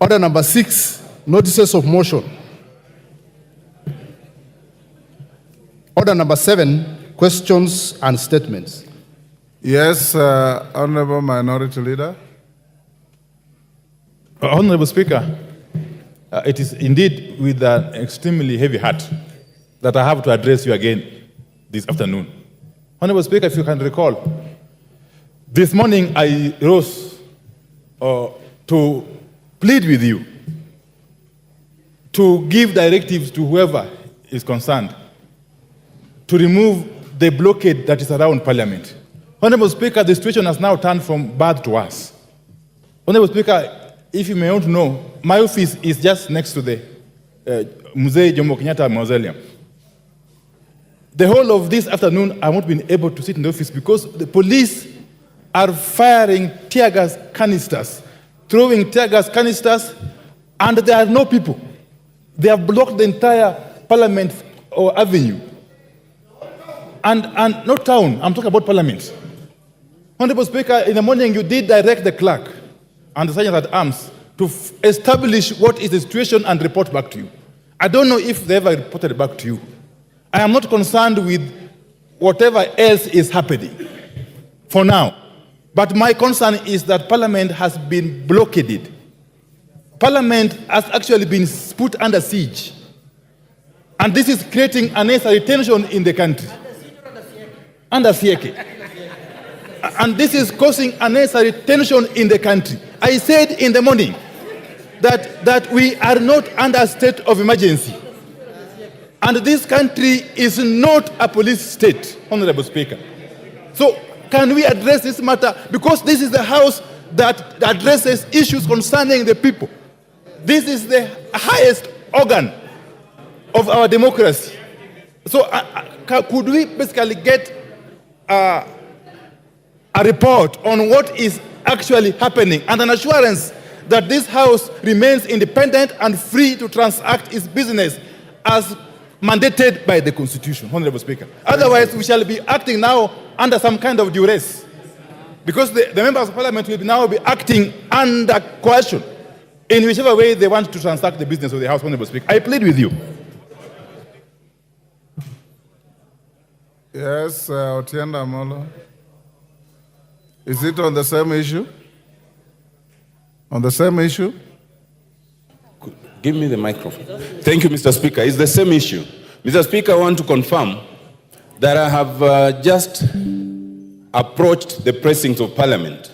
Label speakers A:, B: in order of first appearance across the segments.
A: Order number 6, notices of motion. Order number 7, questions and statements.
B: Yes, Honorable Minority Leader.
C: Honorable Speaker, it is indeed with an extremely heavy heart that I have to address you again this afternoon. Honorable Speaker, if you can recall, this morning I rose to plead with you to give directives to whoever is concerned to remove the blockade that is around Parliament. Honorable Speaker, the situation has now turned from bad to worse. Honorable Speaker, if you may want to know, my office is just next to the Mzee Jomo Kenyatta Mausoleum. The whole of this afternoon, I won't been able to sit in the office because the police are firing tear gas canisters, throwing tear gas canisters, and there are no people. They have blocked the entire Parliament or avenue. And not town, I'm talking about Parliament. Honorable Speaker, in the morning you did direct the clerk and the sergeant at arms to establish what is the situation and report back to you. I don't know if they ever reported back to you. I am not concerned with whatever else is happening for now. But my concern is that Parliament has been blockaded. Parliament has actually been put under siege. And this is creating unnecessary tension in the country. Under Sieke. And this is causing unnecessary tension in the country. I said in the morning that we are not under a state of emergency. And this country is not a police state, Honorable Speaker. So can we address this matter? Because this is the house that addresses issues concerning the people. This is the highest organ of our democracy. So could we basically get a report on what is actually happening and an assurance that this house remains independent and free to transact its business as mandated by the Constitution, Honorable Speaker. Otherwise, we shall be acting now under some kind of duress. Because the members of Parliament will now be acting under coercion in whichever way they want to transact the business of the House, Honorable Speaker. I plead with you.
B: Yes, Otienda Molo. Is it on the same issue? On the same issue?
D: Give me the microphone. Thank you, Mr. Speaker. It's the same issue. Mr. Speaker, I want to confirm that I have just approached the precincts of Parliament.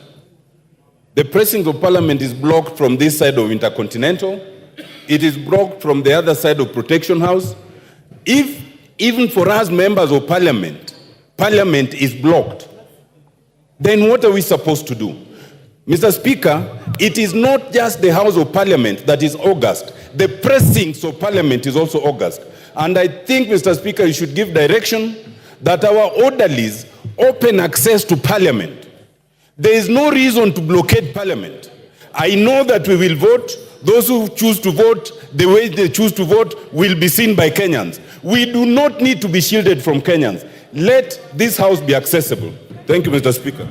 D: The precinct of Parliament is blocked from this side of Intercontinental. It is blocked from the other side of Protection House. If, even for us members of Parliament, Parliament is blocked, then what are we supposed to do? Mr. Speaker, it is not just the House of Parliament that is august. The precincts of Parliament is also august. And I think, Mr. Speaker, you should give direction that our orderlies open access to Parliament. There is no reason to blockade Parliament. I know that we will vote. Those who choose to vote the way they choose to vote will be seen by Kenyans. We do not need to be shielded from Kenyans. Let this House be accessible. Thank you, Mr. Speaker.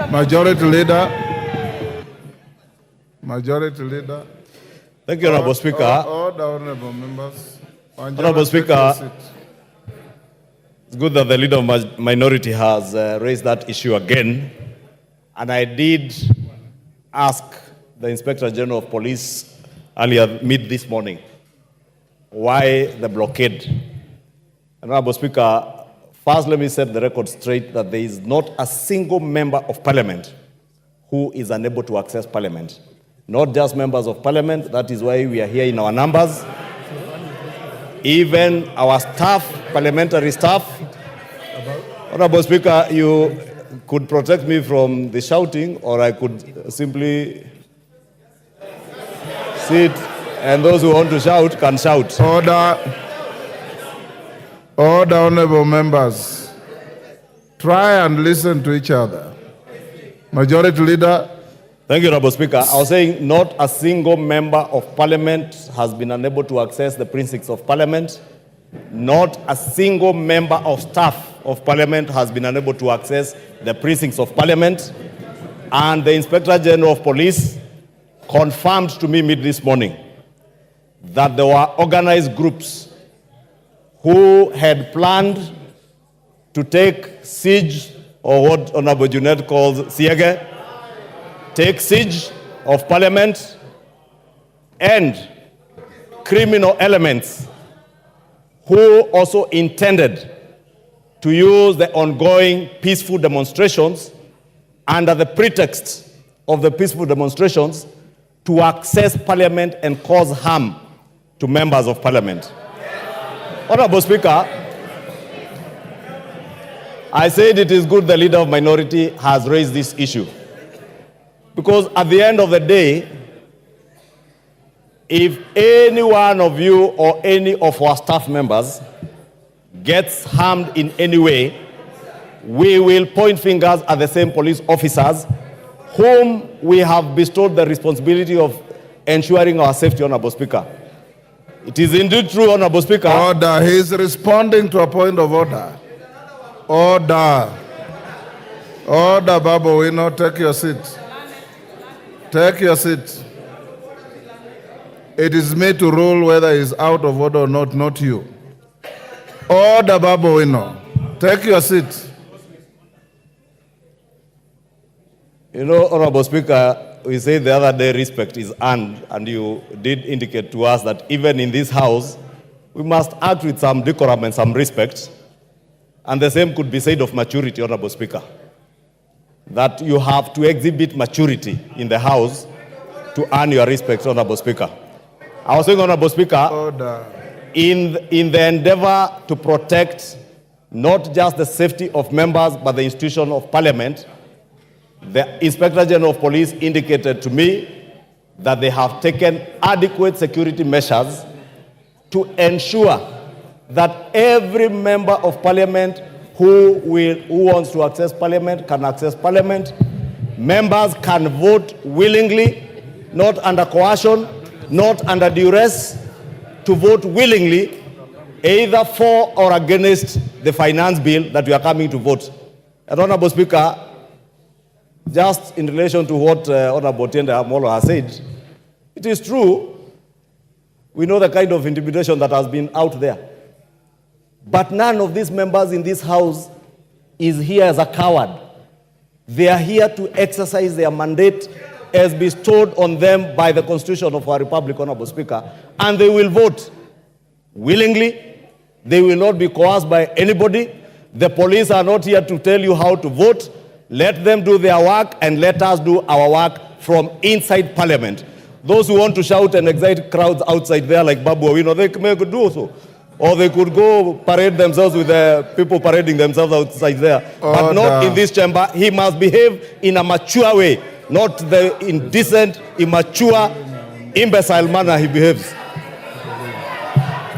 B: Majority Leader. Majority Leader.
E: Thank you, Honorable Speaker.
B: Order, honorable members.
E: Honorable Speaker, it's good that the Leader of Minority has raised that issue again. And I did ask the Inspector General of Police earlier this morning why the blockade. Honorable Speaker, first, let me set the record straight that there is not a single member of Parliament who is unable to access Parliament. Not just members of Parliament, that is why we are here in our numbers. Even our staff, parliamentary staff. Honorable Speaker, you could protect me from the shouting, or I could simply sit, and those who want to shout can shout.
B: Order. Order, honorable members. Try and listen to each other. Majority Leader.
E: Thank you, Honorable Speaker. I was saying not a single member of Parliament has been unable to access the precincts of Parliament. Not a single member of staff of Parliament has been unable to access the precincts of Parliament. And the Inspector General of Police confirmed to me mid this morning that there were organized groups who had planned to take siege, or what Honorable Junet calls siege, take siege of parliament, and criminal elements who also intended to use the ongoing peaceful demonstrations under the pretext of the peaceful demonstrations to access parliament and cause harm to members of parliament. Honorable Speaker, I said it is good the leader of minority has raised this issue, because at the end of the day, if any one of you or any of our staff members gets harmed in any way, we will point fingers at the same police officers whom we have bestowed the responsibility of ensuring our safety, Honorable Speaker. It is indeed true, Honorable Speaker.
B: Order. He is responding to a point of order. Order. Order, Babu. We now take your seat. Take your seat. It is me to rule whether he is out of order or not you. Order, Babu. We know. Take your seat.
E: You know, Honorable Speaker, we said the other day respect is earned, and you did indicate to us that even in this house, we must act with some decorum and some respect. And the same could be said of maturity, Honorable Speaker. That you have to exhibit maturity in the house to earn your respect, Honorable Speaker. I was saying, Honorable Speaker,
B: Order.
E: in the endeavor to protect not just the safety of members, but the institution of parliament, the Inspector General of Police indicated to me that they have taken adequate security measures to ensure that every member of parliament who wants to access parliament can access parliament. Members can vote willingly, not under coercion, not under duress, to vote willingly, either for or against the finance bill that we are coming to vote. And Honorable Speaker, just in relation to what Honorable Tiende Amolo has said, it is true, we know the kind of intimidation that has been out there. But none of these members in this house is here as a coward. They are here to exercise their mandate as bestowed on them by the Constitution of our Republic, Honorable Speaker, and they will vote willingly. They will not be coerced by anybody. The police are not here to tell you how to vote. Let them do their work and let us do our work from inside Parliament. Those who want to shout and excite crowds outside there like Babu Owino, they may do so. Or they could go parade themselves with the people parading themselves outside there.
B: Order.
E: But not in this chamber. He must behave in a mature way, not the indecent, immature, imbecile manner he behaves.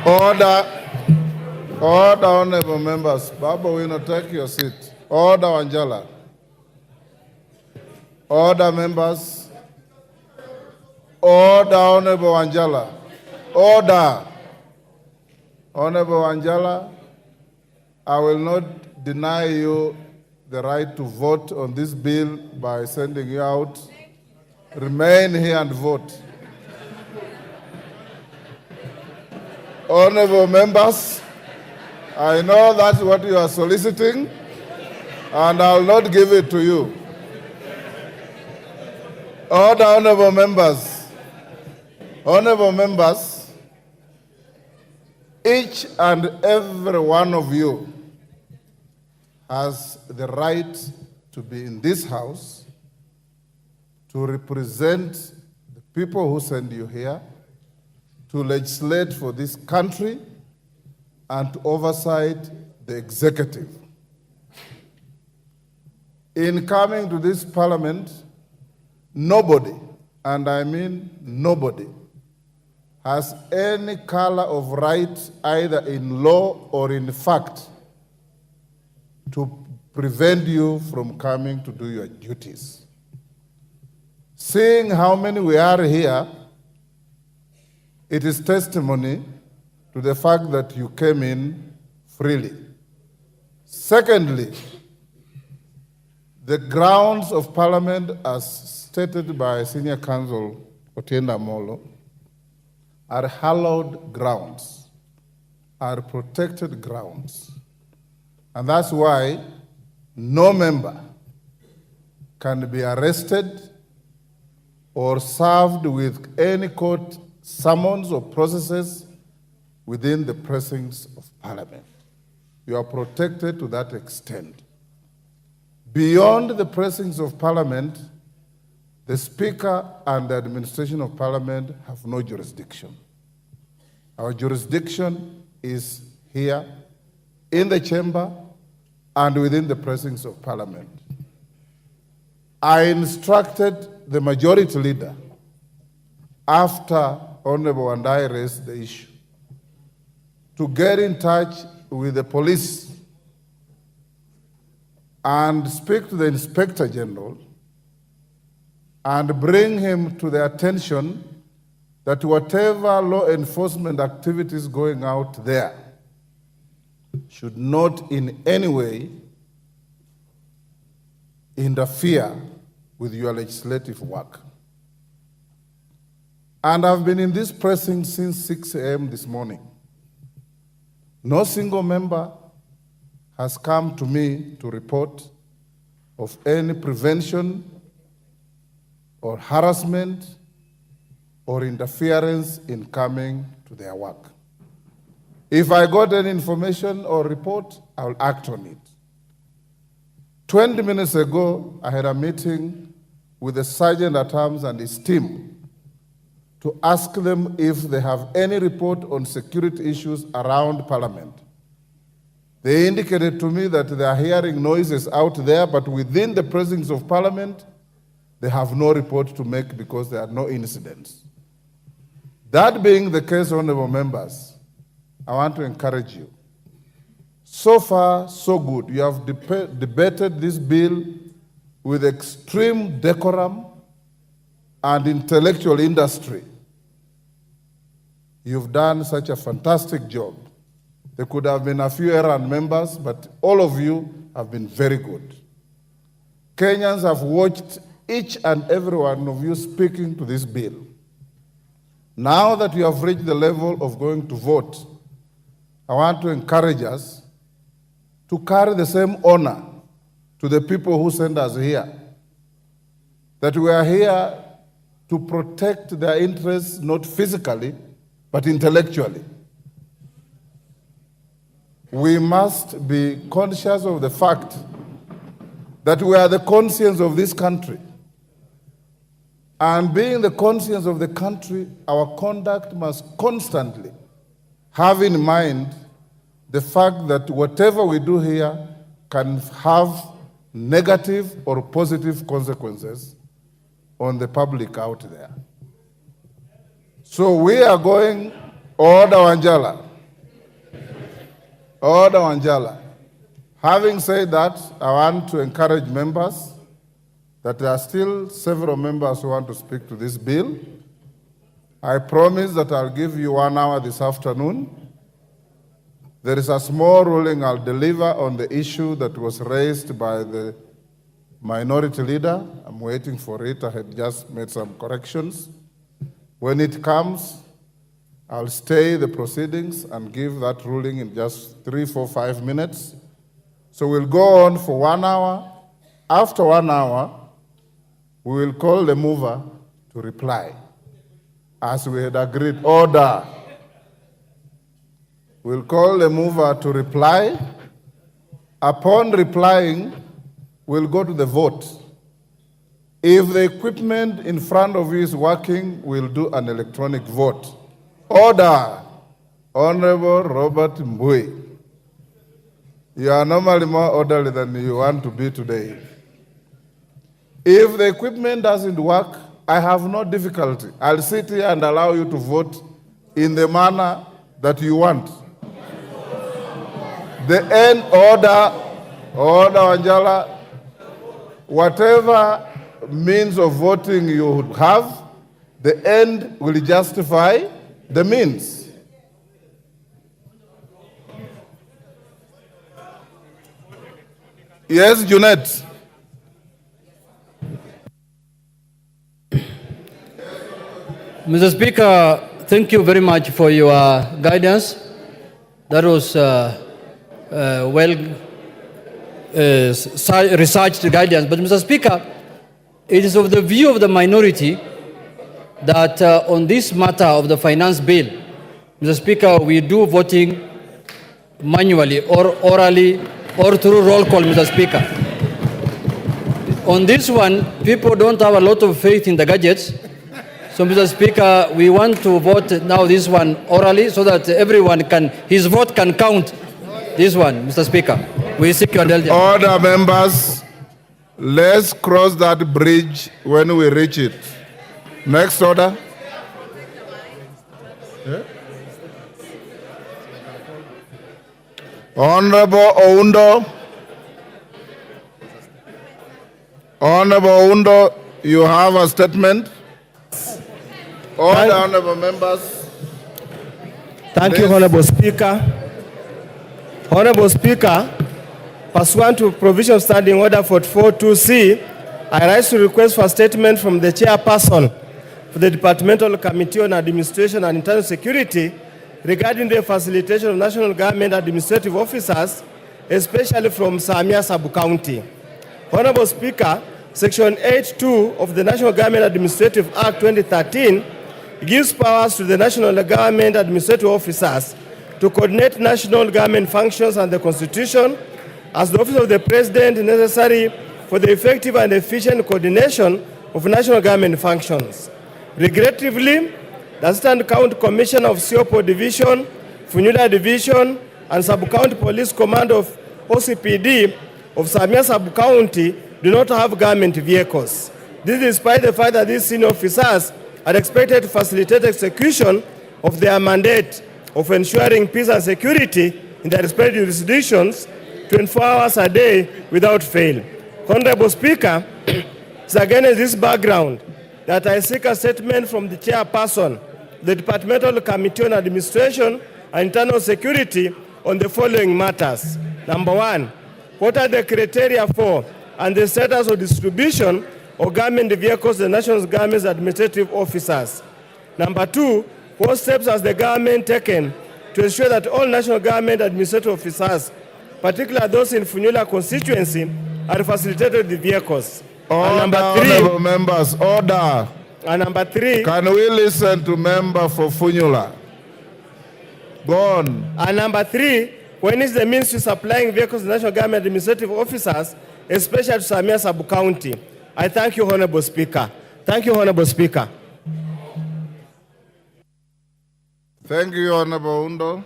B: Order. Order, honorable members. Babu Owino, take your seat. Order, Wanjala. Order, members. Order, Honorable Wanjala. Order. Honorable Wanjala, I will not deny you the right to vote on this bill by sending you out. Remain here and vote. Honorable members, I know that's what you are soliciting, and I will not give it to you. Order, honorable members. Honorable members, each and every one of you has the right to be in this house to represent the people who send you here, to legislate for this country, and to oversight the executive. In coming to this parliament, nobody, and I mean nobody, has any color of right, either in law or in fact, to prevent you from coming to do your duties. Seeing how many we are here, it is testimony to the fact that you came in freely. Secondly, the grounds of parliament, as stated by Senior Counsel Otienda Molo, are hallowed grounds, are protected grounds. And that's why no member can be arrested or served with any court summons or processes within the precincts of Parliament. You are protected to that extent. Beyond the precincts of Parliament, the Speaker and the administration of Parliament have no jurisdiction. Our jurisdiction is here in the chamber and within the precincts of Parliament. I instructed the majority leader after Honorable and I raised the issue to get in touch with the police and speak to the Inspector General and bring him to the attention that whatever law enforcement activities going out there should not in any way interfere with your legislative work. And I've been in this precinct since 6 a.m. this morning. No single member has come to me to report of any prevention or harassment or interference in coming to their work. If I got any information or report, I will act on it. 20 minutes ago, I had a meeting with the Sergeant at Arms and his team to ask them if they have any report on security issues around Parliament. They indicated to me that they are hearing noises out there, but within the precincts of Parliament, they have no report to make because there are no incidents. That being the case, honorable members, I want to encourage you. So far, so good. You have debated this bill with extreme decorum and intellectual industry. You've done such a fantastic job. There could have been a few errant members, but all of you have been very good. Kenyans have watched each and every one of you speaking to this bill. Now that you have reached the level of going to vote, I want to encourage us to carry the same honor to the people who sent us here. That we are here to protect their interests, not physically, but intellectually. We must be conscious of the fact that we are the conscience of this country. And being the conscience of the country, our conduct must constantly have in mind the fact that whatever we do here can have negative or positive consequences on the public out there. So we are going Order Wanjala. Order Wanjala. Having said that, I want to encourage members that there are still several members who want to speak to this bill. I promise that I'll give you 1 hour this afternoon. There is a small ruling I'll deliver on the issue that was raised by the minority leader. I'm waiting for it. I had just made some corrections. When it comes, I'll stay the proceedings and give that ruling in just 3, 4, 5 minutes. So we'll go on for 1 hour. After 1 hour, we will call the mover to reply, as we had agreed. Order. We'll call the mover to reply. Upon replying, we'll go to the vote. If the equipment in front of you is working, we'll do an electronic vote. Order. Honorable Robert Mbui. You are normally more orderly than you want to be today. If the equipment doesn't work, I have no difficulty. I'll sit here and allow you to vote in the manner that you want. The end order Wanjala, whatever means of voting you would have, the end will justify the means. Yes, Junet.
F: Mr. Speaker, thank you very much for your guidance. That was researched guidance. But Mr. Speaker, it is of the view of the minority that on this matter of the finance bill, Mr. Speaker, we do voting manually or orally or through roll call, Mr. Speaker. On this one, people don't have a lot of faith in the gadgets. So, Mr. Speaker, we want to vote now this one orally so that everyone can, his vote can count. This one, Mr. Speaker. We seek your indulgence.
B: Order, members. Let's cross that bridge when we reach it. Next order. Honorable Oundo. Honorable Oundo, you have a statement. All the honorable members.
G: Thank you, Honorable Speaker. Honorable Speaker, pursuant to provision of Standing Order 44.2c, I rise to request for a statement from the chairperson for the Departmental Committee on Administration and Internal Security regarding the facilitation of national government administrative officers, especially from Samia Sub-County. Honorable Speaker, Section 8.2 of the National Government Administrative Act 2013 gives powers to the national government administrative officers to coordinate national government functions and the Constitution as the office of the President necessary for the effective and efficient coordination of national government functions. Regrettably, the Assistant County Commissioner of Siopo Division, Funyula Division, and Sub-County Police Command of OCPD of Samia Sub-County do not have government vehicles. This is despite the fact that these senior officers are expected to facilitate execution of their mandate of ensuring peace and security in their respective jurisdictions 24 hours a day without fail. Honorable Speaker, it's against this background that I seek a statement from the chairperson, the Departmental Committee on Administration and Internal Security on the following matters. Number one, what are the criteria for and the status of distribution of government vehicles to the national government's administrative officers? Number two, what steps has the government taken to ensure that all national government administrative officers, particularly those in Funyula constituency, are facilitated with vehicles?
B: Order,
G: number three,
B: honorable members, order.
G: And number three,
B: Can we listen to member for Funyula? Go on.
G: and number three, when is the ministry supplying vehicles to national government administrative officers, especially to Samia Sub-County? I thank you, Honorable Speaker. Thank you, Honorable Speaker.
B: Thank you, Honorable Undo.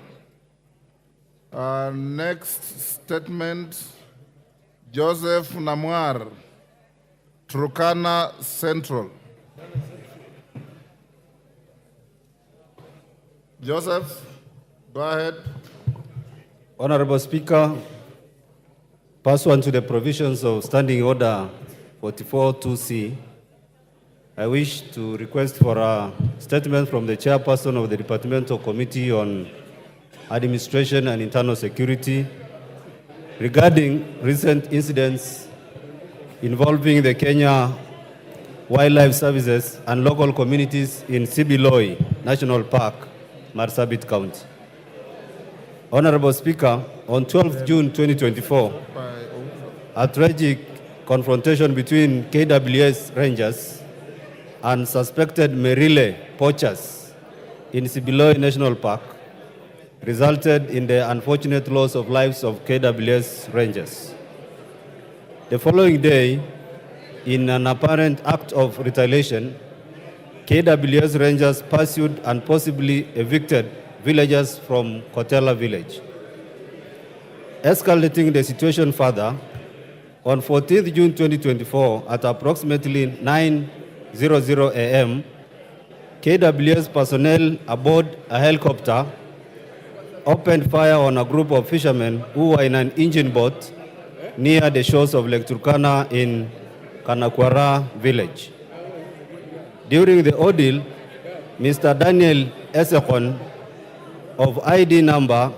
B: Next statement, Joseph Namwar, Turkana Central. Joseph, go ahead.
H: Honorable Speaker, pursuant to the provisions of Standing Order 44.2c, I wish to request for a statement from the chairperson of the Departmental Committee on Administration and Internal Security regarding recent incidents involving the Kenya Wildlife Services and local communities in Sibiloi National Park, Marsabit County. Honorable Speaker, on 12th June 2024, a tragic confrontation between KWS Rangers and suspected Merile poachers in Sibiloi National Park resulted in the unfortunate loss of lives of KWS Rangers. The following day, in an apparent act of retaliation, KWS Rangers pursued and possibly evicted villagers from Kotela village. Escalating the situation further, on 14th June 2024, at approximately 9:00 a.m., KWS personnel aboard a helicopter opened fire on a group of fishermen who were in an engine boat near the shores of Lake Turkana in Kanakwara village. During the ordeal, Mr. Daniel Esekon of ID number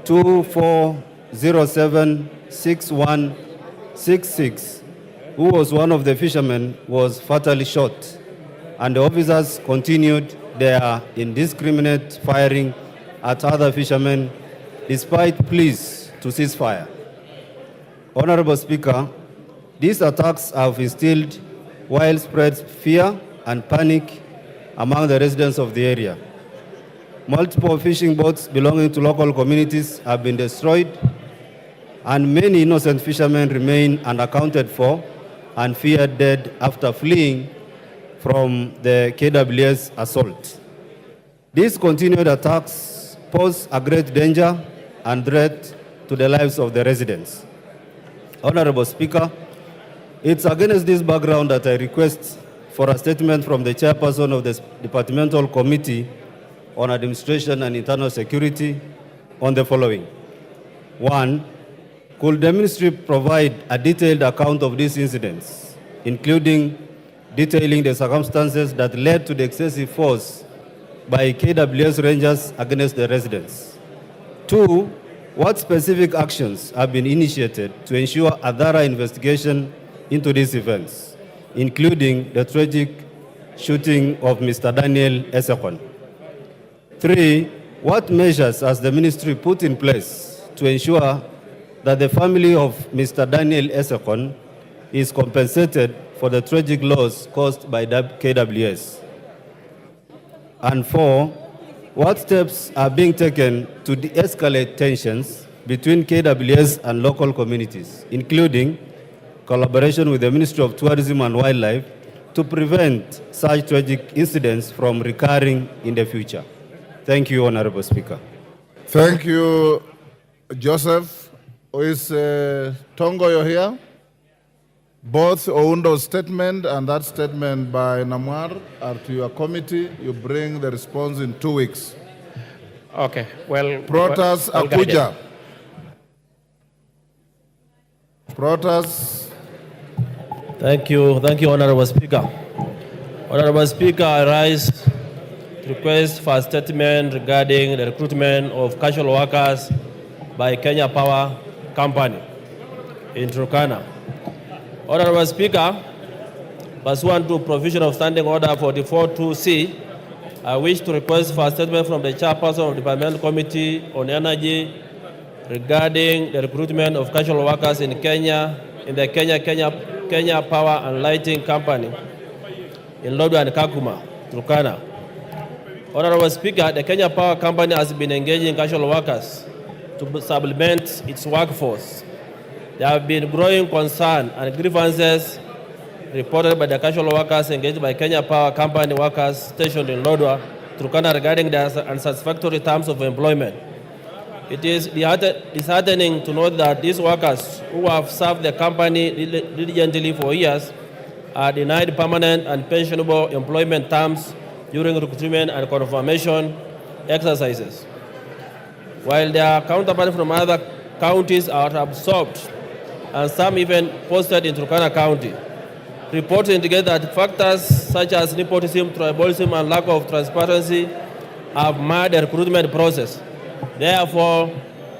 H: 24076166, who was one of the fishermen, was fatally shot and the officers continued their indiscriminate firing at other fishermen despite pleas to cease fire. Honorable Speaker, these attacks have instilled widespread fear and panic among the residents of the area. Multiple fishing boats belonging to local communities have been destroyed, and many innocent fishermen remain unaccounted for and feared dead after fleeing from the KWS assault. These continued attacks pose a great danger and threat to the lives of the residents. Honorable Speaker, it's against this background that I request for a statement from the chairperson of the Departmental Committee on Administration and Internal Security on the following. 1. Could the ministry provide a detailed account of these incidents, including detailing the circumstances that led to the excessive force by KWS Rangers against the residents? 2. What specific actions have been initiated to ensure a thorough investigation into these events, including the tragic shooting of Mr. Daniel Esekon? 3. What measures has the ministry put in place to ensure that the family of Mr. Daniel Esekon is compensated for the tragic loss caused by KWS? And 4. What steps are being taken to de-escalate tensions between KWS and local communities, including collaboration with the Ministry of Tourism and Wildlife to prevent such tragic incidents from recurring in the future? Thank you, Honorable Speaker.
B: Thank you, Joseph. Is Tongoyo here? Both Oundo's statement and that statement by Namwar are to your committee. You bring the response in 2 weeks.
I: Okay, well...
B: Protas
I: well
B: Akuja. Protas.
J: Thank you, Honorable Speaker. Honorable Speaker, I rise to request for a statement regarding the recruitment of casual workers by Kenya Power Company in Turkana. Honorable Speaker, pursuant to provision of Standing Order 44-2C, I wish to request for a statement from the chairperson of the Departmental Committee on Energy regarding the recruitment of casual workers in Kenya, in the Kenya Power and Lighting Company in Lodwar and Kakuma, Turkana. Honorable Speaker, the Kenya Power Company has been engaging casual workers to supplement its workforce. There have been growing concern and grievances reported by the casual workers engaged by Kenya Power Company workers stationed in Lodwar, Turkana regarding their unsatisfactory terms of employment. It is disheartening to note that these workers who have served the company diligently for years are denied permanent and pensionable employment terms during recruitment and confirmation exercises, while their counterparts from other counties are absorbed and some even posted in Turkana County. Reports indicate that factors such as nepotism, tribalism, and lack of transparency have marred the recruitment process, therefore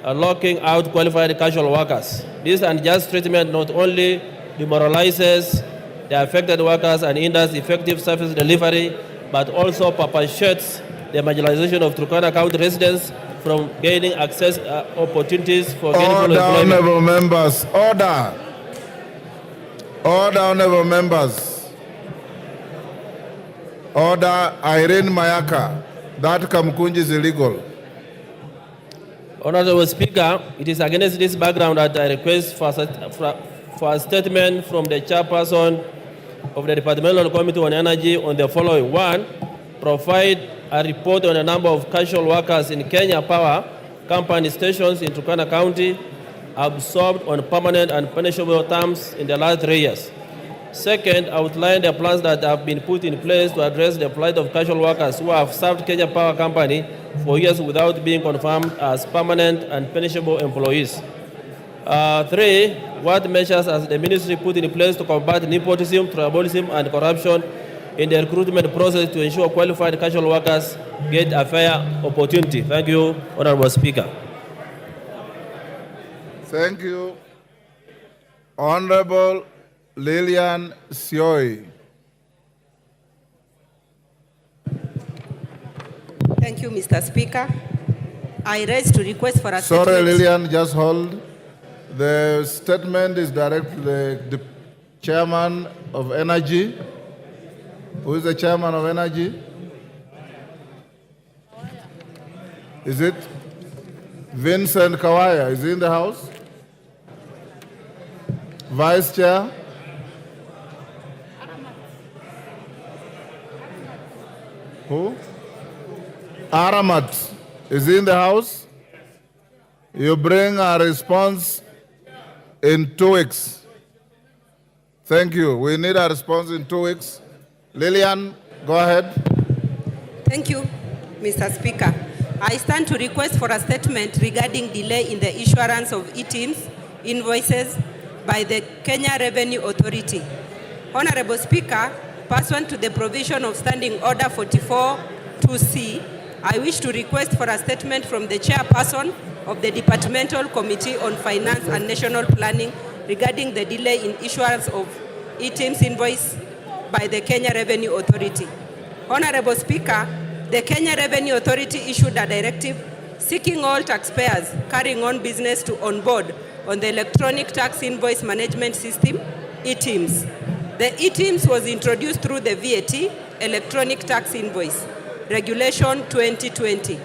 J: locking out qualified casual workers. This unjust treatment not only demoralizes the affected workers and hinders effective service delivery, but also perpetuates the marginalization of Turkana County residents from gaining access opportunities for gainful employment.
B: Honorable members, order. Order, honorable members. Order, Irene Mayaka. That Kamkunji is illegal.
J: Honorable Speaker, it is against this background that I request for a statement from the chairperson of the Departmental Committee on Energy on the following. 1, provide a report on the number of casual workers in Kenya Power Company stations in Turkana County absorbed on permanent and punishable terms in the last 3 years. 2nd, outline the plans that have been put in place to address the plight of casual workers who have served Kenya Power Company for years without being confirmed as permanent and punishable employees. 3, what measures has the ministry put in place to combat nepotism, tribalism, and corruption in the recruitment process to ensure qualified casual workers get a fair opportunity? Thank you, Honorable Speaker.
B: Thank you. Honorable Lilian Sioi.
K: Thank you, Mr. Speaker. I raise to request for a
B: Sorry,
K: statement.
B: Lillian, just hold. The statement is directed to the chairman of Energy. Who is the chairman of Energy? Is it Vincent Kawaya? Is he in the house? Vice Chair? Who? Aramat. Is he in the house? You bring a response in 2 weeks. Thank you. We need a response in 2 weeks. Lillian, go ahead.
K: Thank you, Mr. Speaker. I stand to request for a statement regarding delay in the issuance of e-TIMS invoices by the Kenya Revenue Authority. Honorable Speaker, pursuant to the provision of Standing Order 44-2C, I wish to request for a statement from the chairperson of the Departmental Committee on Finance and National Planning regarding the delay in issuance of e-TIMS invoice by the Kenya Revenue Authority. Honorable Speaker, the Kenya Revenue Authority issued a directive seeking all taxpayers carrying on business to onboard on the Electronic Tax Invoice Management System, e-TIMS. The e-TIMS was introduced through the VAT, Electronic Tax Invoice, Regulation 2020.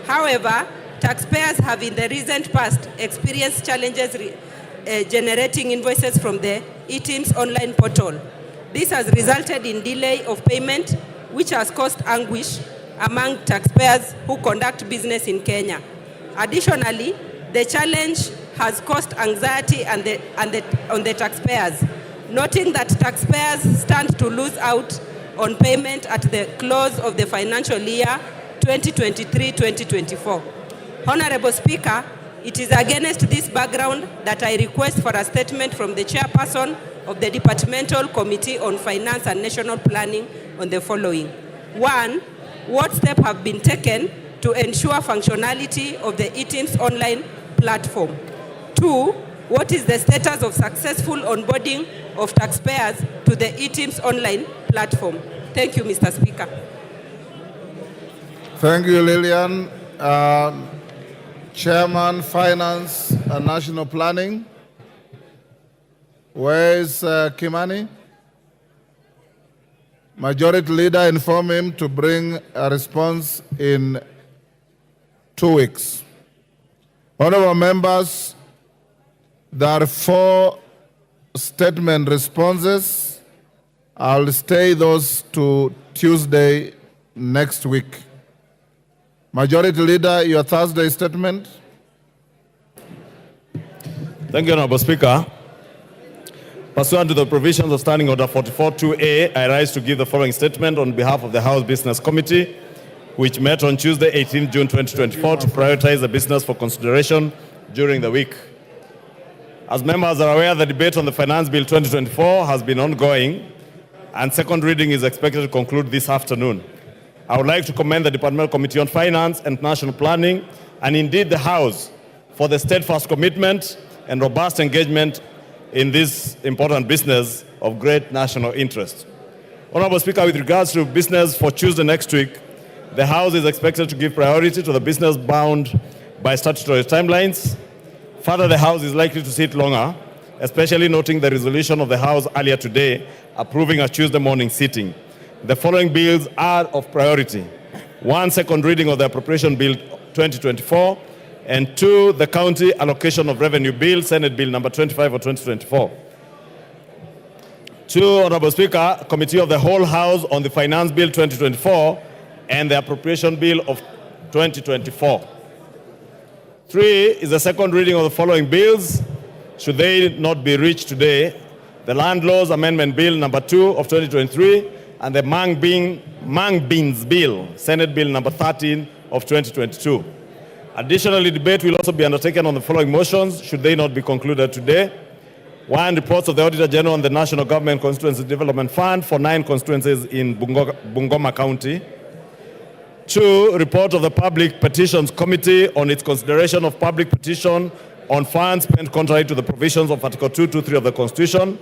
K: However, taxpayers have in the recent past experienced challenges generating invoices from the e-TIMS online portal. This has resulted in delay of payment, which has caused anguish among taxpayers who conduct business in Kenya. Additionally, the challenge has caused anxiety on the taxpayers, noting that taxpayers stand to lose out on payment at the close of the financial year 2023-2024. Honorable Speaker, it is against this background that I request for a statement from the chairperson of the Departmental Committee on Finance and National Planning on the following. 1, what steps have been taken to ensure functionality of the e-TIMS online platform? 2, what is the status of successful onboarding of taxpayers to the e-TIMS online platform? Thank you, Mr. Speaker.
B: Thank you, Lillian. Chairman, Finance and National Planning. Where is Kimani? Majority Leader, inform him to bring a response in 2 weeks. Honorable members, there are 4 statement responses. I'll stay those to Tuesday next week. Majority Leader, your Thursday statement.
E: Thank you, Honorable Speaker. Pursuant to the provisions of Standing Order 44-2A, I rise to give the following statement on behalf of the House Business Committee, which met on Tuesday, 18 June 2024, to prioritize the business for consideration during the week. As members are aware, the debate on the Finance Bill 2024 has been ongoing, and second reading is expected to conclude this afternoon. I would like to commend the Departmental Committee on Finance and National Planning, and indeed the House, for the steadfast commitment and robust engagement in this important business of great national interest. Honorable Speaker, with regards to business for Tuesday next week, the House is expected to give priority to the business bound by statutory timelines. Further, the House is likely to sit longer, especially noting the resolution of the House earlier today approving a Tuesday morning sitting. The following bills are of priority. 1, second reading of the Appropriation Bill 2024, and 2, the County Allocation of Revenue Bill, Senate Bill number 25 of 2024. 2, Honorable Speaker, Committee of the Whole House on the Finance Bill 2024 and the Appropriation Bill of 2024. 3 is the second reading of the following bills, should they not be reached today: the Land Laws Amendment Bill number 2 of 2023 and the Mang Beans Bill, Senate Bill number 13 of 2022. Additionally, debate will also be undertaken on the following motions, should they not be concluded today. 1, reports of the Auditor General on the National Government Constituency Development Fund for 9 constituencies in Bungoma County. 2, report of the Public Petitions Committee on its consideration of public petition on funds spent contrary to the provisions of Article 223 of the Constitution.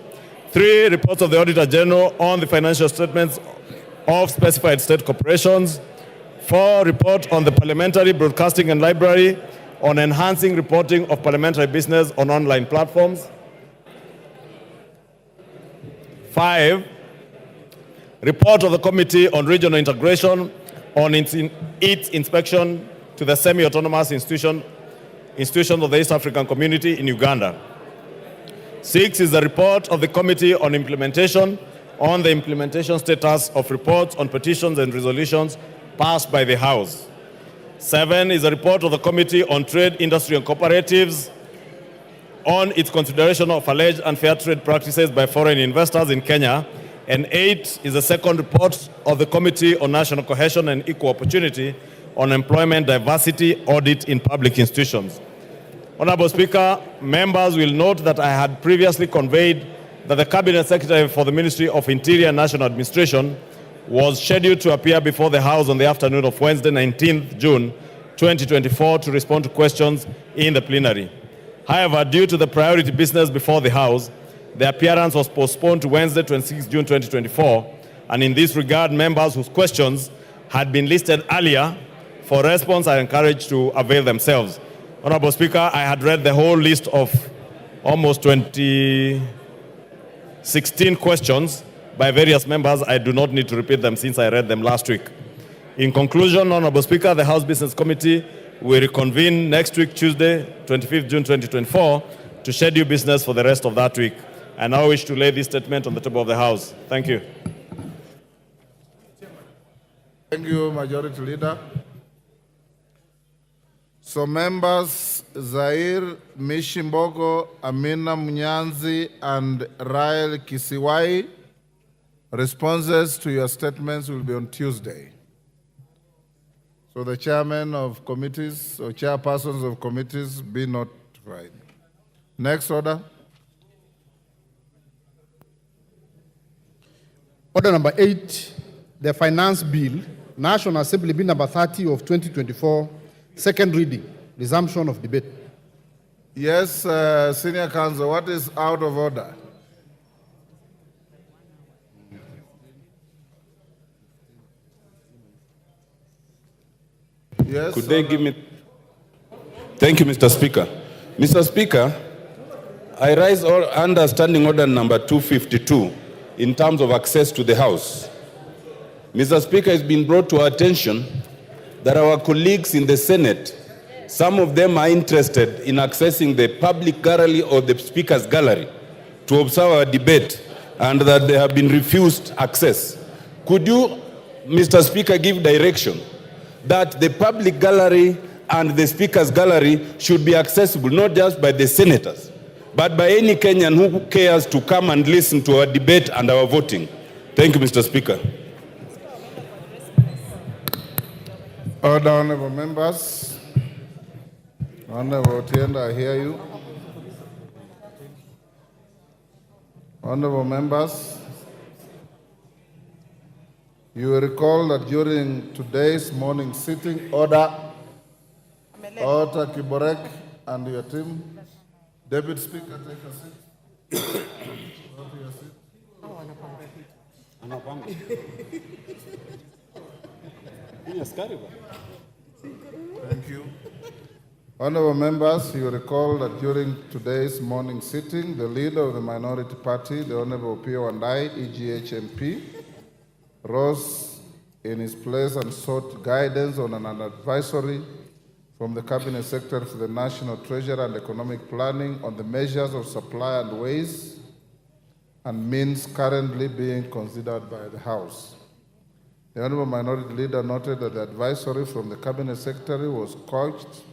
E: 3, reports of the Auditor General on the financial statements of specified state corporations. 4, report on the Parliamentary Broadcasting and Library on enhancing reporting of parliamentary business on online platforms. 5, report of the Committee on Regional Integration on its inspection to the semi-autonomous institutions of the East African Community in Uganda. 6 is the report of the Committee on Implementation on the implementation status of reports on petitions and resolutions passed by the House. 7 is a report of the Committee on Trade, Industry and Cooperatives on its consideration of alleged unfair trade practices by foreign investors in Kenya. And 8 is the second report of the Committee on National Cohesion and Equal Opportunity on employment diversity audit in public institutions. Honorable Speaker, members will note that I had previously conveyed that the Cabinet Secretary for the Ministry of Interior and National Administration was scheduled to appear before the House on the afternoon of Wednesday, 19th June 2024 to respond to questions in the plenary. However, due to the priority business before the House, the appearance was postponed to Wednesday, 26th June 2024, and in this regard, members whose questions had been listed earlier for response are encouraged to avail themselves. Honorable Speaker, I had read the whole list of almost 16 questions by various members. I do not need to repeat them since I read them last week. In conclusion, Honorable Speaker, the House Business Committee will reconvene next week, Tuesday, 25th June 2024, to schedule business for the rest of that week. I now wish to lay this statement on the table of the House. Thank you.
B: Thank you, Majority Leader. So members Zair Mishimbogo, Amina Munyanzi, and Rael Kisiwai, responses to your statements will be on Tuesday. So the chairman of committees or chairpersons of committees be notified. Next order.
A: Order number 8, the Finance Bill, National Assembly Bill number 30 of 2024, second reading, resumption of debate.
B: Yes, Senior Counsel, what is out of order? Yes.
D: Could they give me? Thank you, Mr. Speaker. Mr. Speaker, I rise under Standing Order number 252 in terms of access to the House. Mr. Speaker, it's been brought to our attention that our colleagues in the Senate, some of them are interested in accessing the public gallery or the Speaker's gallery to observe our debate, and that they have been refused access. Could you, Mr. Speaker, give direction that the public gallery and the Speaker's gallery should be accessible not just by the senators, but by any Kenyan who cares to come and listen to our debate and our voting? Thank you, Mr. Speaker.
B: Order, honorable members. Honorable Otienda, I hear you. Honorable members, you will recall that during today's morning sitting, Order Kiborek and your team, Deputy Speaker, take a seat. Go to your seat. Thank you. Honorable members, you recall that during today's morning sitting, the leader of the minority party, the Honorable Pio Wandai, EGH MP, rose in his place and sought guidance on an advisory from the Cabinet Secretary for the National Treasury and Economic Planning on the measures of supply and ways and means currently being considered by the House. The Honorable Minority Leader noted that the advisory from the Cabinet Secretary was couched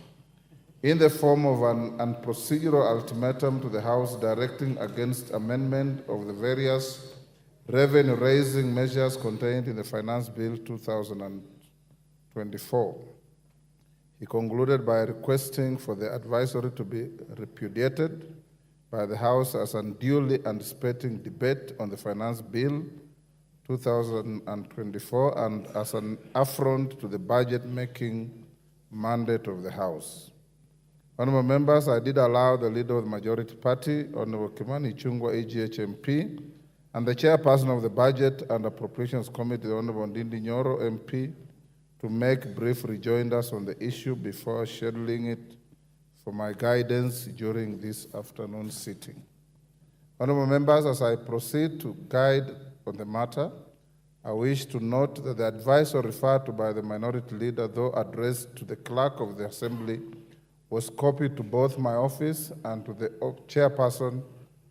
B: in the form of an procedural ultimatum to the House directing against amendment of the various revenue-raising measures contained in the Finance Bill 2024. He concluded by requesting for the advisory to be repudiated by the House as unduly anticipating debate on the Finance Bill 2024 and as an affront to the budget-making mandate of the House. Honorable members, I did allow the leader of the majority party, Honorable Kimani Ichung'wah, EGH MP, and the chairperson of the Budget and Appropriations Committee, Honorable Ndindi Nyoro MP, to make brief rejoinders on the issue before scheduling it for my guidance during this afternoon sitting. Honorable members, as I proceed to guide on the matter, I wish to note that the advice referred to by the minority leader, though addressed to the clerk of the assembly, was copied to both my office and to the chairperson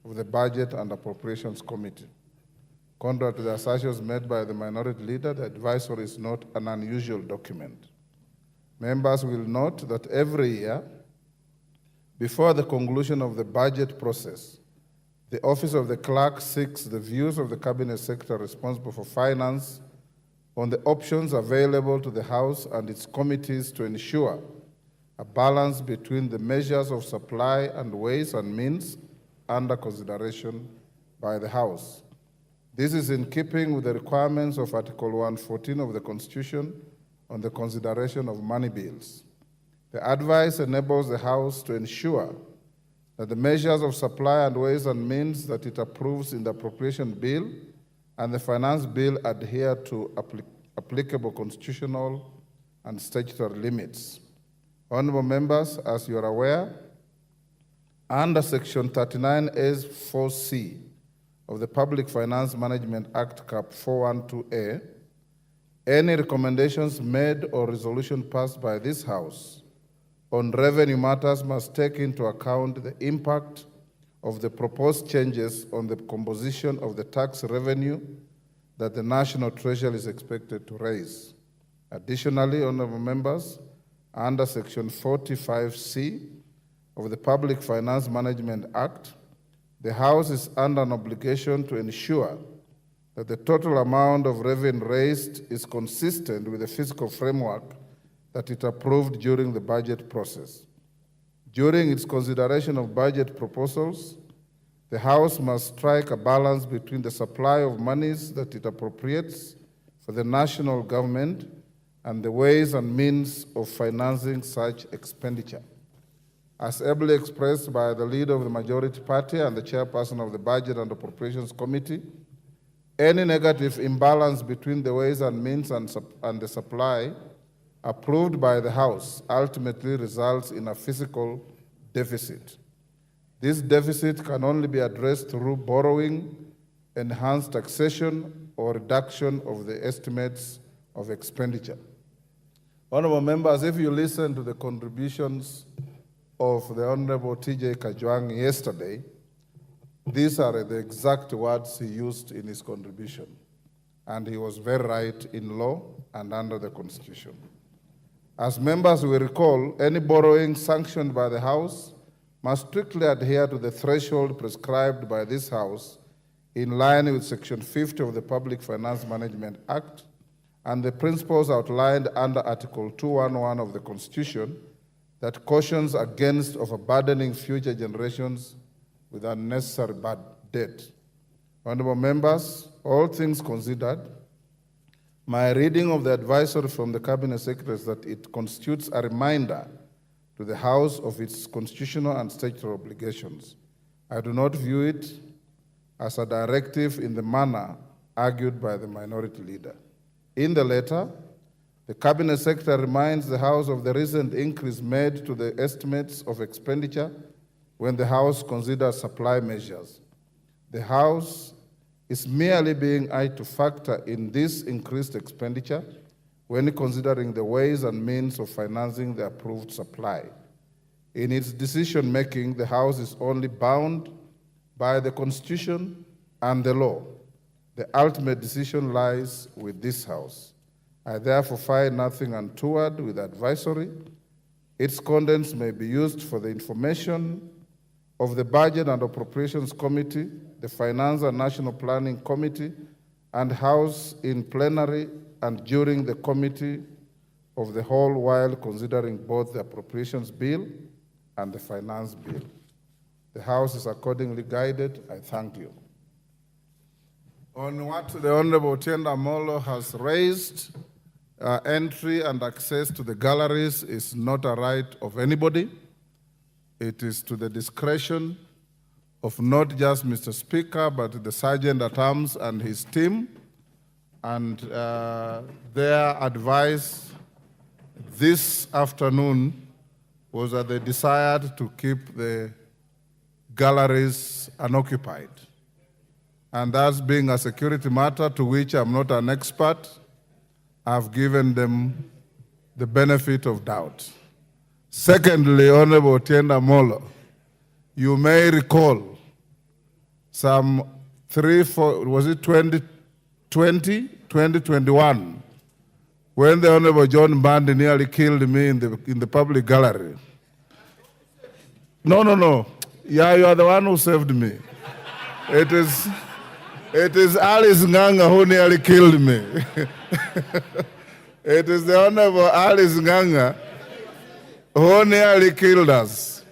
B: of the Budget and Appropriations Committee. Contrary to the assertions made by the minority leader, the advisory is not an unusual document. Members will note that every year, before the conclusion of the budget process, the Office of the Clerk seeks the views of the Cabinet Secretary responsible for finance on the options available to the House and its committees to ensure a balance between the measures of supply and ways and means under consideration by the House. This is in keeping with the requirements of Article 114 of the Constitution on the consideration of money bills. The advice enables the House to ensure that the measures of supply and ways and means that it approves in the appropriation bill and the finance bill adhere to applicable constitutional and statutory limits. Honorable members, as you are aware, under Section 39A(4)(c) of the Public Finance Management Act, Cap 412A, any recommendations made or resolution passed by this House on revenue matters must take into account the impact of the proposed changes on the composition of the tax revenue that the National Treasury is expected to raise. Additionally, honorable members, under Section 45C of the Public Finance Management Act, the House is under an obligation to ensure that the total amount of revenue raised is consistent with the fiscal framework that it approved during the budget process. During its consideration of budget proposals, the House must strike a balance between the supply of monies that it appropriates for the national government and the ways and means of financing such expenditure. As ably expressed by the leader of the majority party and the chairperson of the Budget and Appropriations Committee, any negative imbalance between the ways and means and the supply approved by the House ultimately results in a fiscal deficit. This deficit can only be addressed through borrowing, enhanced taxation, or reduction of the estimates of expenditure. Honorable members, if you listen to the contributions of the Honorable T.J. Kajwang yesterday, these are the exact words he used in his contribution, and he was very right in law and under the Constitution. As members will recall, any borrowing sanctioned by the House must strictly adhere to the threshold prescribed by this House in line with Section 50 of the Public Finance Management Act and the principles outlined under Article 211 of the Constitution that cautions against overburdening future generations with unnecessary bad debt. Honorable members, all things considered, my reading of the advisory from the Cabinet Secretary is that it constitutes a reminder to the House of its constitutional and statutory obligations. I do not view it as a directive in the manner argued by the minority leader. In the letter, the Cabinet Secretary reminds the House of the recent increase made to the estimates of expenditure when the House considers supply measures. The House is merely being asked to factor in this increased expenditure when considering the ways and means of financing the approved supply. In its decision-making, the House is only bound by the Constitution and the law. The ultimate decision lies with this House. I therefore find nothing untoward with advisory. Its contents may be used for the information of the Budget and Appropriations Committee, the Finance and National Planning Committee, and House in plenary and during the Committee of the Whole while considering both the Appropriations Bill and the Finance Bill. The House is accordingly guided. I thank you. On what the Honorable Tienda Molo has raised, entry and access to the galleries is not a right of anybody. It is to the discretion of not just Mr. Speaker, but the Sergeant at Arms and his team, and their advice this afternoon was that they desired to keep the galleries unoccupied. And that's being a security matter to which I'm not an expert, I've given them the benefit of doubt. Secondly, Honorable Otienda Molo, you may recall some 2021, when the Honorable John Bandi nearly killed me in the public gallery. No. Yeah, you are the one who saved me. It is Alice Nganga who nearly killed me. It is the Honorable Alice Nganga who nearly killed us.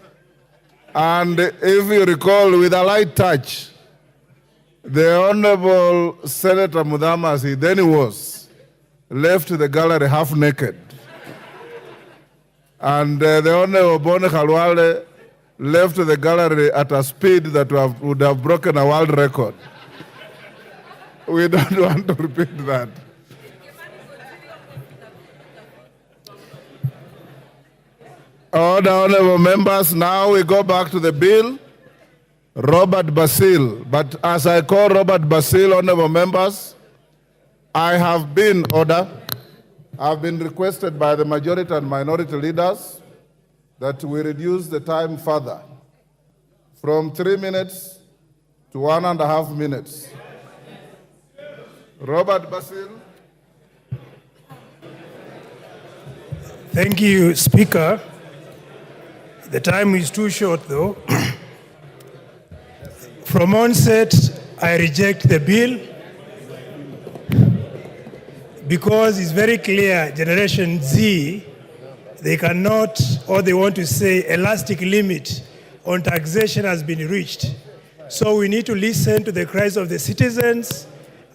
B: And if you recall, with a light touch, the Honorable Senator Mudhama, as he then was, left the gallery half naked. And the Honorable Bone Khalwale left the gallery at a speed that would have broken a world record. We don't want to repeat that. Honorable members, now we go back to the bill. Robert Basil. But as I call Robert Basil, honorable members, I have been requested by the majority and minority leaders that we reduce the time further from 3 minutes to 1.5 minutes. Robert Basil.
L: Thank you, Speaker. The time is too short, though. From onset, I reject the bill because it's very clear Generation Z, they cannot, or they want to say elastic limit on taxation has been reached. So we need to listen to the cries of the citizens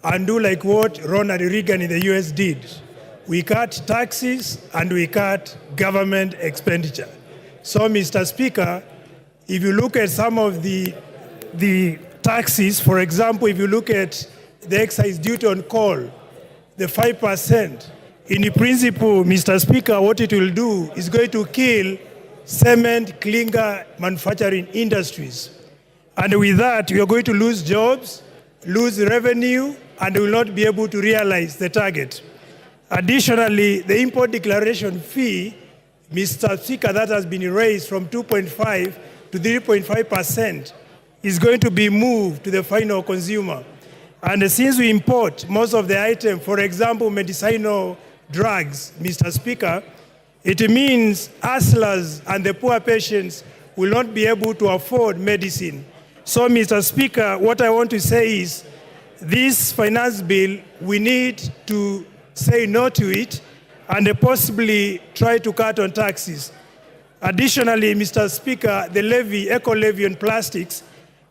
L: and do like what Ronald Reagan in the US did. We cut taxes and we cut government expenditure. So, Mr. Speaker, if you look at some of the taxes, for example, if you look at the excise duty on coal, the 5%, in principle, Mr. Speaker, what it will do is going to kill cement, clinker manufacturing industries. And with that, we are going to lose jobs, lose revenue, and will not be able to realize the target. Additionally, the import declaration fee, Mr. Speaker, that has been raised from 2.5 to 3.5% is going to be moved to the final consumer. And since we import most of the items, for example, medicinal drugs, Mr. Speaker, it means hustlers and the poor patients will not be able to afford medicine. So, Mr. Speaker, what I want to say is this finance bill, we need to say no to it and possibly try to cut on taxes. Additionally, Mr. Speaker, the levy, eco-levy on plastics,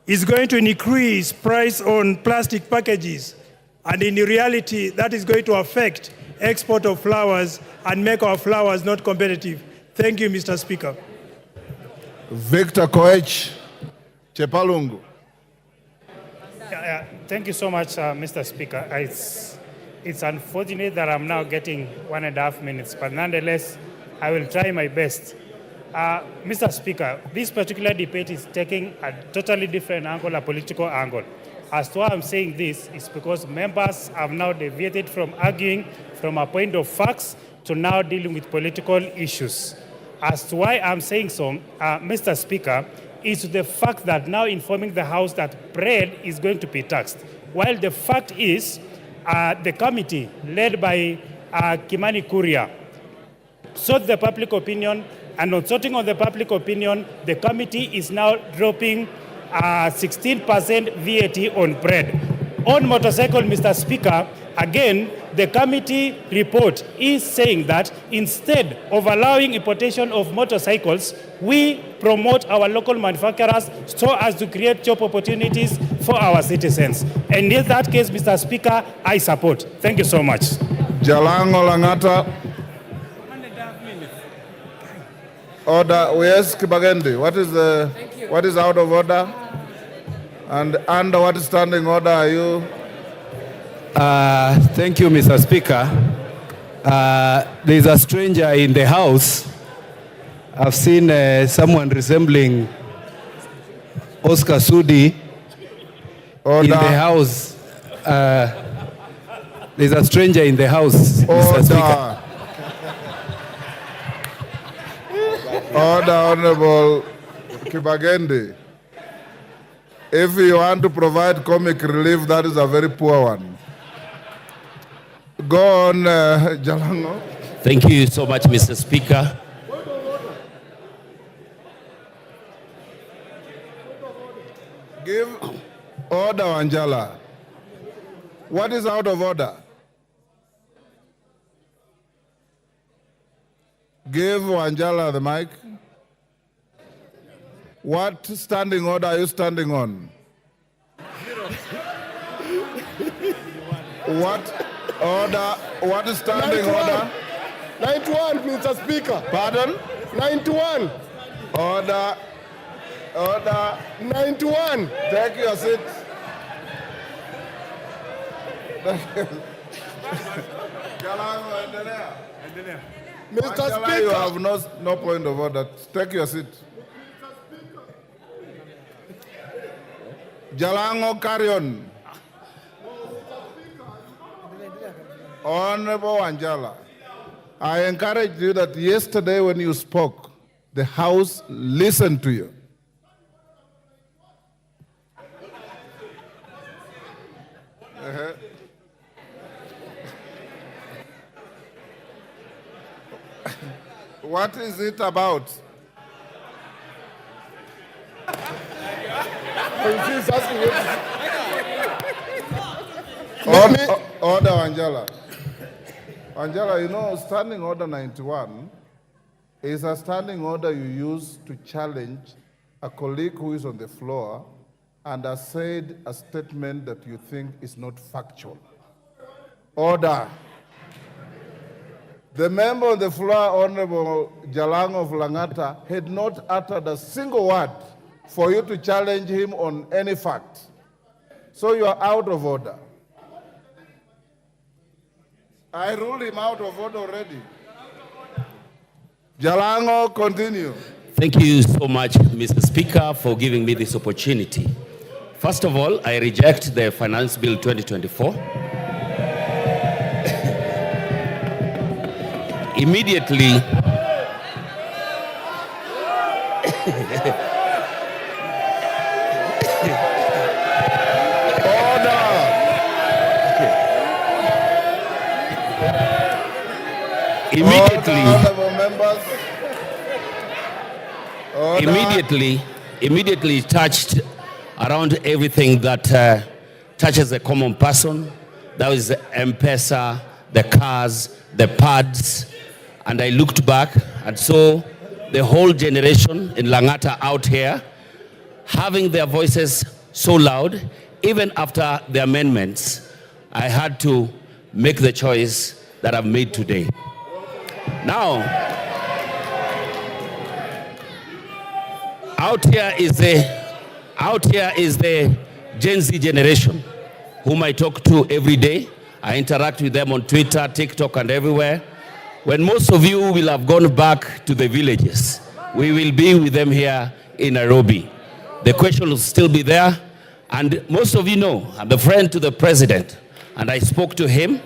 L: is going to increase price on plastic packages. And in reality, that is going to affect export of flowers and make our flowers not competitive. Thank you, Mr. Speaker.
B: Victor Koech, Chepalungu.
I: Thank you so much, Mr. Speaker. It's unfortunate that I'm now getting 1.5 minutes, but nonetheless, I will try my best. Mr. Speaker, this particular debate is taking a totally different angle, a political angle. As to why I'm saying this is because members have now deviated from arguing from a point of facts to now dealing with political issues. As to why I'm saying so, Mr. Speaker, is the fact that now informing the House that bread is going to be taxed. While the fact is, the committee led by Kimani Kuria sought the public opinion, and on sorting on the public opinion, the committee is now dropping 16% VAT on bread. On motorcycle, Mr. Speaker, again, the committee report is saying that instead of allowing importation of motorcycles, we promote our local manufacturers so as to create job opportunities for our citizens. And in that case, Mr. Speaker, I support. Thank you so much.
B: Jalango Langata. Order. Yes, Kibagendi. What is out of order? And under what standing order are you?
D: Thank you, Mr. Speaker.
H: There's a stranger in the house. I've seen someone resembling Oscar Sudi in the house. There's a stranger in the house, Mr. Speaker.
B: Order, Honorable Kibagende. If you want to provide comic relief, that is a very poor one. Go on, Jalango.
M: Thank you so much, Mr. Speaker.
B: Give order, Anjala. What is out of order? Give Anjala the mic. What standing order are you standing on? What order? What is standing
G: 91.
B: order?
G: 91, Mr. Speaker.
B: Pardon?
G: 91.
B: Order. Order.
G: 91.
B: Take your seat.
G: Mr.
B: Angela,
G: Speaker.
B: you have no point of order. Take your seat. Jalango, carry on. Honorable Angela, I encourage you that yesterday when you spoke, the House listened to you. What is it about? Order, Angela. Angela, you know, standing order 91 is a standing order you use to challenge a colleague who is on the floor and has said a statement that you think is not factual. Order. The member on the floor, Honorable Jalango of Langata, had not uttered a single word for you to challenge him on any fact. So you are out of order. I ruled him out of order already. Jalango, continue.
M: Thank you so much, Mr. Speaker, for giving me this opportunity. First of all, I reject the Finance Bill 2024. Immediately, immediately touched around everything that touches a common person. That was the M-Pesa, the cars, the pads. And I looked back and saw the whole generation in Langata out here having their voices so loud. Even after the amendments, I had to make the choice that I've made today. Now, out here is the Gen Z generation whom I talk to every day. I interact with them on Twitter, TikTok, and everywhere. When most of you will have gone back to the villages, we will be with them here in Nairobi. The question will still be there. And most of you know, I'm the friend to the president. And I spoke to him,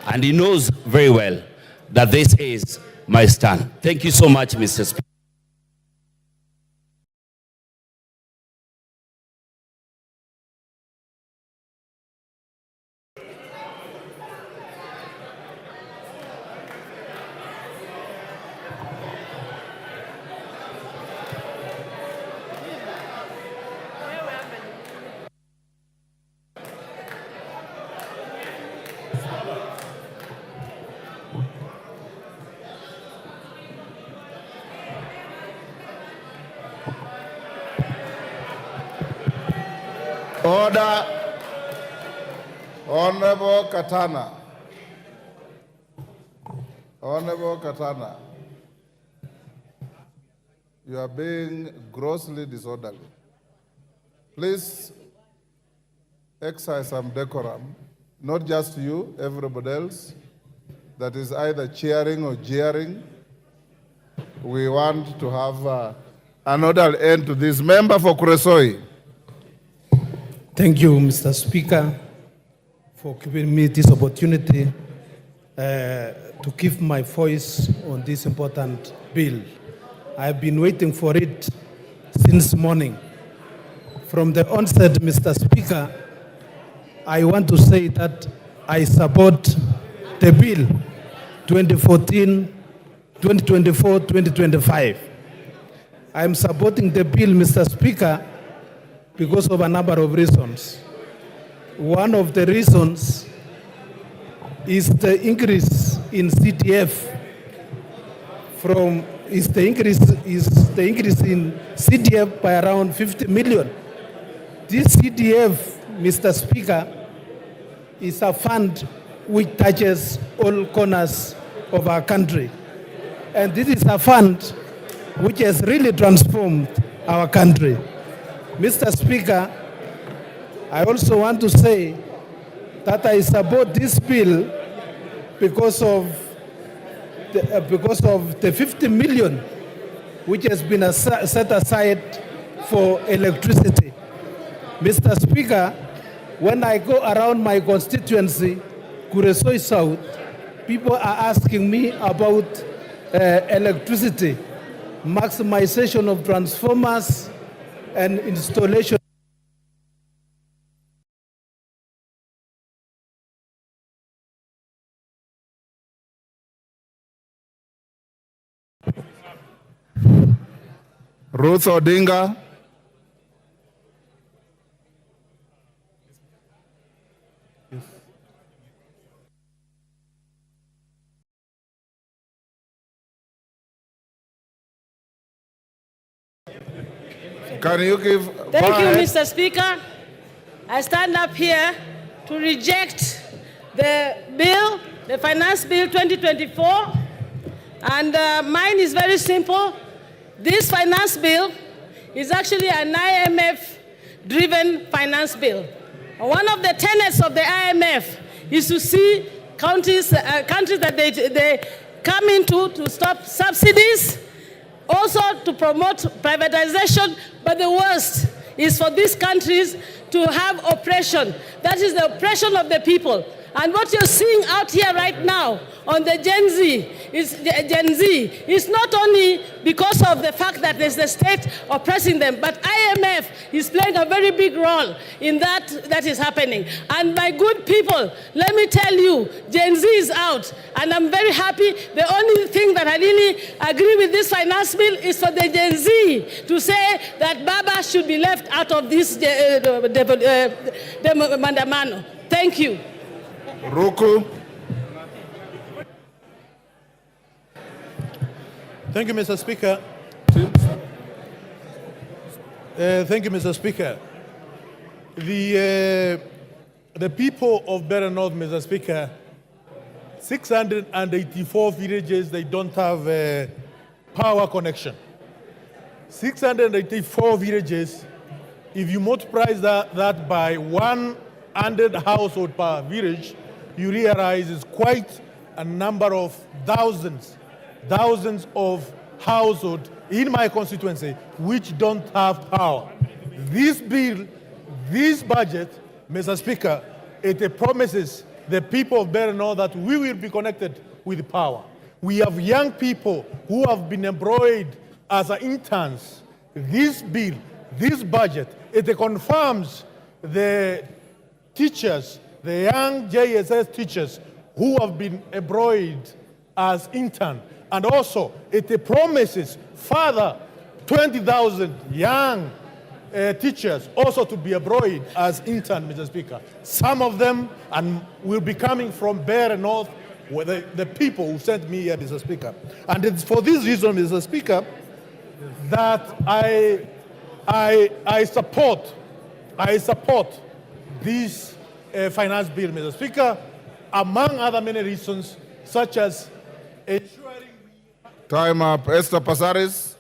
M: and he knows very well that this is my stand. Thank you so much, Mr. Speaker.
B: Order. Honorable Katana. Honorable Katana. You are being grossly disorderly. Please exercise some decorum. Not just you, everybody else. that is either cheering or jeering. We want to have an orderly end to this. Member for Kuresoi.
N: Thank you, Mr. Speaker, for giving me this opportunity to give my voice on this important bill. I've been waiting for it since morning. From the onset, Mr. Speaker, I want to say that I support the bill 2024-2025. I'm supporting the bill, Mr. Speaker, because of a number of reasons. One of the reasons is the increase in CTF is the increase in CTF by around 50 million. This CTF, Mr. Speaker, is a fund which touches all corners of our country. And this is a fund which has really transformed our country. Mr. Speaker, I also want to say that I support this bill because of the 50 million which has been set aside for electricity. Mr. Speaker, when I go around my constituency, Kuresoi South, people are asking me about electricity, maximization of transformers, and installation.
B: Ruth Odinga. Can you give...
O: Thank you, Mr. Speaker. I stand up here to reject the bill, the Finance Bill 2024. And mine is very simple. This finance bill is actually an IMF-driven finance bill. One of the tenets of the IMF is to see countries that they come into to stop subsidies, also to promote privatization, but the worst is for these countries to have oppression. That is the oppression of the people. And what you're seeing out here right now on the Gen Z is not only because of the fact that there's the state oppressing them, but IMF is playing a very big role in that is happening. And my good people, let me tell you, Gen Z is out, and I'm very happy. The only thing that I really agree with this finance bill is for the Gen Z to say that Baba should be left out of this mandamano. Thank you.
B: Ruku.
P: Thank you, Mr. Speaker. Thank you, Mr. Speaker. The people of Better North, Mr. Speaker, 684 villages, they don't have a power connection. 684 villages, if you multiply that by 100 households per village, you realize it's quite a number of thousands of households in my constituency which don't have power. This bill, this budget, Mr. Speaker, it promises the people of Better North that we will be connected with power. We have young people who have been employed as interns. This bill, this budget, it confirms the teachers, the young JSS teachers who have been employed as interns. And also, it promises further 20,000 young teachers also to be employed as interns, Mr. Speaker. Some of them will be coming from Better North, the people who sent me here, Mr. Speaker. And it's for this reason, Mr. Speaker, that I support this finance bill, Mr. Speaker, among other many reasons, such as ensuring...
B: Time up. Esther Pasaris.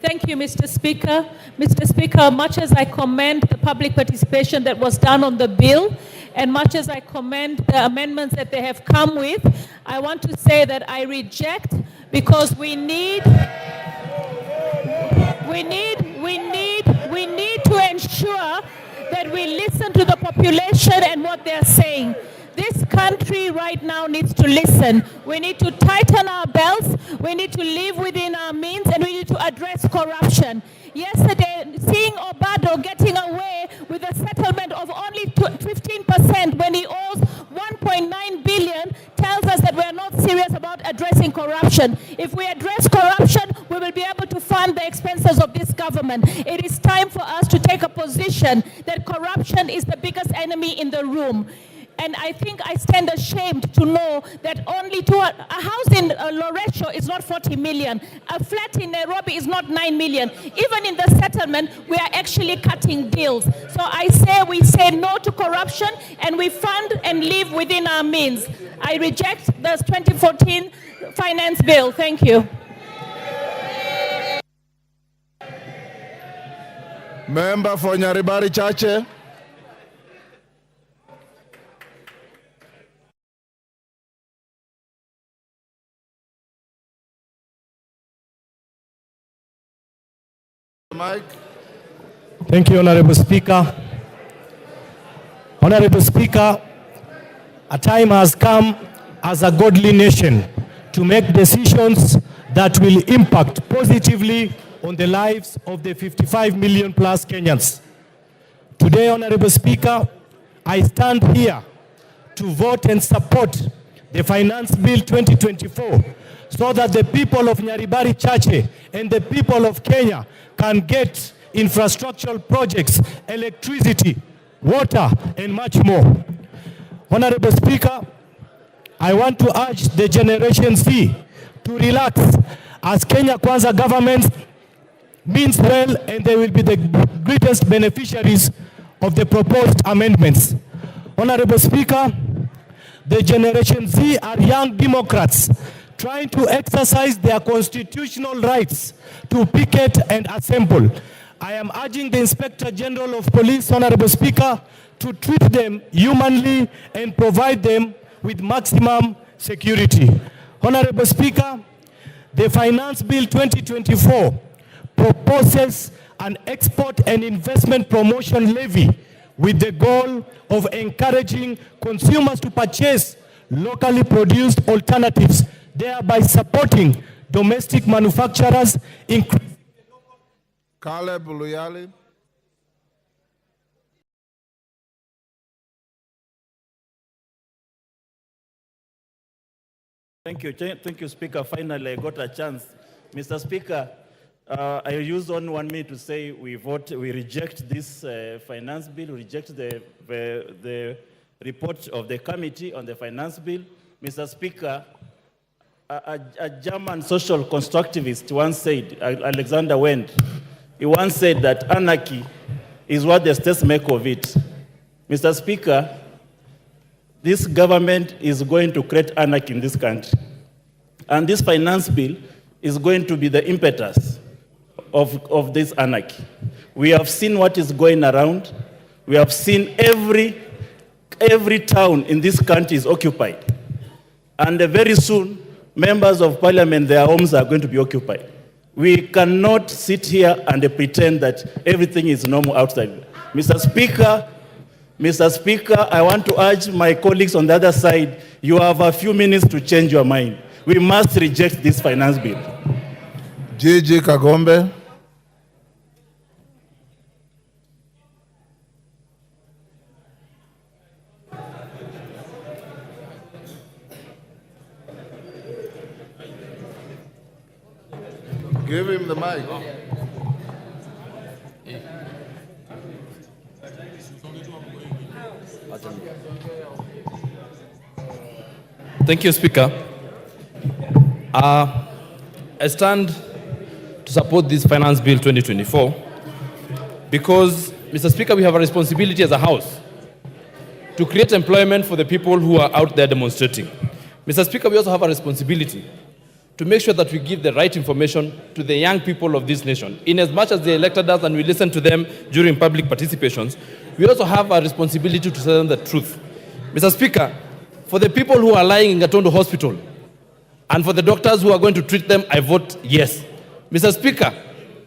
Q: Thank you, Mr. Speaker. Mr. Speaker, much as I commend the public participation that was done on the bill, and much as I commend the amendments that they have come with, I want to say that I reject, because we need to ensure that we listen to the population and what they're saying. This country right now needs to listen. We need to tighten our belts, we need to live within our means, and we need to address corruption. Yesterday, seeing Obado getting away with a settlement of only 15% when he owes 1.9 billion tells us that we are not serious about addressing corruption. If we address corruption, we will be able to fund the expenses of this government. It is time for us to take a position that corruption is the biggest enemy in the room. And I think I stand ashamed to know that only a house in Loresho is not 40 million. A flat in Nairobi is not 9 million. Even in the settlement, we are actually cutting deals. So we say no to corruption, and we fund and live within our means. I reject the 2014 finance bill. Thank you.
B: Member for Nyaribari Chache. Mike.
G: Thank you, Honorable Speaker. Honorable Speaker, a time has come as a godly nation to make decisions that will impact positively on the lives of the 55 million plus Kenyans. Today, Honorable Speaker, I stand here to vote and support the Finance Bill 2024 so that the people of Nyaribari Chache and the people of Kenya can get infrastructural projects, electricity, water, and much more. Honorable Speaker, I want to urge the Generation Z to relax, as Kenya Kwanza government means well, and they will be the greatest beneficiaries of the proposed amendments. Honorable Speaker, the Generation Z are young Democrats trying to exercise their constitutional rights to picket and assemble. I am urging the Inspector General of Police, Honorable Speaker, to treat them humanly and provide them with maximum security. Honorable Speaker, the Finance Bill 2024 proposes an export and investment promotion levy with the goal of encouraging consumers to purchase locally produced alternatives, thereby supporting domestic manufacturers.
B: Caleb Luyali.
R: Thank you, Speaker. Finally, I got a chance. Mr. Speaker, I used only 1 minute to say we reject this finance bill, we reject the report of the committee on the finance bill. Mr. Speaker, a German social constructivist once said, Alexander Wendt, he once said that anarchy is what the states make of it. Mr. Speaker, this government is going to create anarchy in this country. And this finance bill is going to be the impetus of this anarchy. We have seen what is going around. We have seen every town in this country is occupied. And very soon, members of parliament, their homes are going to be occupied. We cannot sit here and pretend that everything is normal outside. Mr. Speaker, I want to urge my colleagues on the other side, you have a few minutes to change your mind. We must reject this finance bill.
B: Gigi Kagombe. Give him the mic.
S: Thank you, Speaker. I stand to support this Finance Bill 2024 because, Mr. Speaker, we have a responsibility as a House to create employment for the people who are out there demonstrating. Mr. Speaker, we also have a responsibility to make sure that we give the right information to the young people of this nation. In as much as they elected us and we listen to them during public participations, we also have a responsibility to tell them the truth. Mr. Speaker, for the people who are lying in Gatondo Hospital and for the doctors who are going to treat them, I vote yes. Mr. Speaker,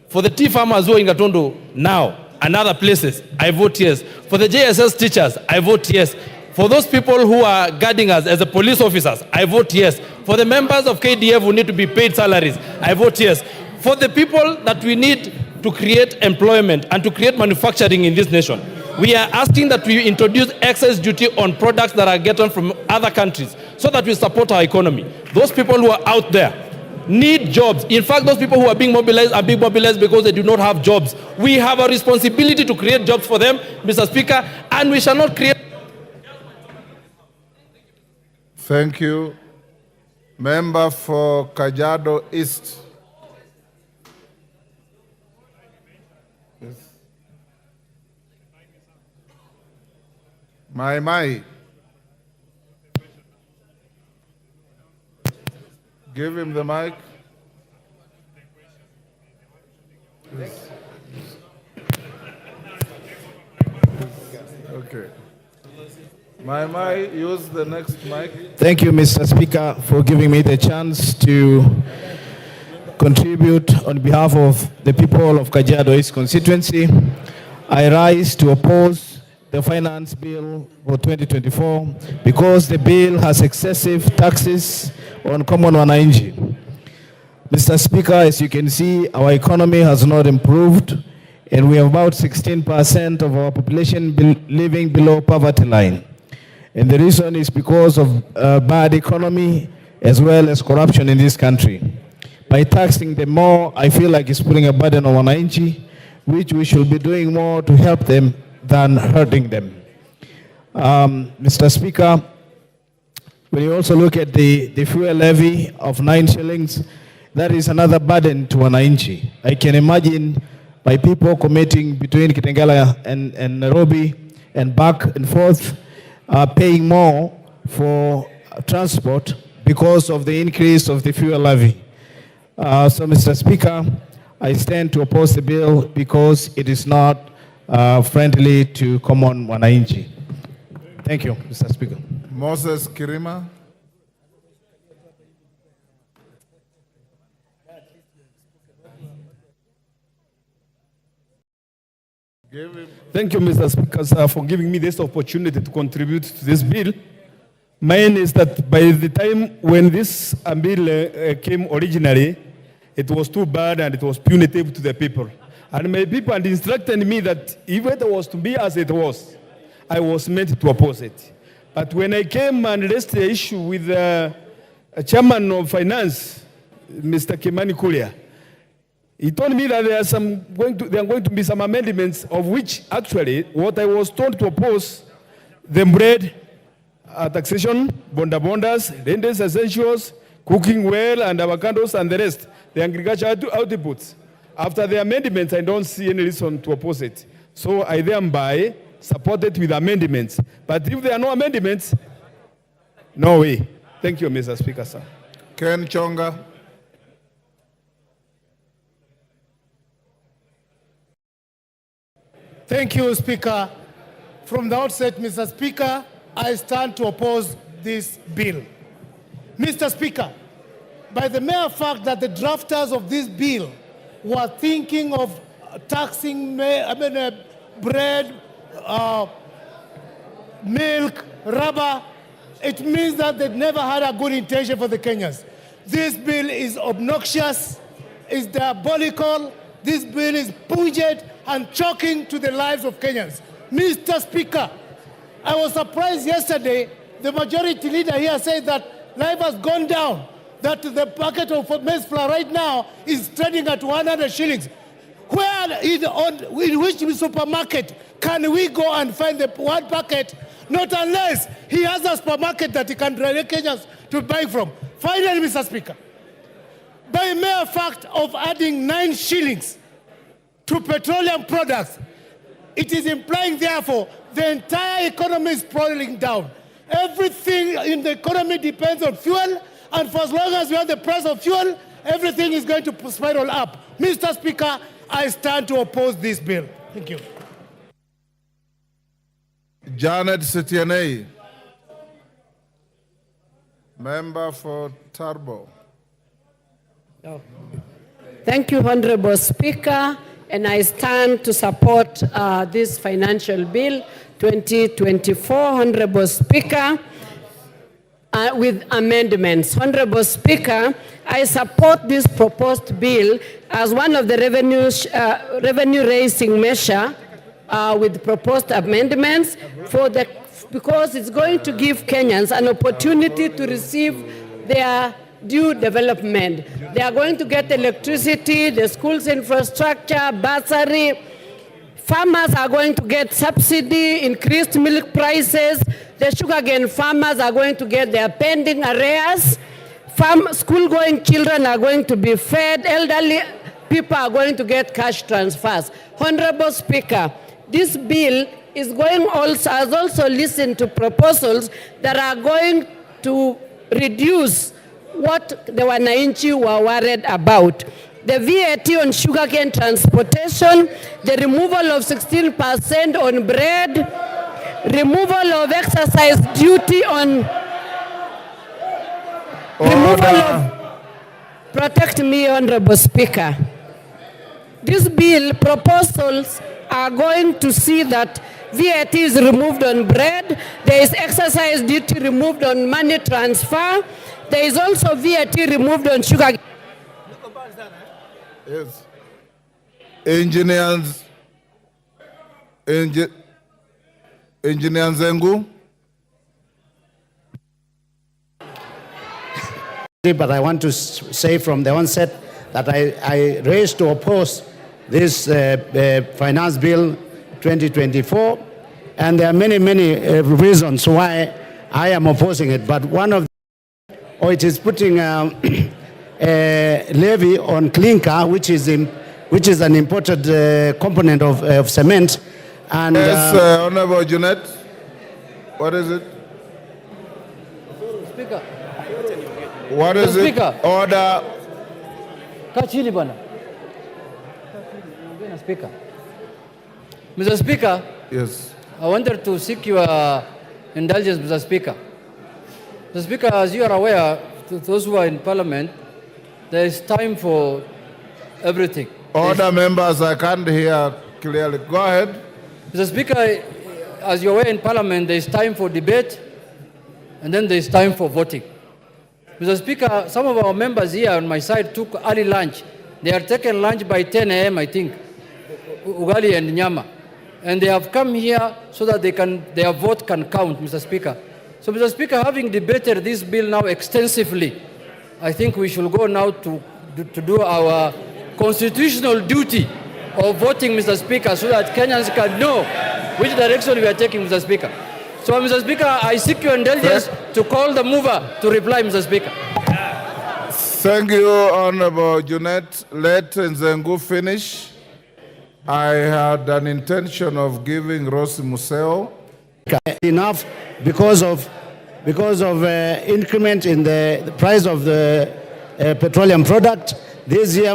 S: for the tea farmers who are in Gatondo now and other places, I vote yes. For the JSS teachers, I vote yes. For those people who are guarding us as the police officers, I vote yes. For the members of KDF who need to be paid salaries, I vote yes. For the people that we need to create employment and to create manufacturing in this nation, we are asking that we introduce excess duty on products that are gotten from other countries so that we support our economy. Those people who are out there need jobs. In fact, those people who are being mobilized because they do not have jobs. We have a responsibility to create jobs for them, Mr. Speaker, and we shall not create.
B: Thank you. Member for Kajiado East. Yes. My. Give him the mic. Yes. Okay. My, use the next mic.
T: Thank you, Mr. Speaker, for giving me the chance to contribute on behalf of the people of Kajiado East constituency. I rise to oppose the finance bill for 2024 because the bill has excessive taxes on common wananchi. Mr. Speaker, as you can see, our economy has not improved, and we have about 16% of our population living below poverty line. And the reason is because of bad economy as well as corruption in this country. By taxing them more, I feel like it's putting a burden on wananchi, which we should be doing more to help them than hurting them. Mr. Speaker, when you also look at the fuel levy of 9 shillings, that is another burden to wananchi. I can imagine by people commuting between Kitengela and Nairobi and back and forth, paying more for transport because of the increase of the fuel levy. So, Mr. Speaker, I stand to oppose the bill because it is not friendly to common wananchi. Thank you, Mr. Speaker.
B: Moses Kirima.
U: Thank you, Mr. Speaker, sir, for giving me this opportunity to contribute to this bill. Mine is that by the time when this bill came originally, it was too bad and it was punitive to the people. And my people had instructed me that if it was to be as it was, I was meant to oppose it. But when I came and raised the issue with the chairman of finance, Mr. Kimani Kulia, he told me that there are going to be some amendments of which actually what I was told to oppose, the bread, taxation, bondas, rentals, essentials, cooking well and avocados and the rest, the agricultural outputs. After the amendments, I don't see any reason to oppose it. So I thereby support it with amendments. But if there are no amendments, no way. Thank you, Mr. Speaker, sir.
B: Ken Chonga.
L: Thank you, Speaker. From the outset, Mr. Speaker, I stand to oppose this bill. Mr. Speaker, by the mere fact that the drafters of this bill were thinking of taxing bread, milk, rubber, it means that they never had a good intention for the Kenyans. This bill is obnoxious, is diabolical, this bill is pungent and shocking to the lives of Kenyans. Mr. Speaker, I was surprised yesterday, the majority leader here said that life has gone down, that the packet of maize flour right now is trading at 100 shillings. Where in which supermarket can we go and find the one packet? Not unless he has a supermarket that he can direct Kenyans to buy from. Finally, Mr. Speaker, by mere fact of adding 9 shillings to petroleum products, it is implying, therefore, the entire economy is falling down. Everything in the economy depends on fuel,
C: And for as long as we have the price of fuel, everything is going to spiral up. Mr. Speaker, I stand to oppose this bill. Thank you.
B: Janet Setianei, member for Turbo.
V: Thank you, Honorable Speaker, and I stand to support this financial bill 2024, Honorable Speaker, with amendments. Honorable Speaker, I support this proposed bill as one of the revenue-raising measure with proposed amendments because it's going to give Kenyans an opportunity to receive their due development. They are going to get electricity, the school's infrastructure, bursary. Farmers are going to get subsidy, increased milk prices. The sugarcane farmers are going to get their pending arrears. School-going children are going to be fed. Elderly people are going to get cash transfers. Honorable Speaker, this bill is has also listened to proposals that are going to reduce what the Wananchi were worried about. The VAT on sugarcane transportation, the removal of 16% on bread, removal of excise duty on... Protect me, Honorable Speaker. This bill proposals are going to see that VAT is removed on bread, there is excise duty removed on money transfer, there is also VAT removed on sugar.
B: Yes. Engineer Zengu.
W: But I want to say from the onset that I raised to oppose this finance bill 2024, and there are many reasons why I am opposing it. But one of it is putting a levy on clinker, which is an imported component of cement. And
B: yes, Honorable Junet, what is it?
F: Speaker.
B: What is it? Order.
F: Kachini bwana. Speaker. Mr. Speaker.
B: Yes.
F: I wanted to seek your indulgence, Mr. Speaker. Mr. Speaker, as you are aware, to those who are in Parliament, there is time for everything.
B: Order, members, I can't hear clearly. Go ahead.
F: Mr. Speaker, as you are aware in Parliament, there is time for debate, and then there is time for voting. Mr. Speaker, some of our members here on my side took early lunch. They are taking lunch by 10 a.m., I think, ugali and nyama. And they have come here so that their vote can count, Mr. Speaker. So, Mr. Speaker, having debated this bill now extensively, I think we should go now to do our constitutional duty of voting, Mr. Speaker, so that Kenyans can know which direction we are taking, Mr. Speaker. So, Mr. Speaker, I seek your indulgence to call the mover to reply, Mr. Speaker.
B: Thank you, Honorable Junet. Let Nzengu finish. I had an intention of giving Rosi Museo
W: enough because of increment in the price of the petroleum product. This year,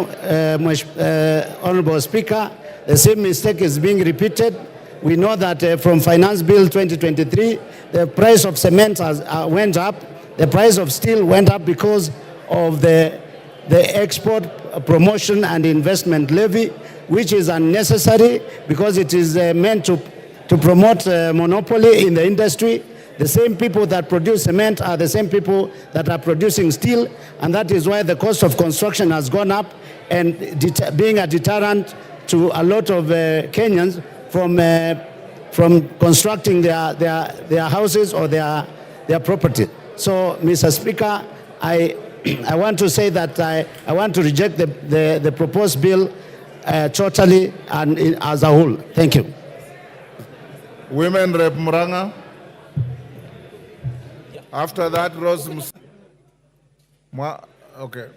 W: Honorable Speaker, the same mistake is being repeated. We know that from Finance Bill 2023, the price of cement went up, the price of steel went up because of the export promotion and investment levy, which is unnecessary because it is meant to promote monopoly in the industry. The same people that produce cement are the same people that are producing steel, and that is why the cost of construction has gone up and being a deterrent to a lot of Kenyans from constructing their houses or their property. So, Mr. Speaker, I want to say that I want to reject the proposed bill totally and as a whole. Thank you.
B: Women Rep Muranga. After that, Rose okay.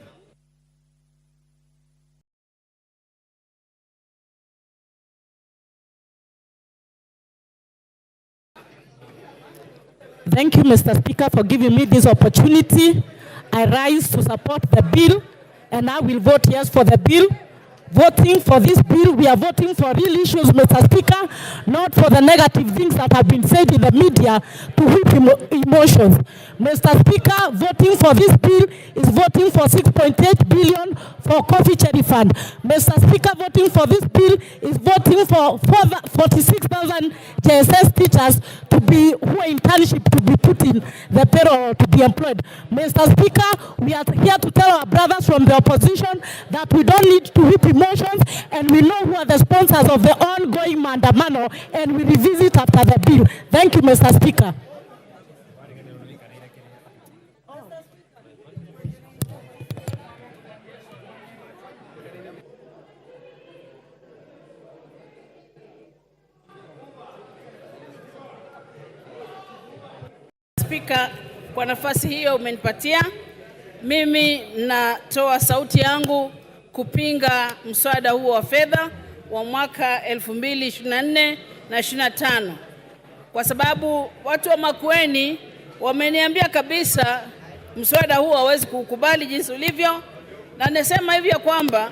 Q: Thank you, Mr. Speaker, for giving me this opportunity. I rise to support the bill, and I will vote yes for the bill. Voting for this bill, we are voting for real issues, Mr. Speaker, not for the negative things that have been said in the media to whip emotions. Mr. Speaker, voting for this bill is voting for 6.8 billion for coffee cherry fund. Mr. Speaker, voting for this bill is voting for 46,000 JSS teachers to be, who are internship, to be put in the payroll, to be employed. Mr. Speaker, we are here to tell our brothers from the opposition that we don't need to whip emotions, and we know who are the sponsors of the ongoing maandamano, and we revisit after the bill. Thank you, Mr. Speaker.
O: Spika, kwa nafasi hiyo umenipatia. Mimi natoa sauti yangu kupinga mswada huo wa fedha wa mwaka 2024 na 25. Kwa sababu watu wa Makueni wameniambia kabisa mswada huo hawezi kukubali jinsi ulivyo, na nasema hivyo kwamba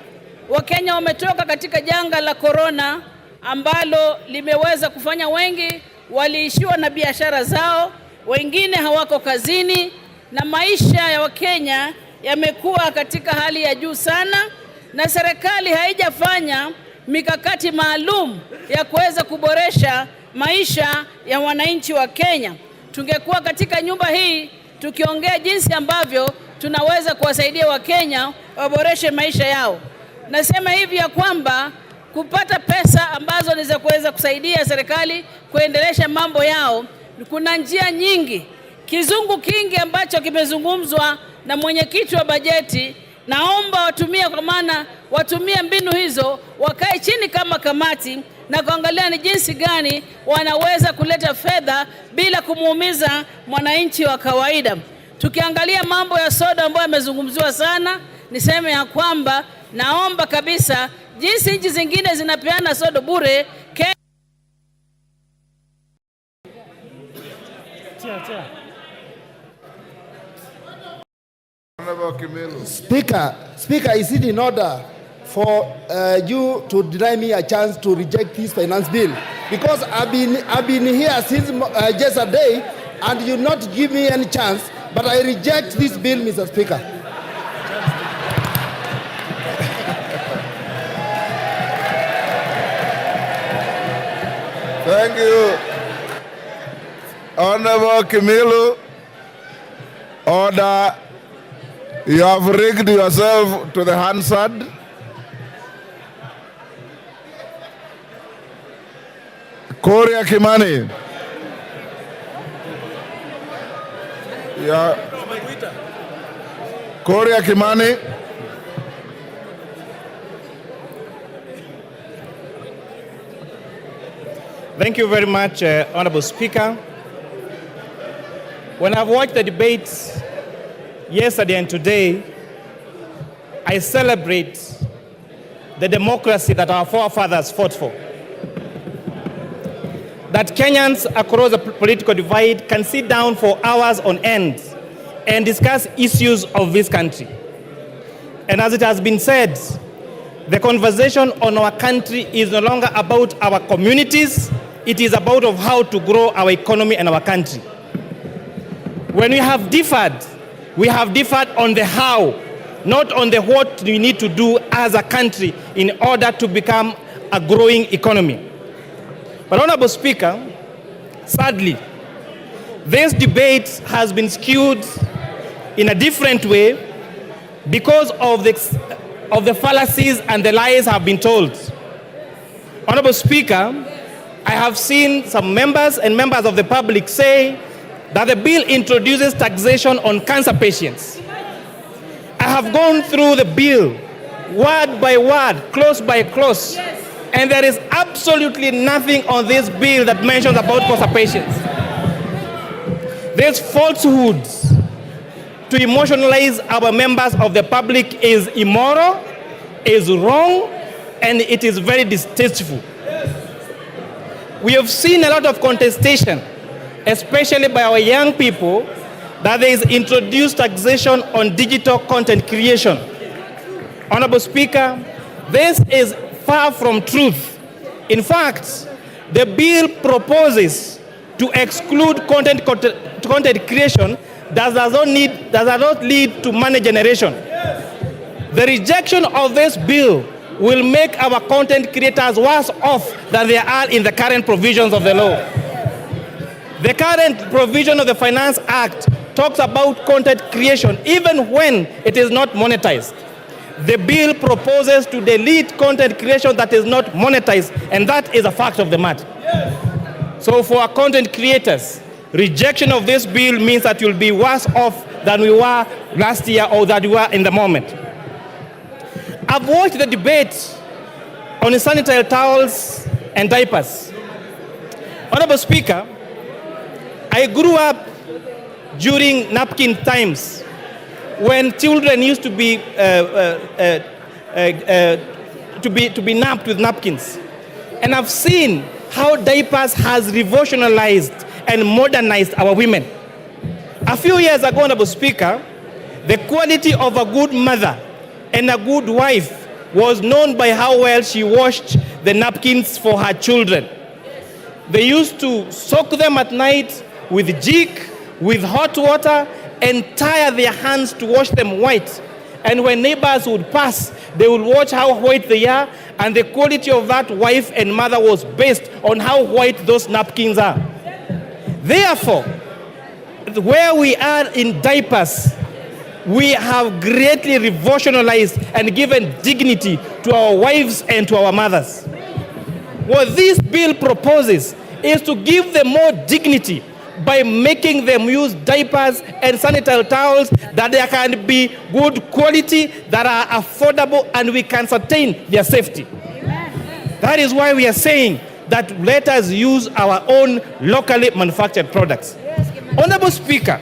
O: Wakenya wametoka katika janga la corona ambalo limeweza kufanya wengi waliishiwa na biashara zao, wengine hawako kazini, na maisha ya Wakenya yamekuwa katika hali ya juu sana, na serikali haijafanya mikakati maalum ya kuweza kuboresha maisha ya wananchi wa Kenya. Tungekuwa katika nyumba hii tukiongea jinsi ambavyo tunaweza kuwasaidia Wakenya waboreshe maisha yao. Nasema hivi ya kwamba kupata pesa ambazo ni za kuweza kusaidia serikali kuendelesha mambo yao, kuna njia nyingi. Kizungu kingi ambacho kimezungumzwa na mwenyekiti wa bajeti, naomba watumie, kwa maana watumie mbinu hizo, wakae chini kama kamati na kuangalia ni jinsi gani wanaweza kuleta fedha bila kumuumiza mwananchi wa kawaida. Tukiangalia mambo ya soda ambayo yamezungumziwa sana, niseme ya kwamba naomba kabisa jinsi nchi zingine zinapeana soda bure,
A: Speaker, is it in order for you to deny me a chance to reject this finance bill? Because I've been here since yesterday, and you not give me any chance, but I reject this bill, Mr. Speaker.
B: Thank you. Honorable Kimilu, order. You have rigged yourself to the Hansard. Korea Kimani. Yeah. Korea Kimani.
E: Thank you very much, Honorable Speaker. When I've watched the debates yesterday and today, I celebrate the democracy that our forefathers fought for. That Kenyans across the political divide can sit down for hours on end and discuss issues of this country. And as it has been said, the conversation on our country is no longer about our communities, it is about of how to grow our economy and our country. When we have differed on the how, not on the what we need to do as a country in order to become a growing economy. But Honorable Speaker, sadly, this debate has been skewed in a different way because of the fallacies and the lies have been told. Honorable Speaker, I have seen some members and members of the public say that the bill introduces taxation on cancer patients. I have gone through the bill word by word, clause by clause, and there is absolutely nothing on this bill that mentions about cancer patients. These falsehoods to emotionalize our members of the public is immoral, is wrong, and it is very distasteful. We have seen a lot of contestation, especially by our young people, that there is introduced taxation on digital content creation. Honorable Speaker, this is far from truth. In fact, the bill proposes to exclude content creation that does not lead to money generation. The rejection of this bill will make our content creators worse off than they are in the current provisions of the law. The current provision of the Finance Act talks about content creation even when it is not monetized. The bill proposes to delete content creation that is not monetized, and that is a fact of the matter. So for our content creators, rejection of this bill means that you'll be worse off than we were last year or that we were in the moment. I've watched the debate on sanitary towels and diapers. Honorable Speaker, I grew up during napkin times when children used to be napped with napkins. And I've seen how diapers has revolutionized and modernized our women. A few years ago, Honorable Speaker, the quality of a good mother and a good wife was known by how well she washed the napkins for her children. They used to soak them at night with jik, with hot water, and tie their hands to wash them white. And when neighbors would pass, they would watch how white they are, and the quality of that wife and mother was based on how white those napkins are. Therefore, where we are in diapers, we have greatly revolutionized and given dignity to our wives and to our mothers. What this bill proposes is to give them more dignity by making them use diapers and sanitary towels that they can be good quality, that are affordable, and we can sustain their safety. That is why we are saying that let us use our own locally manufactured products. Honorable Speaker,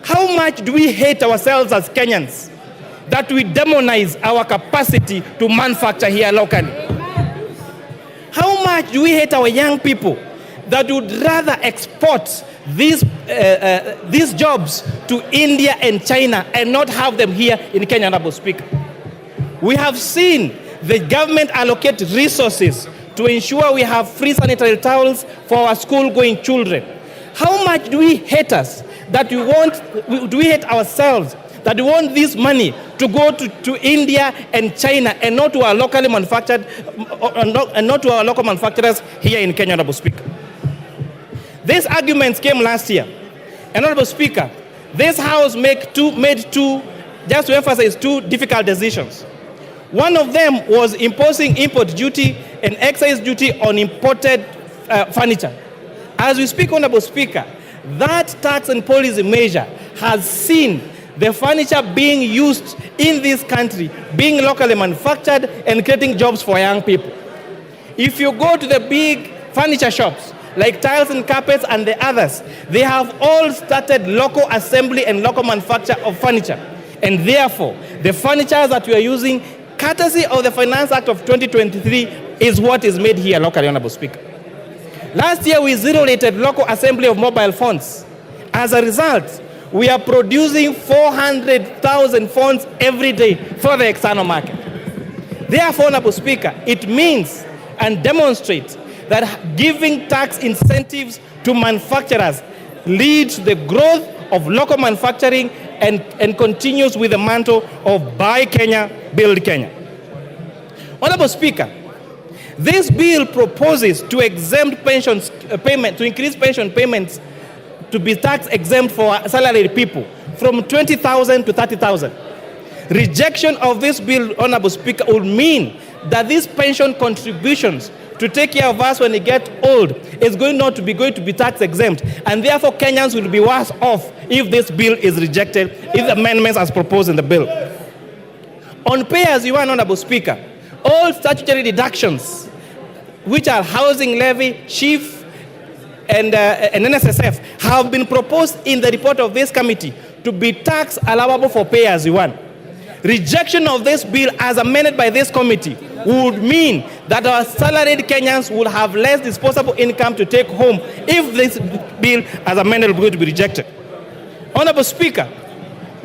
E: how much do we hate ourselves as Kenyans that we demonize our capacity to manufacture here locally? How much do we hate our young people that would rather export these jobs to India and China and not have them here in Kenya, Honorable Speaker? We have seen the government allocate resources to ensure we have free sanitary towels for our school-going children. How much do we hate us that do we hate ourselves that we want this money to go to India and China and not to our locally manufactured and not to our local manufacturers here in Kenya, Honorable Speaker? These arguments came last year. And Honorable Speaker, this House made two, just to emphasize, two difficult decisions. One of them was imposing import duty and excise duty on imported furniture. As we speak, Honorable Speaker, that tax and policy measure has seen the furniture being used in this country, being locally manufactured and creating jobs for young people. If you go to the big furniture shops, like tiles and carpets and the others, they have all started local assembly and local manufacture of furniture. And therefore, the furniture that we are using, courtesy of the Finance Act of 2023, is what is made here locally, Honorable Speaker. Last year, we zero-rated local assembly of mobile phones. As a result, we are producing 400,000 phones every day for the external market. Therefore, Honorable Speaker, it means and demonstrates that giving tax incentives to manufacturers leads to the growth of local manufacturing and continues with the mantle of Buy Kenya, Build Kenya. Honorable Speaker, this bill proposes to exempt pensions payment, to increase pension payments to be tax exempt for salaried people from 20,000 to 30,000. Rejection of this bill, Honorable Speaker, will mean that these pension contributions to take care of us when we get old is going to be tax exempt, and therefore Kenyans will be worse off if this bill is rejected, if the amendments as proposed in the bill. On pay as you earn, Honorable Speaker, all statutory deductions, which are housing levy, chief, and NSSF, have been proposed in the report of this committee to be tax allowable for pay as you earn. Rejection of this bill as amended by this committee would mean that our salaried Kenyans will have less disposable income to take home if this bill as amended is going to be rejected. Honorable Speaker,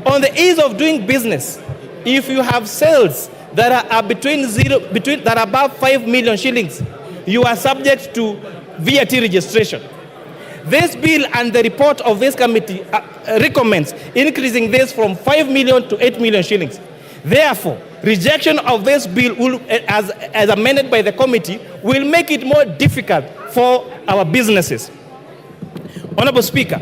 E: on the ease of doing business, if you have sales that are that are above 5 million shillings, you are subject to VAT registration. This bill and the report of this committee recommends increasing this from 5 million to 8 million shillings. Therefore, rejection of this bill will, as amended by the committee, will make it more difficult for our businesses. Honorable Speaker,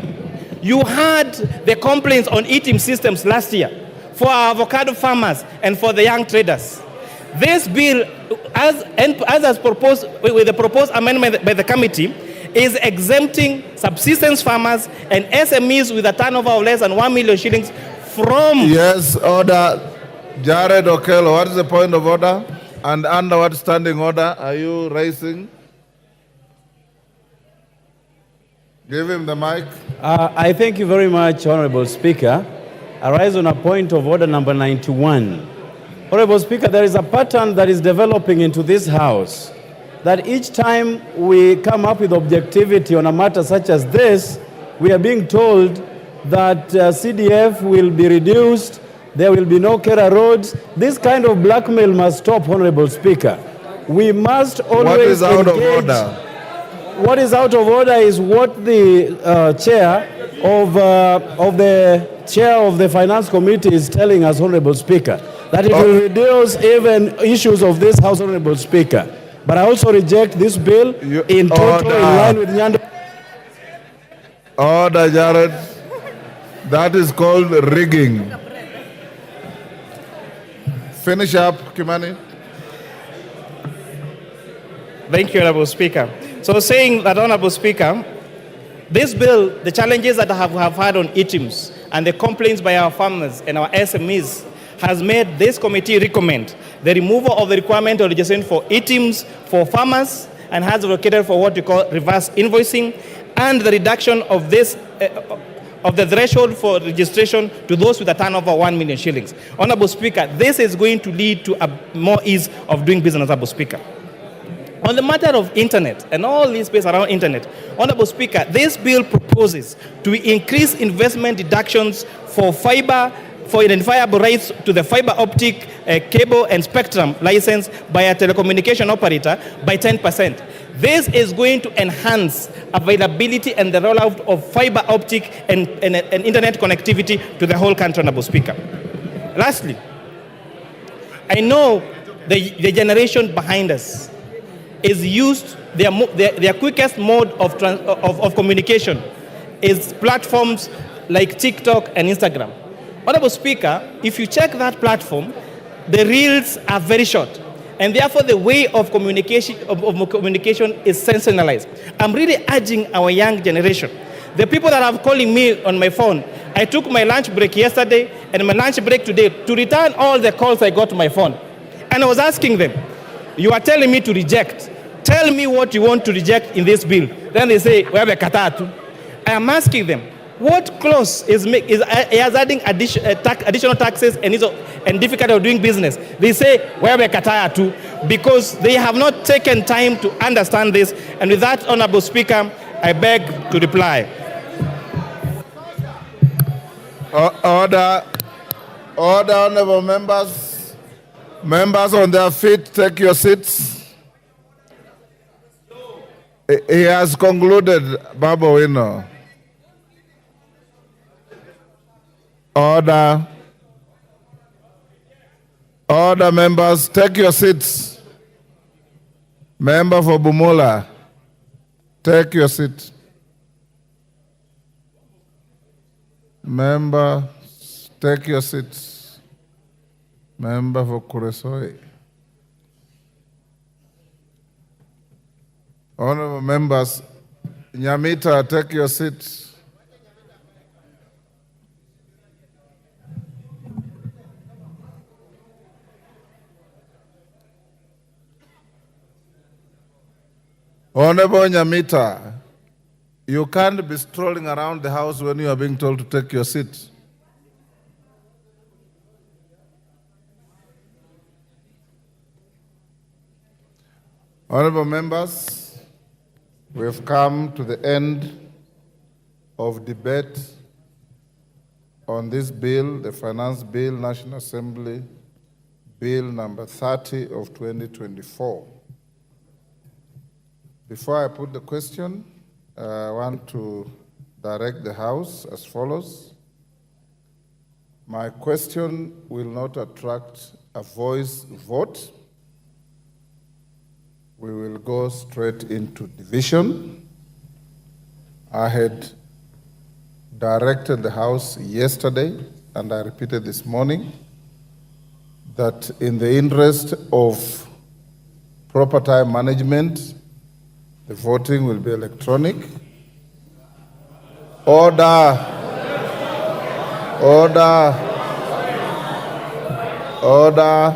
E: you had the complaints on eating systems last year for our avocado farmers and for the young traders. This bill, as proposed with the proposed amendment by the committee, is exempting subsistence farmers and SMEs with a turnover of less than 1 million shillings from...
B: Yes, order. Jared Okello, what is the point of order? And under what standing order are you raising? Give him the mic.
I: I thank you very much, Honorable Speaker. I rise on a point of order number 91. Honorable Speaker, there is a pattern that is developing into this House that each time we come up with objectivity on a matter such as this, we are being told that CDF will be reduced, there will be no Kera roads. This kind of blackmail must stop, Honorable Speaker. We must always
B: What is out
I: engage.
B: of order?
I: What is out of order is what the chair of the Finance Committee is telling us, Honorable Speaker, that it will reduce even issues of this House, Honorable Speaker. But I also reject this bill in total in line with Nyando.
B: Order, Jared. That is called rigging. Finish up, Kimani.
E: Thank you, Honorable Speaker. So saying that, Honorable Speaker, this bill, the challenges that I have had on ITIMs and the complaints by our farmers and our SMEs has made this committee recommend the removal of the requirement of registration for ITIMs for farmers and has advocated for what we call reverse invoicing and the reduction of this of the threshold for registration to those with a turnover of 1 million shillings. Honorable Speaker, this is going to lead to a more ease of doing business, Honorable Speaker. On the matter of internet and all this space around internet, Honorable Speaker, this bill proposes to increase investment deductions for fiber, for identifiable rights to the fiber optic cable and spectrum license by a telecommunication operator by 10%. This is going to enhance availability and the rollout of fiber optic and internet connectivity to the whole country, Honorable Speaker. Lastly, I know the generation behind us is used, their quickest mode of communication is platforms like TikTok and Instagram. Honorable Speaker, if you check that platform, the reels are very short, and therefore the way of communication is sensationalized. I'm really urging our young generation, the people that are calling me on my phone, I took my lunch break yesterday and my lunch break today to return all the calls I got to my phone. And I was asking them, you are telling me to reject. Tell me what you want to reject in this bill. Then they say, we have a katatu. I am asking them, what clause is adding additional taxes and difficulty of doing business? They say, we have a katatu, because they have not taken time to understand this. And with that, Honorable Speaker, I beg to reply.
B: Order, honorable members. Members on their feet, take your seats. He has concluded, Babu Wino. Order. Order, members, take your seats. Member for Bumula, take your seat. Member, take your seats. Member for Kuresoi. Honorable members, Nyamita, take your seat. Honorable Nyamita, you can't be strolling around the house when you are being told to take your seat. Honorable members, we have come to the end of debate on this bill, the Finance Bill, National Assembly Bill number 30 of 2024. Before I put the question, I want to direct the House as follows. My question will not attract a voice vote. We will go straight into division. I had directed the House yesterday, and I repeated this morning, that in the interest of proper time management, the voting will be electronic. Order. Order. Order.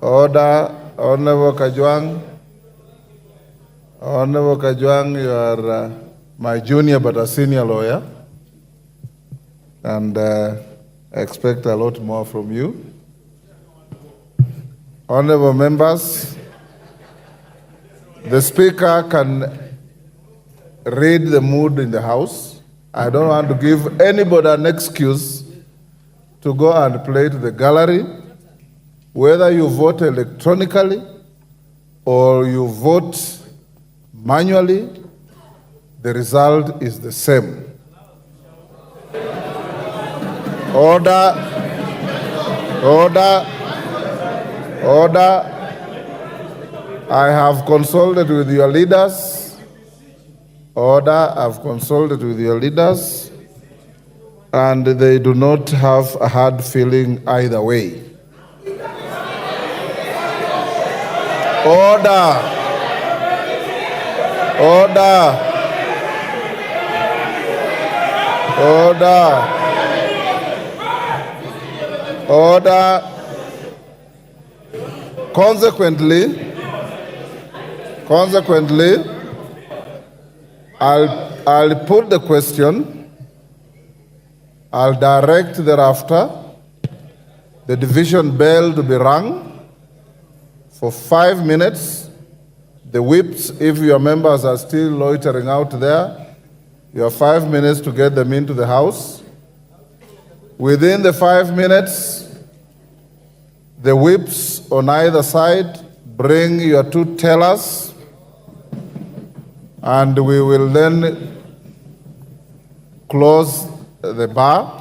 B: Order. Honorable Kajwang. Honorable Kajwang, you are my junior but a senior lawyer, and I expect a lot more from you. Honorable members, the Speaker can read the mood in the House. I don't want to give anybody an excuse to go and play to the gallery. Whether you vote electronically or you vote manually, the result is the same. Order. Order. Order. I have consulted with your leaders. Order. I've consulted with your leaders, and they do not have a hard feeling either way. Order. Order. Order. Order. Consequently, I'll put the question. I'll direct thereafter the division bell to be rung for 5 minutes. The whips, if your members are still loitering out there, you have 5 minutes to get them into the House. Within the 5 minutes, the whips on either side, bring your two tellers, and we will then close the bar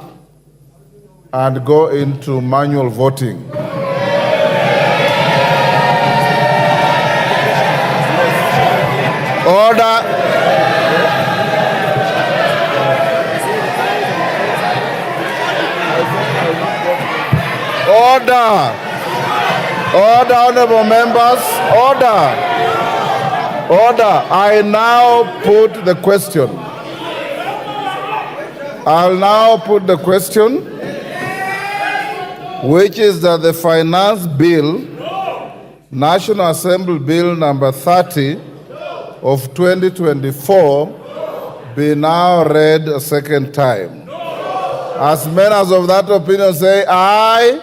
B: and go into manual voting. Order. Order. Order, honorable members. Order. Order. I now put the question. I'll now put the question, which is that the Finance Bill, National Assembly Bill number 30 of 2024, be now read a second time. As many as of that opinion say aye.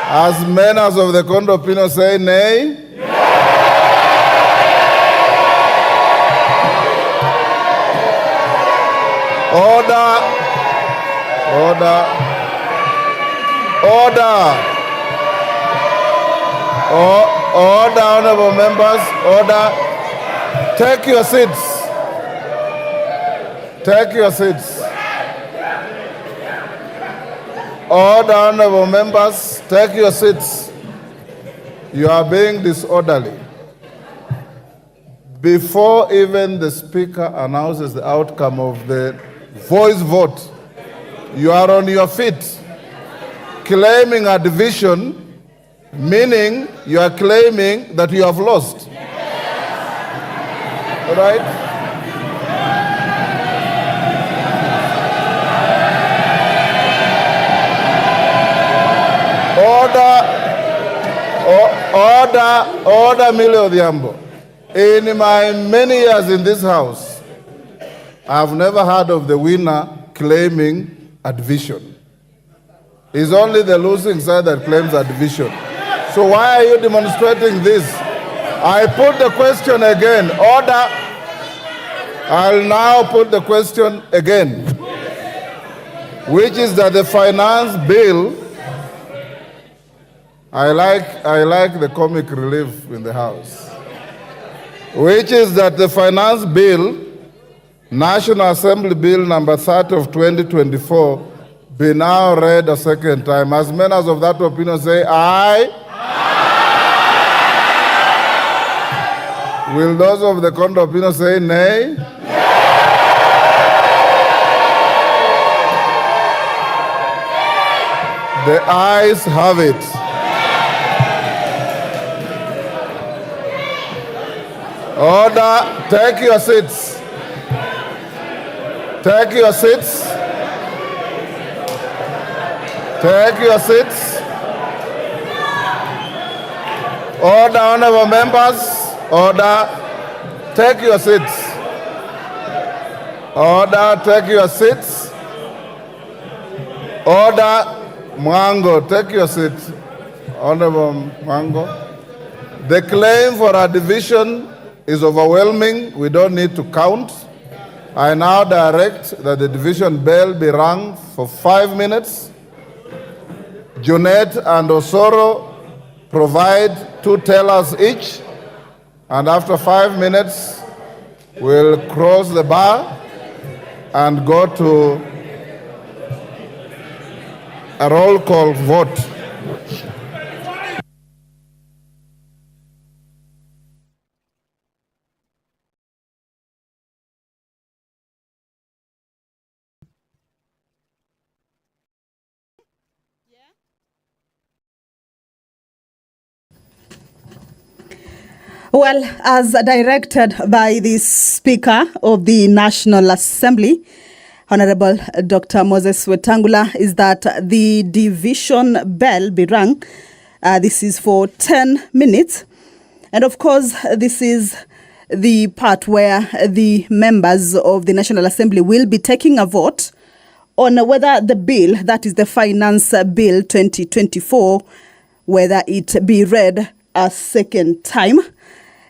B: As many as of the contrary opinion say nay. Order. Order. Order. Order, honorable members. Order. Take your seats. Take your seats. Order, honorable members. Take your seats. You are being disorderly. Before even the Speaker announces the outcome of the voice vote, you are on your feet claiming a division, meaning you are claiming that you have lost. All right? Order, Millie Odhiambo. In my many years in this House, I've never heard of the winner claiming a division. It's only the losing side that claims a division. So why are you demonstrating this? I put the question again. Order. I'll now put the question again, which is that the finance bill, I like the comic relief in the House, which is that the finance bill, National Assembly Bill number 30 of 2024, be now read a second time. As many as of that opinion say aye. Aye. Will those of the contrary opinion say nay? The ayes have it. Order, take your seats. Take your seats. Take your seats. Order, honorable members. Order, take your seats. Order, take your seats. Order, Mwango, take your seat. Honorable Mwango. The claim for a division is overwhelming. We don't need to count. I now direct that the division bell be rung for 5 minutes. Junet and Osoro provide 2 tellers each, and after 5 minutes, we'll cross the bar and go to a roll call vote.
D: Well, as directed by the Speaker of the National Assembly, Honorable Dr. Moses Wetangula, is that the division bell be rung. This is for 10 minutes. And of course, this is the part where the members of the National Assembly will be taking a vote on whether the bill, that is the Finance Bill 2024, whether it be read a second time.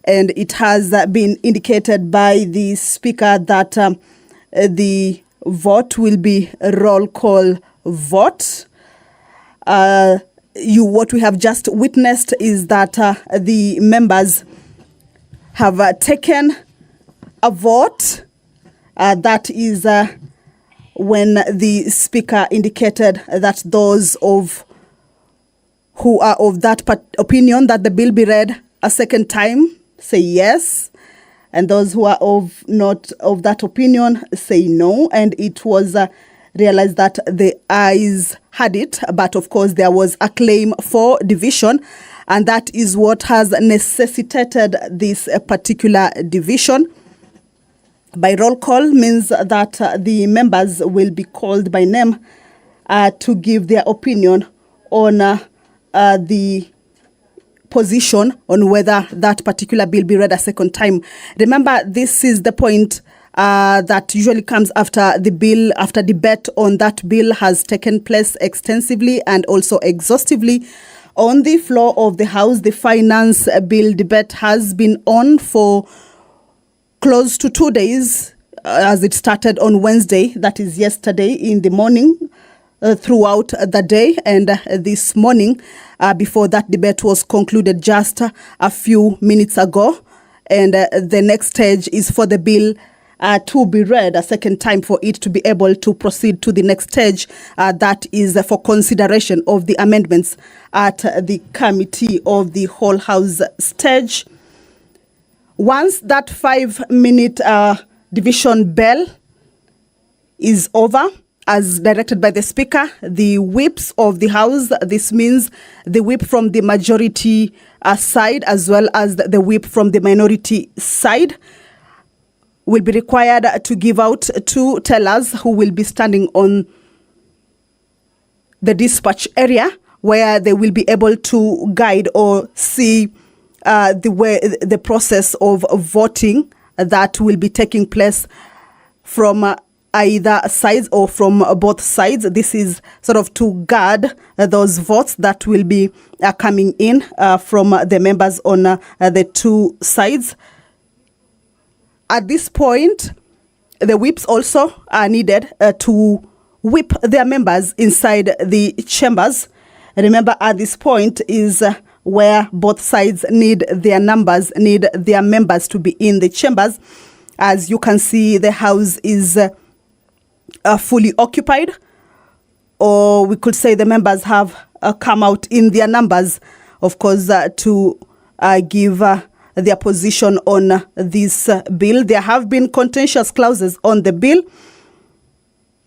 D: And it has been indicated by the Speaker that the vote will be a roll call vote. What we have just witnessed is that the members have taken a vote. That is when the Speaker indicated that those who are of that opinion that the bill be read a second time say yes, and those who are not of that opinion say no. And it was realized that the ayes had it, but of course there was a claim for division, and that is what has necessitated this particular division. By roll call means that the members will be called by name to give their opinion on the position on whether that particular bill be read a second time. Remember, this is the point that usually comes after the bill, after debate on that bill has taken place extensively and also exhaustively on the floor of the House. The finance bill debate has been on for close to 2 days, as it started on Wednesday, that is yesterday in the morning, throughout the day, and this morning before that debate was concluded just a few minutes ago. And the next stage is for the bill to be read a second time for it to be able to proceed to the next stage. That is for consideration of the amendments at the Committee of the Whole House stage. Once that 5-minute division bell is over, as directed by the Speaker, the whips of the House, this means the whip from the majority side as well as the whip from the minority side, will be required to give out 2 tellers who will be standing on the dispatch area, where they will be able to guide or see the process of voting that will be taking place from either sides or from both sides. This is sort of to guard those votes that will be coming in from the members on the 2 sides. At this point, the whips also are needed to whip their members inside the chambers. Remember, at this point is where both sides need their members to be in the chambers. As you can see, the house is fully occupied, or we could say the members have come out in their numbers, of course, to give their position on this bill. There have been contentious clauses on the bill,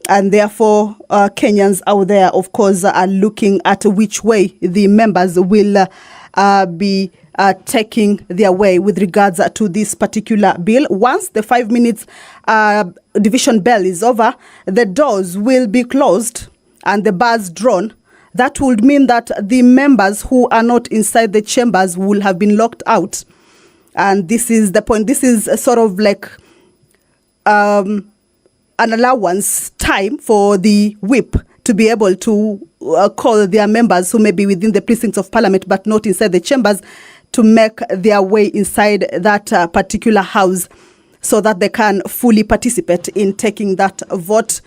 D: and therefore Kenyans out there, of course, are looking at which way the members will be taking their way with regards to this particular bill. Once the 5 minutes division bell is over, the doors will be closed and the bars drawn. That would mean that the members who are not inside the chambers will have been locked out. And this is the point. This is sort of like an allowance time for the whip to be able to call their members who may be within the precincts of parliament but not inside the chambers to make their way inside that particular house so that they can fully participate in taking that vote.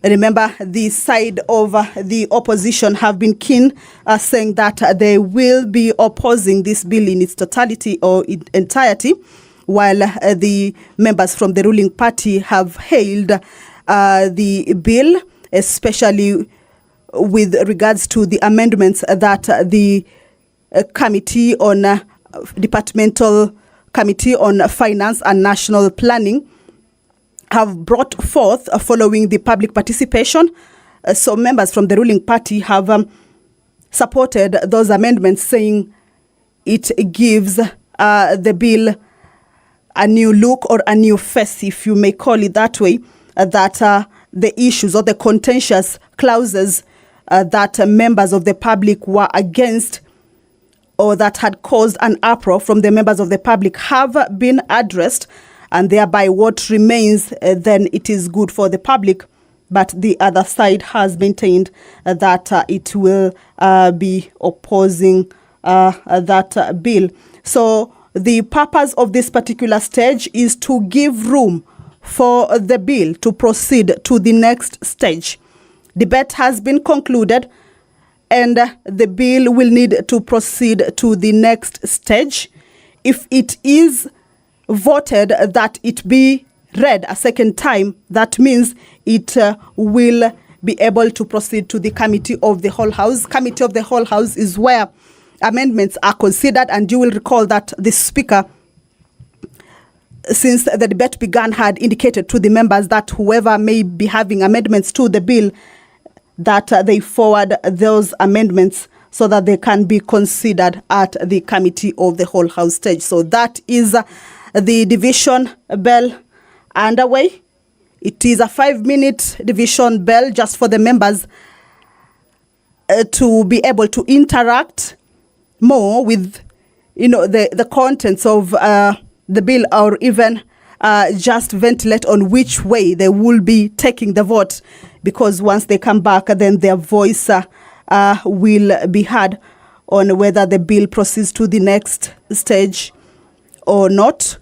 D: Remember, the side of the opposition have been keen, saying that they will be opposing this bill in its totality or in entirety, while the members from the ruling party have hailed the bill, especially with regards to the amendments that the committee on departmental committee on finance and national planning have brought forth following the public participation. So members from the ruling party have supported those amendments, saying it gives the bill a new look or a new face, if you may call it that way, that the issues or the contentious clauses that members of the public were against or that had caused an uproar from the members of the public have been addressed, and thereby what remains then it is good for the public. But the other side has maintained that it will be opposing that bill. So the purpose of this particular stage is to give room for the bill to proceed to the next stage. Debate has been concluded, and the bill will need to proceed to the next stage. If it is voted that it be read a second time, that means it will be able to proceed to the Committee of the Whole House. Committee of the Whole House is where amendments are considered, and you will recall that the Speaker, since the debate began, had indicated to the members that whoever may be having amendments to the bill, that they forward those amendments so that they can be considered at the Committee of the Whole House stage. So that is the division bell underway. It is a 5-minute division bell just for the members to be able to interact more with, the contents of the bill, or even just ventilate on which way they will be taking the vote, because once they come back, then their voice will be heard on whether the bill proceeds to the next stage or not.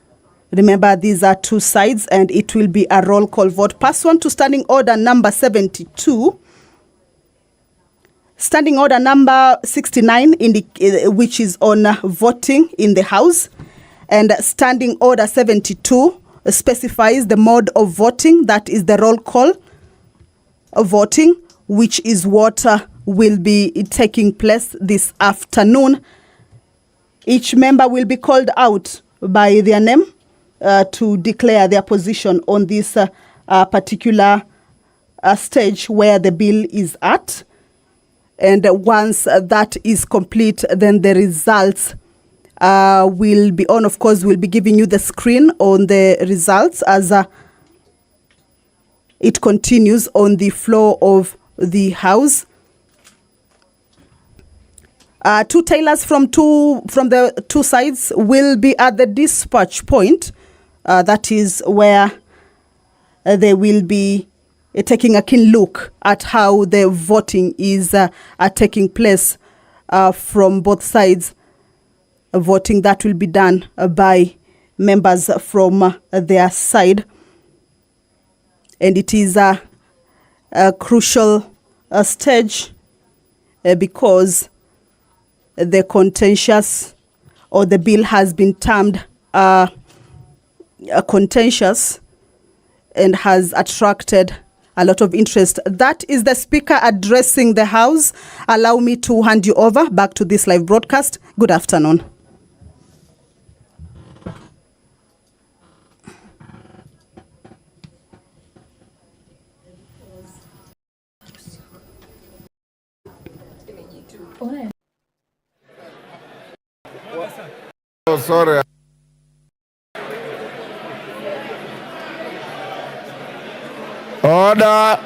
D: Remember, these are two sides, and it will be a roll call vote. Pursuant to Standing Order number 72, Standing Order number 69, which is on voting in the House, and Standing Order 72 specifies the mode of voting, that is the roll call voting, which is what will be taking place this afternoon. Each member will be called out by their name to declare their position on this particular stage where the bill is at. And once that is complete, then the results will be on. Of course, we'll be giving you the screen on the results as it continues on the floor of the House. Two tailors from the two sides will be at the dispatch point. That is where they will be taking a keen look at how the voting is taking place from both sides. Voting that will be done by members from their side. and it is a crucial stage because the contentious or the bill has been termed contentious and has attracted a lot of interest. That is the Speaker addressing the House. Allow me to hand you over back to this live broadcast. Good afternoon.
B: Oh, sorry. Order.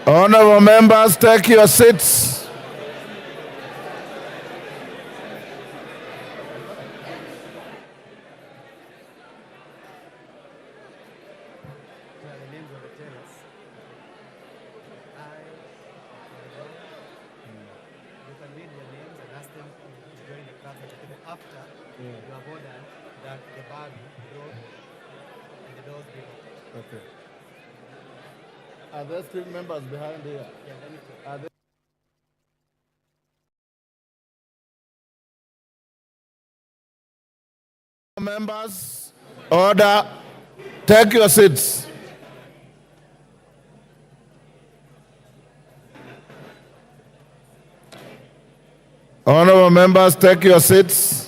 B: Honorable members, take your seats. Okay. Are there still members behind here? Are there members? Order. Take your seats. Honorable members, take your seats.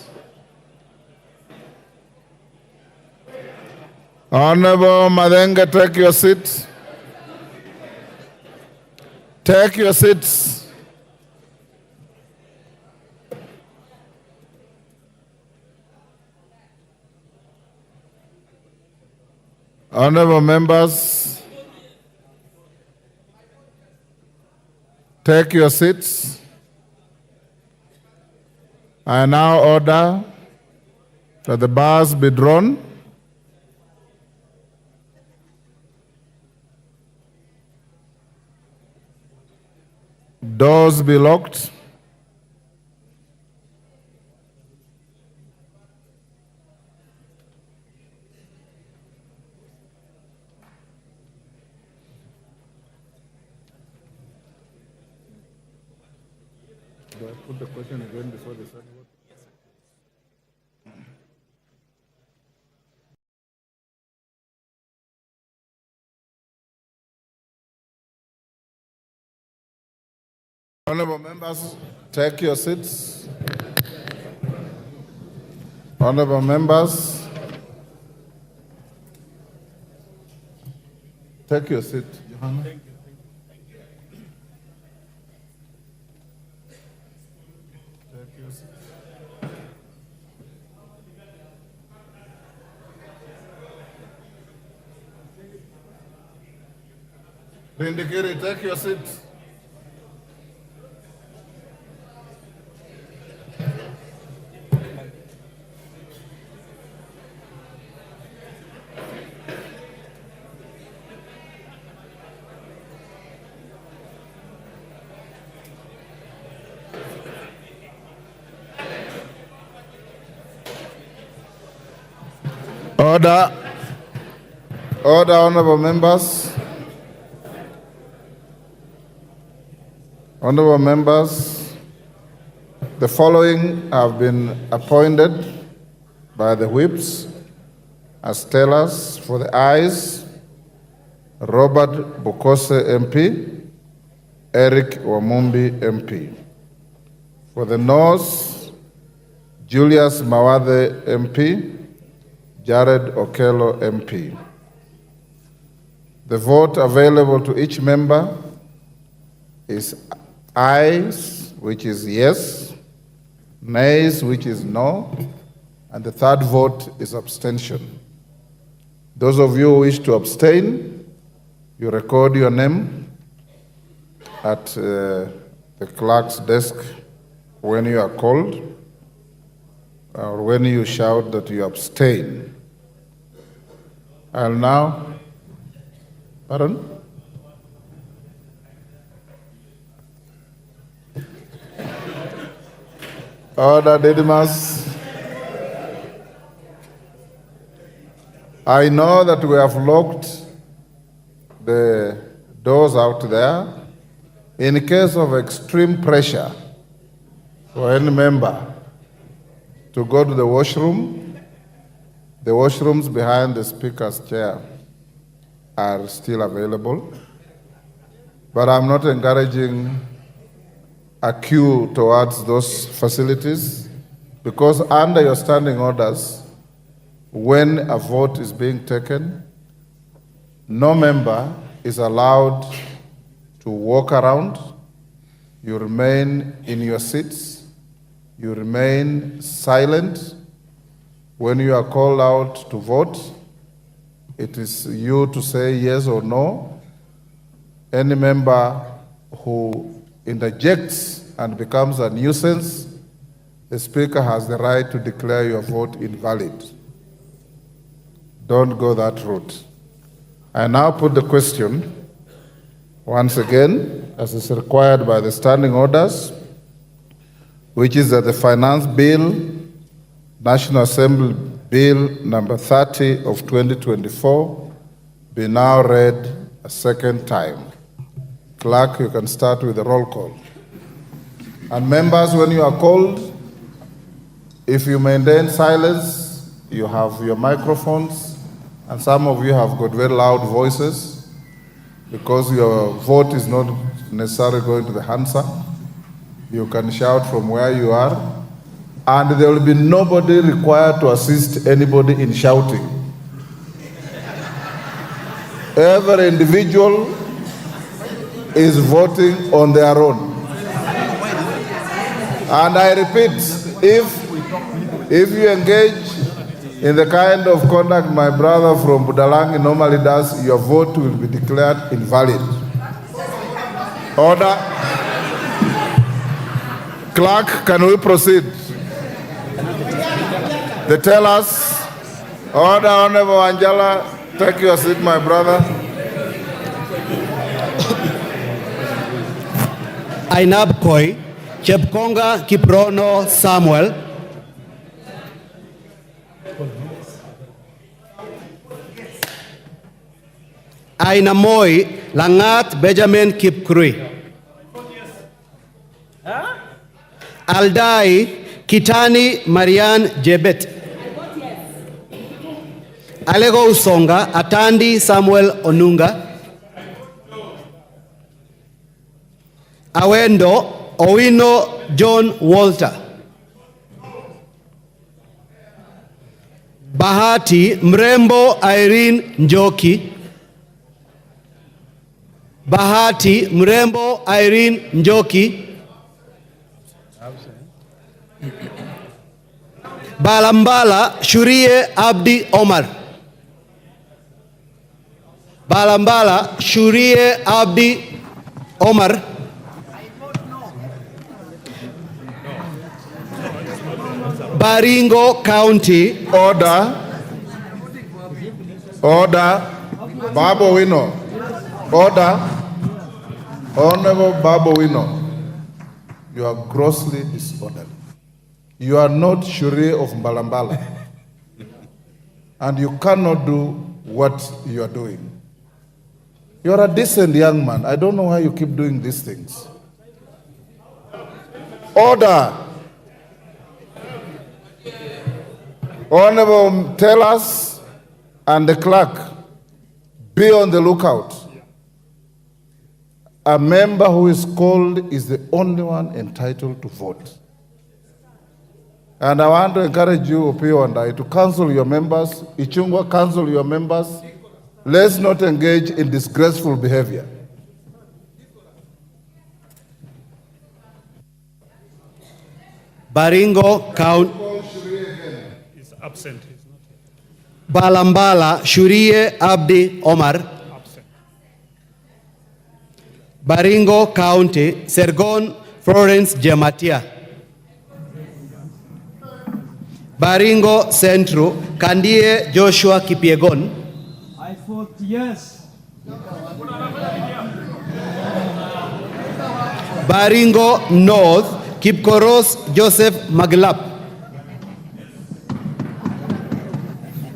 B: Honorable Madenga, take your seat. Take your seats. Honorable members, take your seats. I now order that the bars be drawn. Doors be locked. Do I put the question again before the second vote? Honorable members, take your seats. Honorable members, take your seat. Johanna. Thank you. Take your seat. Rindikiri, take your seat. Order. Order, honorable members. Honorable members, the following have been appointed by the whips as tellers. For the ayes: Robert Bukose MP, Eric Wamumbi MP. For the noes: Julius Mawathe MP, Jared Okello MP. The vote available to each member is ayes, which is yes, nays, which is no, and the third vote is abstention. Those of you who wish to abstain, you record your name at the clerk's desk when you are called, or when you shout that you abstain. I'll now, pardon? Order, Dedimas. I know that we have locked the doors out there. In case of extreme pressure for any member to go to the washrooms behind the Speaker's chair are still available. But I'm not encouraging a queue towards those facilities, because under your standing orders, when a vote is being taken, no member is allowed to walk around. You remain in your seats. You remain silent. When you are called out to vote, it is you to say yes or no. Any member who interjects and becomes a nuisance, the Speaker has the right to declare your vote invalid. Don't go that route. I now put the question once again, as is required by the standing orders, which is that the Finance Bill, National Assembly Bill number 30 of 2024, be now read a second time. Clerk, you can start with the roll call. And members, when you are called, if you maintain silence, you have your microphones, and some of you have got very loud voices, because your vote is not necessarily going to the Hansa. You can shout from where you are, and there will be nobody required to assist anybody in shouting. Every individual is voting on their own. And I repeat, if you engage in the kind of conduct my brother from Budalangi normally does, your vote will be declared invalid. Order. Clerk, can we proceed? They tell us. Order, Honorable Angela, take your seat, my brother.
W: Ainab Koi, Chepkonga Kiprono Samuel, Aina Moi Langat Benjamin Kipkrui, Aldai Kitani Marian Jebet, Alego Usonga Atandi Samuel Onunga, Awendo Owino John Walter, Bahati Mrembo Irene Njoki, Bahati Mrembo Irene Njoki, Balambala Shurie Abdi Omar, Balambala Shurie Abdi Omar, Baringo County.
B: Order. Order. Babo Wino. Order. Honorable Babo Wino, you are grossly disorderly. You are not Shurie of Mbalambala. And you cannot do what you are doing. You are a decent young man. I don't know why you keep doing these things. Order. Honorable Tellers and the clerk, be on the lookout. A member who is called is the only one entitled to vote. And I want to encourage you, Opio and I, to counsel your members. Ichungwa, counsel your members. Let's not engage in disgraceful behavior.
W: Baringo County.
H: Is absent.
W: Balambala Shurie Abdi Omar.
H: Absent.
W: Baringo County Sergon Florence Jematia. Baringo Central Kandie Joshua Kipiegon.
H: I vote yes.
W: Baringo North Kipkoros Joseph Maglap.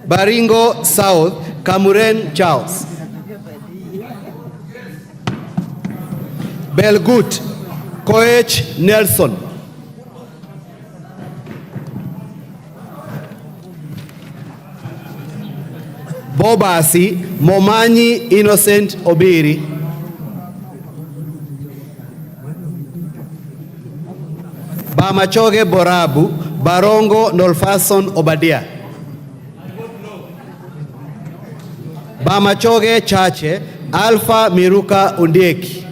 J: Baringo South, Kamuren Charles. Belgut, Koech Nelson. Bobasi, Momanyi Innocent Obiri. Bamachoge Borabu, Barongo Nolfason Obadia. Bamachoge Chache, Alpha Miruka Undieki.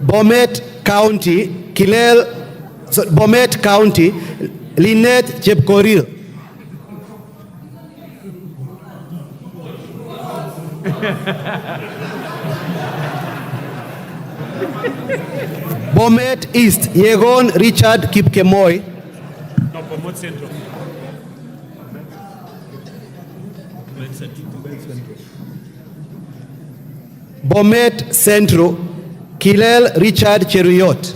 J: Bomet County, Bomet County, Lynette Chepkoril. Bomet East, Yegon Richard Kipkemoy.
H: No, Bomet Central.
J: Bomet Central, Kilel Richard Cheruyot.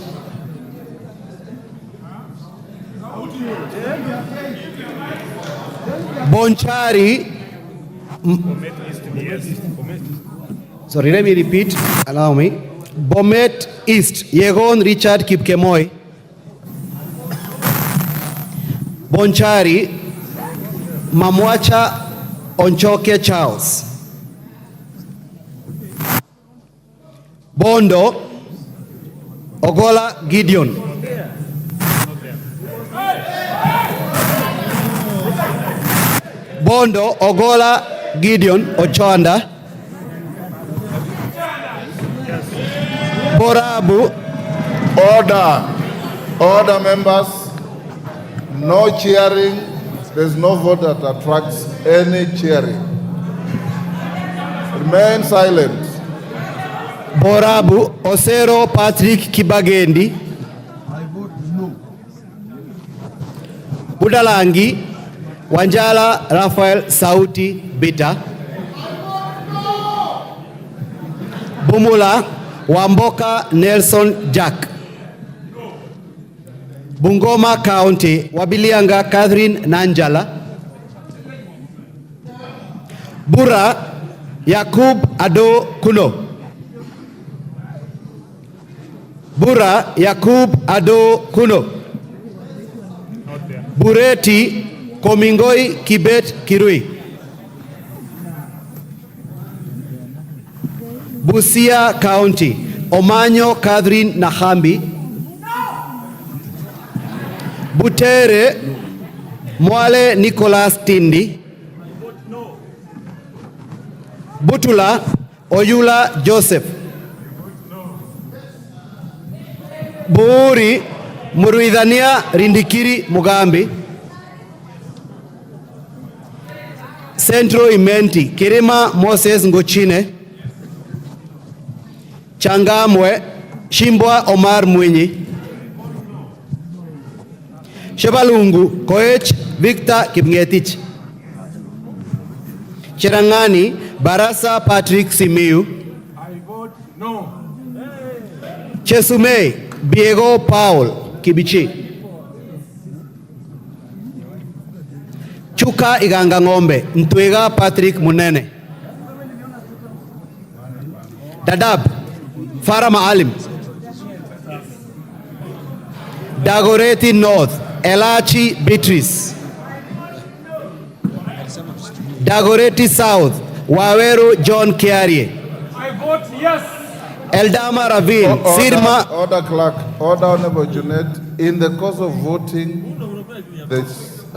J: Bonchari. Sorry, let me repeat. Allow me. Bomet East, Yegon Richard Kipkemoy. Bonchari, Mamwacha Onchoke Charles. Bondo, Ogola Gideon. Bondo, Ogola Gideon Ochoanda. Borabu.
B: Order members. No cheering. There's no vote that attracts any cheering. Remain silent.
J: Borabu, Osero Patrick Kibagendi.
B: I vote no.
J: Budalangi, Wanjala Rafael Sauti Bita. Bumula, Wamboka Nelson Jack. Bungoma County, Wabilianga Catherine Nanjala. Bura, Yakub Ado Kuno. Bura, Yakub Ado Kuno. Bureti, Komingoi Kibet Kirui. Busia County, Omanyo Catherine Nahambi. Butere, Mwale Nicholas Tindi. Butula, Oyula Joseph. Buuri, Muruidhania Rindikiri Mugambi. Centro Imenti, Kirima Moses Ngochine. Changamwe, Shimbwa Omar Mwinyi. Shebalungu, Koech Victor Kipngetich. Cherangani, Barasa Patrick Simiyu.
H: I vote no.
J: Chesumei, Biego Paul Kibichi. Chuka Iganga Ngombe, Ntwega Patrick Munene. Dadab, Farah Maalim. Dagoreti North, Elachi Beatrice. Dagoreti South, Waweru John Kiarie.
H: I vote yes.
J: Eldama Ravine, Sirma.
B: Order clerk, order Honorable Junet. In the course of voting, the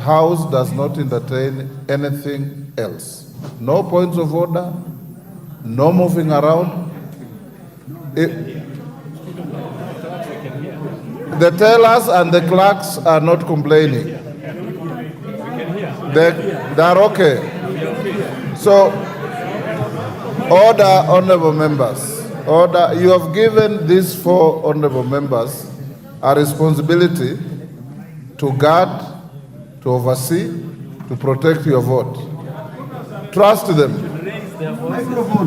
B: House does not entertain anything else. No points of order, no moving around. The tellers and the clerks are not complaining. They're okay. So, order, honorable members. Order. You have given these 4 honorable members a responsibility to guard, to oversee, to protect your vote. Trust them.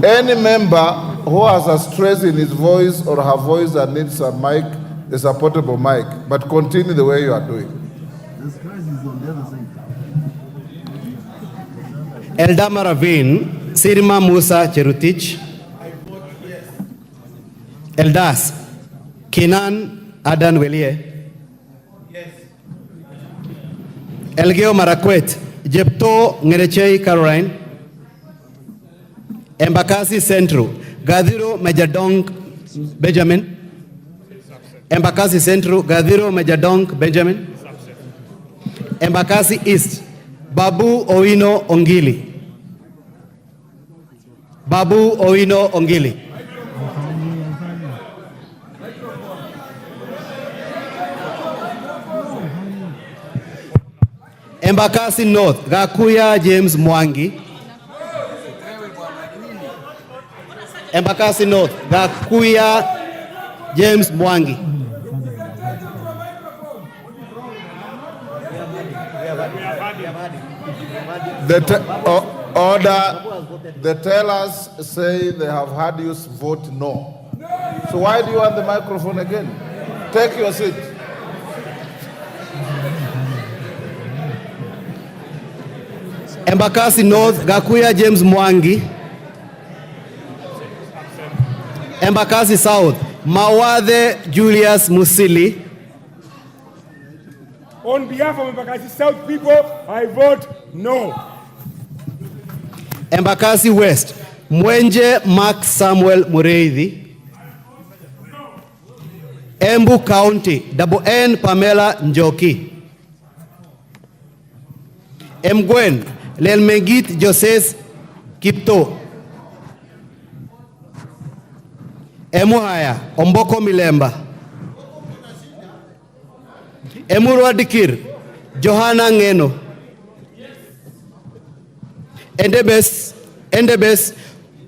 B: Any member who has a stress in his voice or her voice and needs a mic is a portable mic, but continue the way you are doing.
J: Eldama Ravin, Sirma Musa Cherutich. Eldas, Kinan Adan Welie. Elgeo Marakwet, Jepto Ngerechei Caroline. Embakasi Central, Gadiro Majadong Benjamin. Embakasi Central, Gadiro Majadong Benjamin. Embakasi East, Babu Owino Ongili. Babu Owino Ongili. Embakasi North, Gakuya James Mwangi. Embakasi North, Gakuya James Mwangi.
B: The tellers say they have had you vote no. So why do you want the microphone again? Take your seat.
J: Embakasi North, Gakuya James Mwangi. Embakasi South, Mawathe Julius Musili.
H: On behalf of Embakasi South people, I vote no.
J: Embakasi West, Mwenje Mark Samuel Mureithi. Embu County, Double N Pamela Njoki. Emgwen, Lelmegit Joses Kipto. Emuhaya, Omboko Milemba. Emurwa Dikir, Johanna Ngeno. Endebes,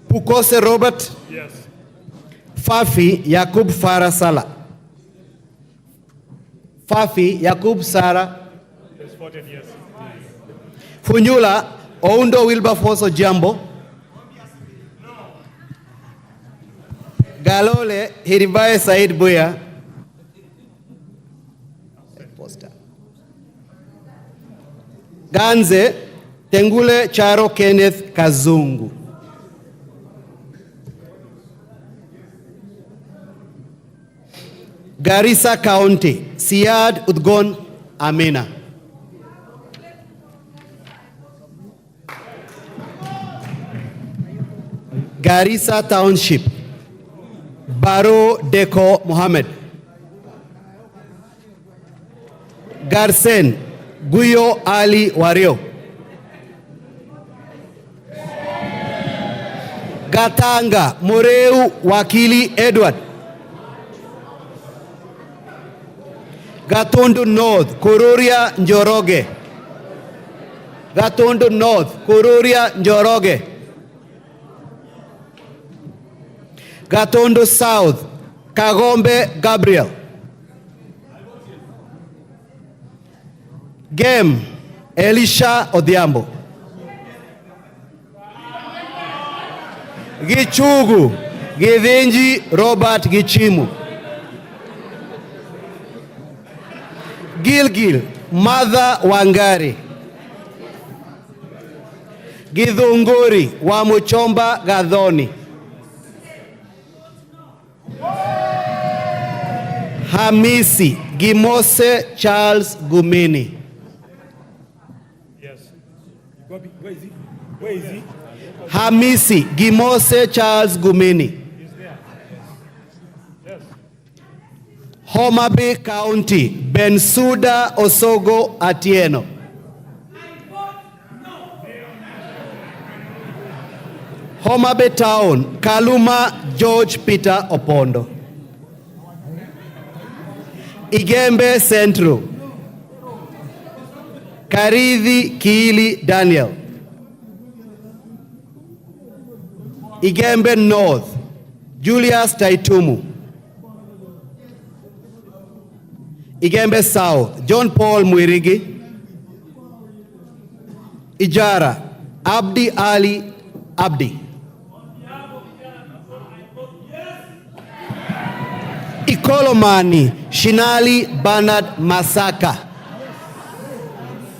J: Pukose Robert.
H: Yes.
J: Fafi Yakub Farah Sala. Fafi Yakub Sara.
H: Yes, 14 years.
J: Funyula Oundo Wilberforce Jambo. Galole Hiribaye Said Buya. Ganze Tengule Charo Kenneth Kazungu. Garissa County, Siad Udgon Amina. Garissa Township, Baro Deko Mohammed. Garsen, Guyo Ali Wario. Gatanga, Moreu Wakili Edward. Gatundu North, Kururia Njoroge. Gatundu North, Kururia Njoroge. Gatundu South, Kagombe Gabriel. Game, Elisha Odhiambo. Gichugu, Githinji Robert Gichimu. Gilgil, Martha Wangari. Githunguri, Wamuchomba Gadhoni. Hamisi, Gimose Charles Gumini.
H: Yes. Where is he? Where is he?
J: Hamisi, Gimose Charles Gumini.
H: He's there. Yes.
J: Homa Bay County, Bensuda Osogo Atieno. Homa Bay Town, Kaluma George Peter Opondo. Igembe Central, Karithi Kiili Daniel. Igembe North, Julius Taitumu. Igembe South, John Paul Mwirigi. Ijara, Abdi Ali Abdi. Ikolomani, Shinali Bernard Masaka.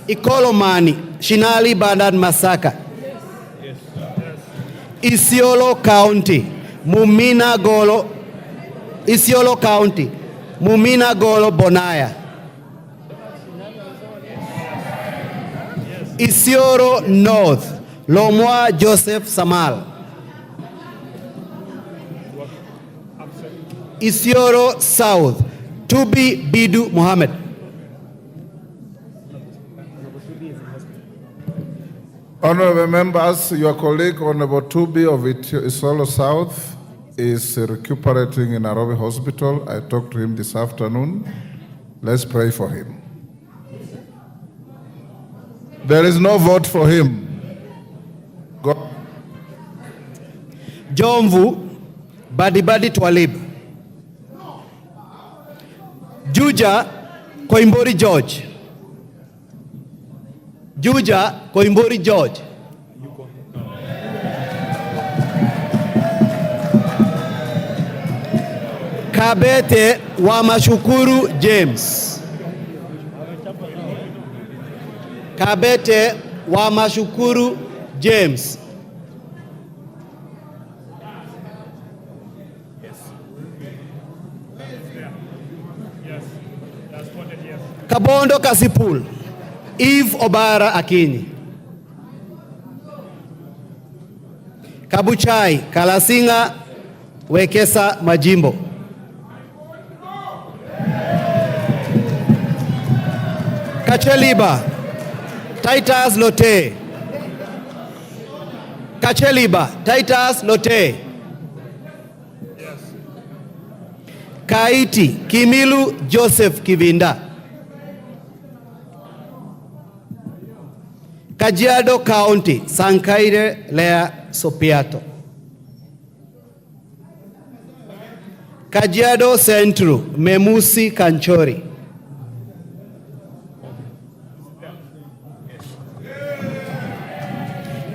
J: Ikolomani, Shinali Bernard Masaka. Isiolo County, Mumina Golo, Isiolo County, Mumina Golo Bonaya. Isiolo North, Lomwa Joseph Samal. Isiolo South, Tubi Bidu Mohammed.
B: Honorable members, your colleague Honorable Tubi of Isiolo South is recuperating in Nairobi Hospital. I talked to him this afternoon. Let's pray for him. There is no vote for him. Go.
J: Jomvu, Badibadi Twalib. Juja, Koimbori George. Juja, Koimbori George. Kabete Wamashukuru James. Kabete Wamashukuru James. Kabondo Kasipul, Eve Obara Akinyi. Kabuchai, Kalasinga, Wekesa Majimbo. Kacheliba, Titus Lote. Kacheliba, Titus Lote. Kaiti, Kimilu Joseph Kivinda. Kajiado County, Sankaire Lea Sopiato. Kajiado Central, Memusi Kanchori.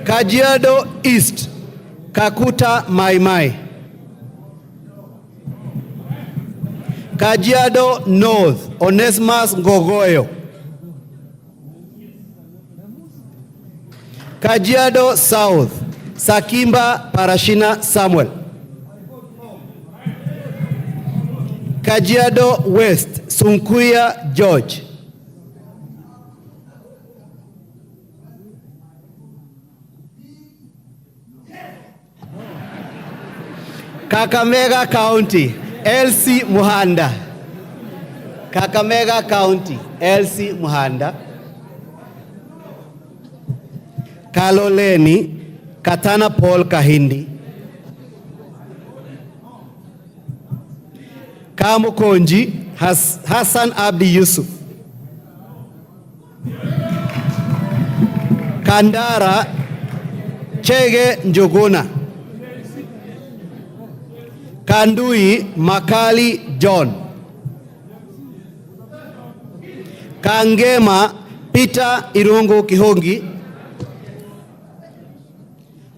J: Kajiado East, Kakuta Maimai. Kajiado North, Onesmus Ngogoyo. Kajiado South, Sakimba Parashina Samuel. Kajiado West, Sunkuya George. Kakamega County, LC Muhanda. Kakamega County, LC Muhanda. Kaloleni, Katana Paul Kahindi. Kamukonji, Hassan Abdi Yusuf. Kandara, Chege Njuguna. Kandui, Makali John. Kangema, Peter Irungu Kihongi.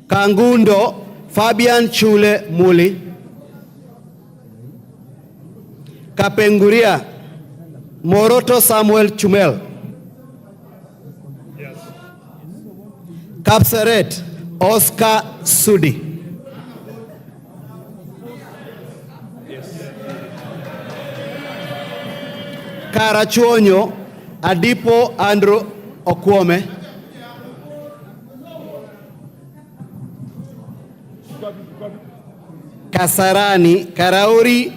J: Kangundo, Fabian Chule Muli. Kapenguria, Moroto Samuel Chumel. Yes. Kapseret, Oscar Sudi. Yes. Karachuonyo, Adipo Andrew Okwome. Kasarani, Karauri,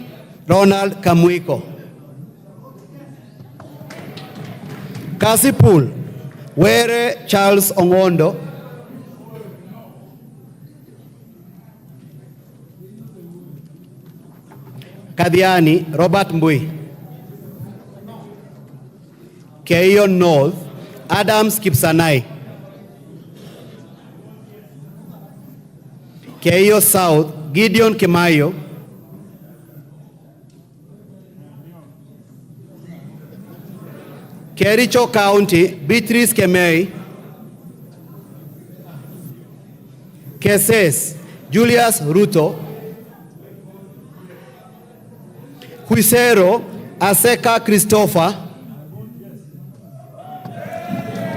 J: Ronald Kamuiko. Kasipul, Were Charles Ongondo. Kadiani, Robert Mbui. Keio North, Adams Kipsanai. Keio South, Gideon Kimayo. Kericho County, Beatrice Kemei. Keses, Julius Ruto. Huisero Aseka Christopher,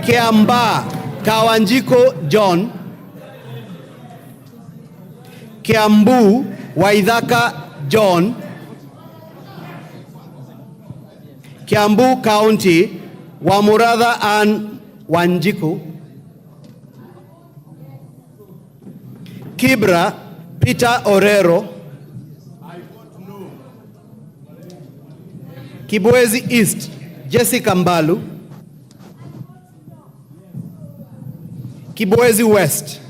J: Kiamba Kawanjiko John, Kiambu Waithaka John, Kiambu County Wamuratha Ann Wanjiku, Kibra Peter Orero, Kibwezi East Jessica Mbalu, Kibwezi West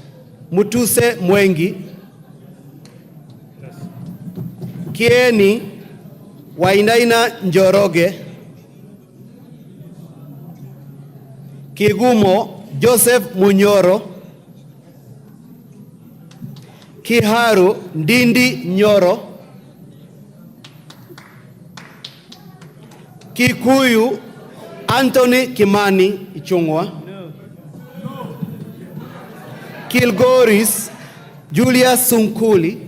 J: Mutuse Mwengi, Kieni Wainaina Njoroge, Kigumo Joseph Munyoro, Kiharu Ndindi Nyoro, Kikuyu Anthony Kimani Ichungwa, Kilgoris Julius Sunkuli,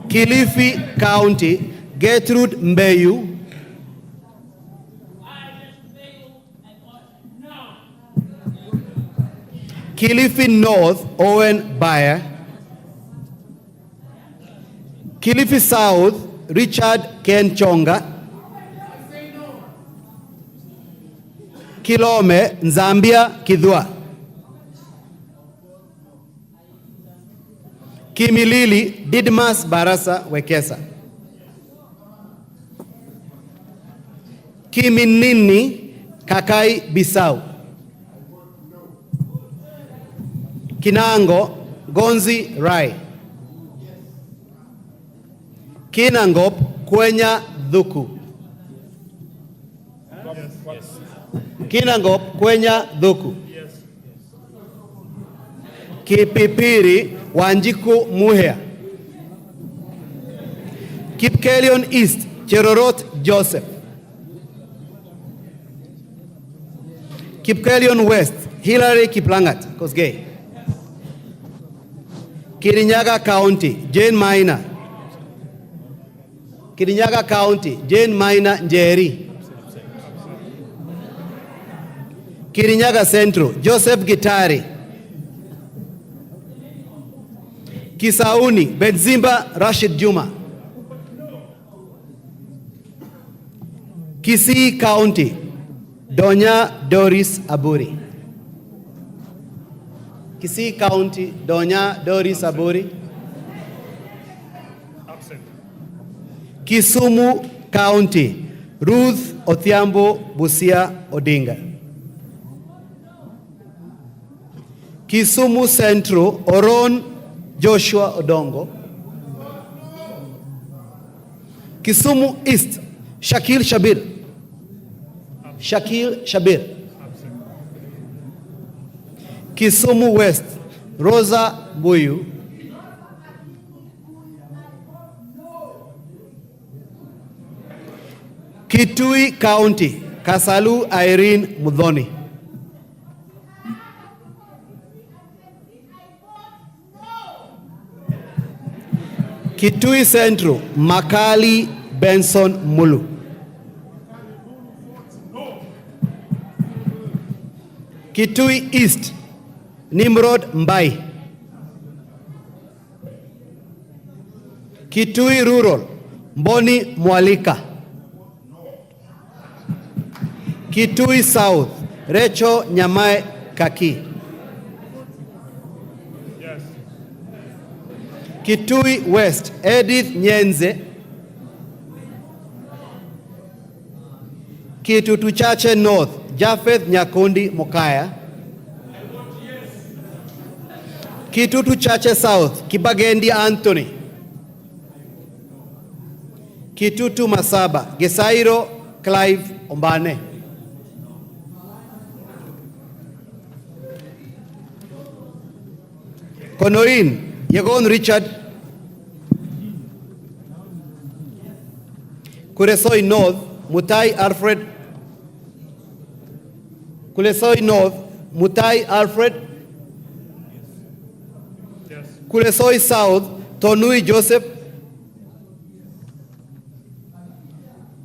J: Kilifi County Gertrude Mbeyu, Kilifi North Owen Bayer, Kilifi South Richard Ken Chonga, Kilome Nzambia Kidhua, Kimilili Didmas Barasa Wekesa, Kiminini Kakai Bisau, Kinango Gonzi Rai, Kinangop Kwenya Dhuku, Kinangop Kwenya Dhuku, Kipipiri Wanjiku Muhea, Kipkelion East Cherorot Joseph, Kipkelion West Hillary Kiplangat Kosgei, Kirinyaga County Jane Maina, Kirinyaga County Jane Maina Njeri, Kirinyaga Central Joseph Gitari, Kisauni Benzimba Rashid Juma, Kisii County Donya Doris Aburi, Kisii County Donya Doris Aburi, Kisumu County Ruth Othiambo Busia Odinga, Kisumu Central Oron Joshua Odongo, Kisumu East Shakil Shabir, Kisumu West Rosa Buyu, Kitui County Kasalu Irene Mudhoni, Kitui Central Makali Benson Mulu, Kitui East Nimrod Mbai, Kitui Rural Mboni Mwalika, Kitui South Recho Nyamae Kaki, Kitui West Edith Nyenze, Kitutu Chache North Japheth Nyakundi Mokaya, Kitutu Chache South Kibagendi Anthony, Kitutu Masaba Gesairo Clive Ombane, Konoin Yegon Richard, Kuresoi North Mutai Alfred, Kulesoi North Mutai Alfred, Kulesoi South Tonui Joseph,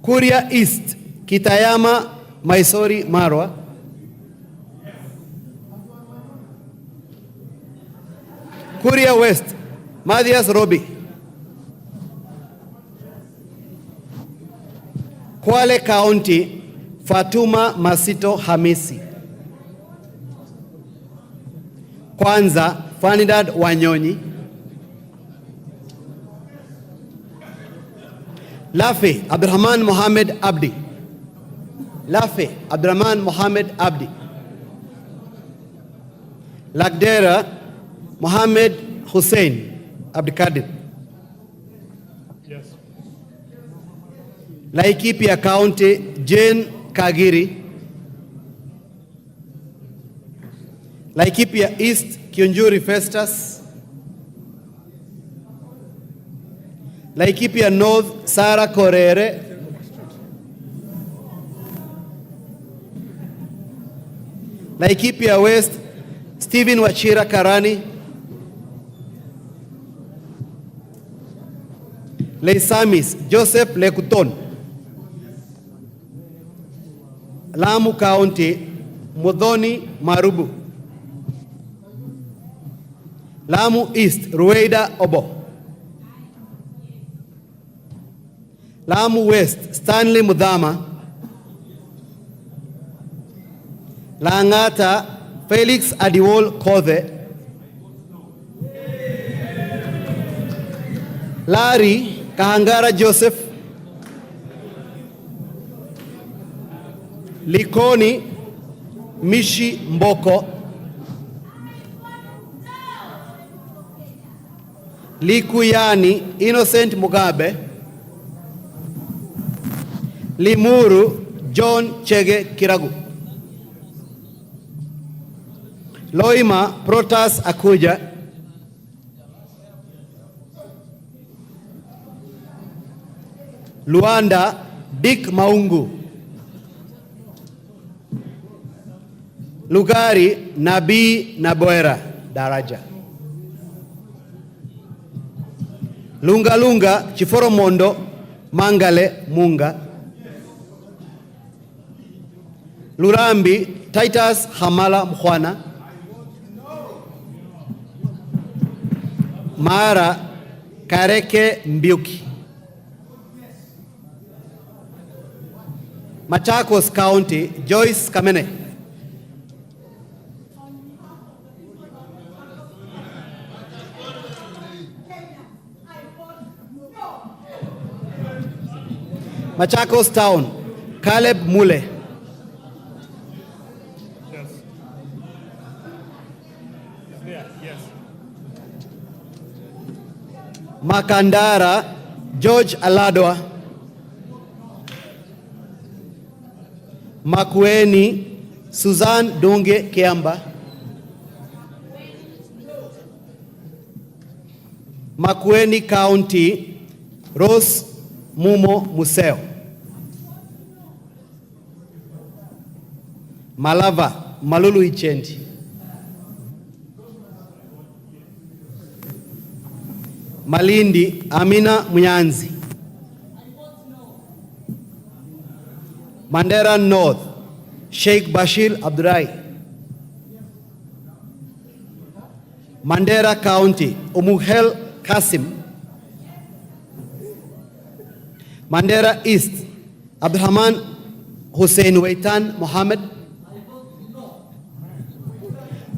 J: Kuria East, Kitayama, Maisori, Marwa. Kuria West, Mathias Robi. Kwale County, Fatuma Masito Hamisi. Kwanza, Fanidad Wanyonyi. Lafe, Abdurrahman Mohamed Abdi. Lafe, Abdurrahman Mohamed Abdi. Lagdera, Mohamed Hussein Abdikadir.
L: Yes.
J: Laikipia County, Jane Kagiri. Laikipia East, Kiunjuri Festus. Laikipia North, Sara Korere. Laikipia West, Stephen Wachira Karani. Leisamis, Joseph Lekuton. Lamu County, Mudhoni Marubu. Lamu East, Rueda Obo. Lamu West, Stanley Mudhama. Langata, Felix Adiwol Kothe. Lari, Kahangara Joseph. Likoni, Mishi Mboko. Likuyani, Innocent Mugabe. Limuru, John Chege Kiragu. Loima, Protas Akuja. Luanda, Dick Maungu. Lugari, Nabii Naboera Daraja. Lunga Lunga, Chiforomondo, Mangale Munga. Lurambi, Titus Hamala Mkhwana. Mara, Kareke Mbiuki. Machakos County, Joyce Kamene. Machakos Town, Caleb Mule.
L: Yes.
J: Makandara, George Aladwa. Makueni, Suzanne Dunge Kiamba. Makueni County, Rose Mumo Museo. Malava, Malulu Ichendi. Malindi, Amina Munyanzi. Mandera North, Sheikh Bashir Abdurai. Mandera County, Umuhel Kasim. Mandera East, Abdurrahman Hussein Waitan Mohammed.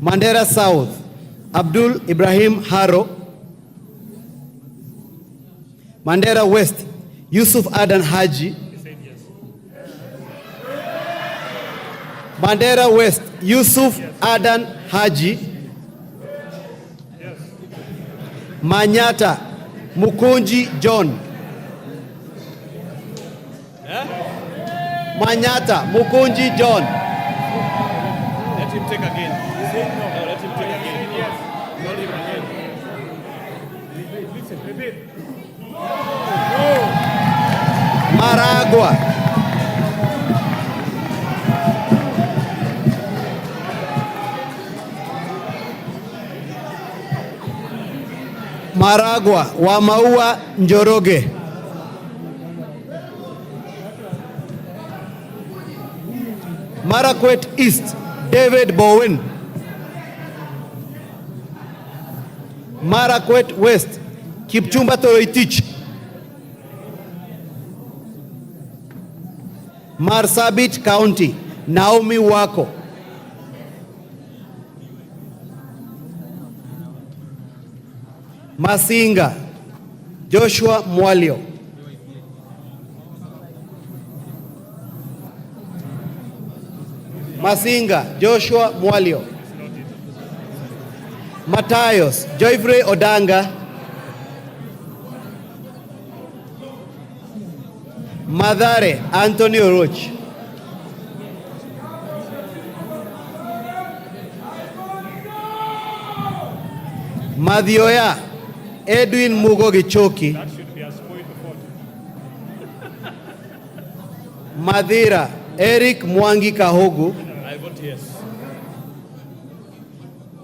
J: Mandera South, Abdul Ibrahim Haro. Mandera West, Yusuf Adan Haji. Mandera West, Yusuf Adan Haji. Manyata, Mukunji John. Manyata, Mukunji John.
S: Let him take again. No, let him take again. Yes. Not him again. Listen, repeat.
J: Maragua. Maragua, Wamaua Njoroge. Marakwet East, David Bowen. Marakwet West, Kipchumba Toroitich. Marsabit County, Naomi Wako. Masinga, Joshua Mwalio. Masinga, Joshua Mwalio. Matayos, Joyfrey Odanga. Madare, Antonio Roch. Madioya, Edwin Mugo Gichoki. Madira, Eric Mwangi Kahogu.
S: I vote yes.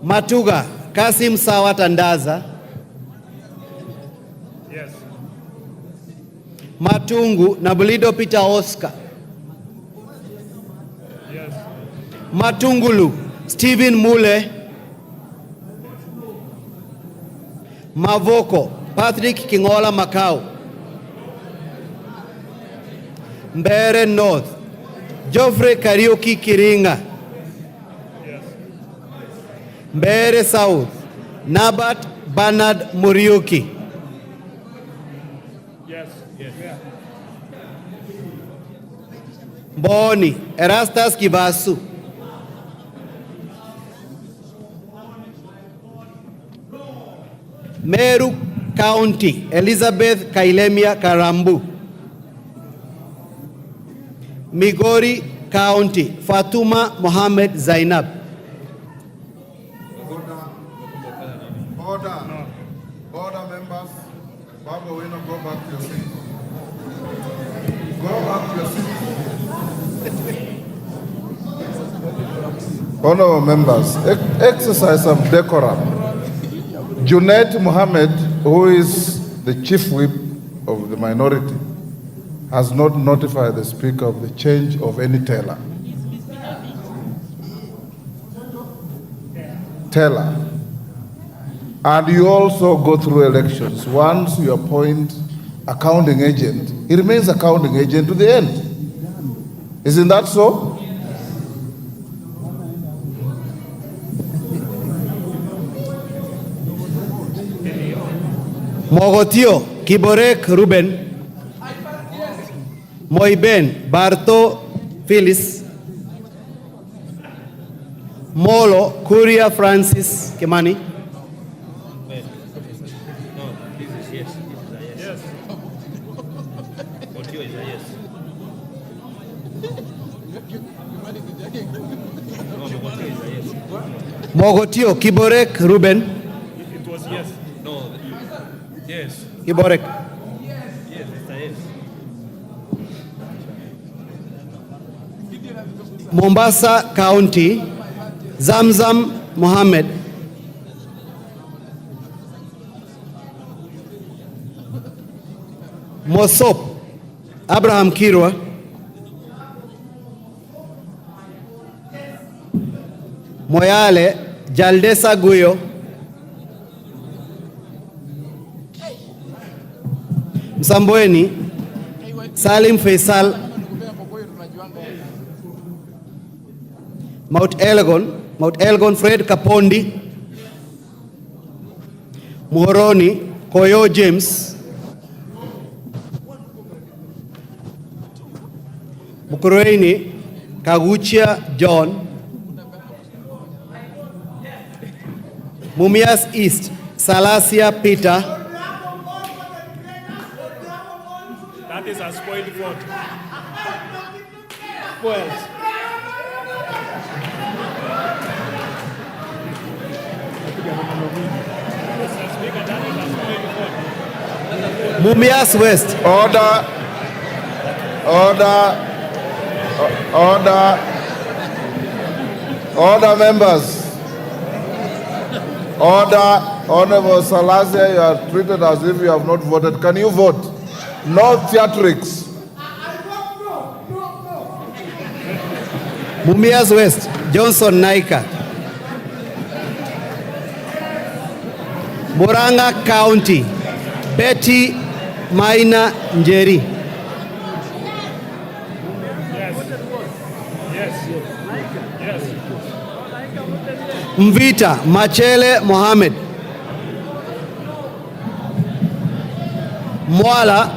J: Matuga, Kasim Sawa Tandaza.
S: Yes.
J: Matungu, Nabulido Peter Oscar.
S: Yes.
J: Matungulu, Stephen Mule. Mavoko, Patrick Kingola Macau. Mbere North, Geoffrey Kariuki Kiringa.
S: Yes.
J: Mbere South, Nabat Bernard Muriuki.
S: Yes. Yes.
J: Boni, Erastus Kibasu. Meru County, Elizabeth Kailemia Karambu. Migori County, Fatuma Mohammed Zainab.
B: Order. Order, members. Baba, we not go back to your seat. Go back to your seat. Honorable members, exercise some decorum. Junaid Mohammed, who is the chief whip of the minority, has not notified the speaker of the change of any teller. And you also go through elections. Once you appoint accounting agent, he remains accounting agent to the end. Isn't that so?
J: Mogotio, Kiborek Ruben. Moiben, Barto Phyllis. Molo, Kuria Francis Kimani.
S: No, this is yes. Yes. What you is a yes.
J: Mogotio, Kiborek Ruben.
S: It was yes. No. Yes.
J: Kiborek.
S: Yes, it's a yes.
J: Mombasa County, Zamzam Mohammed. Mosop, Abraham Kirwa. Moyale, Jaldesa Guyo. Msambweni, Salim Faisal. Mount Elgon Fred Kapondi. Muhoroni, Koyo James. Mukurweini, Kaguchia John. Mumias East, Salasia Peter.
S: That is a spoiled vote. Spoiled.
J: Mumias West.
B: Order. Order, members. Order. Honorable Salasia, you are treated as if you have not voted. Can you vote? No theatrics.
J: Mumias West, Johnson Naika. Murang'a County, Betty Maina Njeri. Mvita Machele Mohammed. Mwala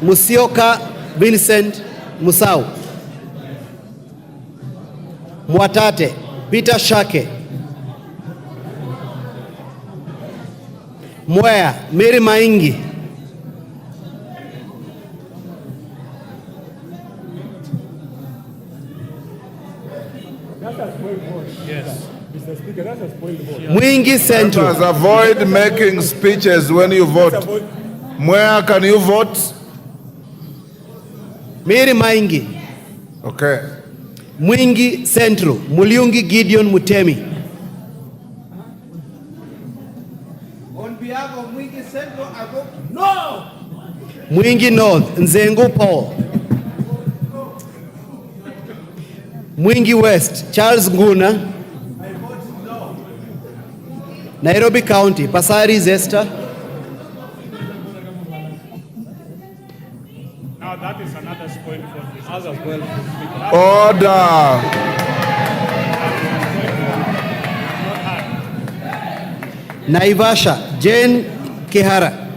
J: Musioka Vincent Musau. Mwatate Peter Shake. Mwea Mary Maingi.
H: Yes. Mr. Speaker, that's a spoiled vote.
J: Mwingi Central.
B: Members, avoid making speeches when you vote. Where can you vote?
J: Mary Maingi.
B: Okay.
J: Mwingi Central, Muliungi Gideon Mutemi.
K: On behalf of Mwingi Central, I vote no.
J: Mwingi North, Nzengu Paul. Mwingi West, Charles Nguna. Nairobi County, Pasari Zesta.
H: Now that is another spoiled vote.
B: Order.
J: Naivasha, Jane Kihara.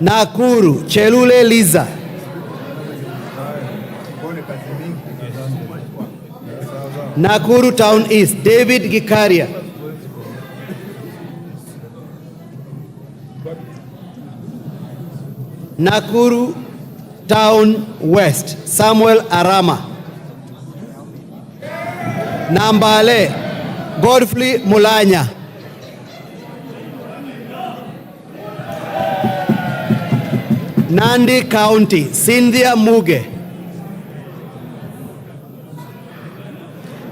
J: Nakuru, Chelule Liza. Nakuru Town East, David Gikaria. Nakuru Town West, Samuel Arama. Nambale, Godfrey Mulanya. Nandi County, Cynthia Muge.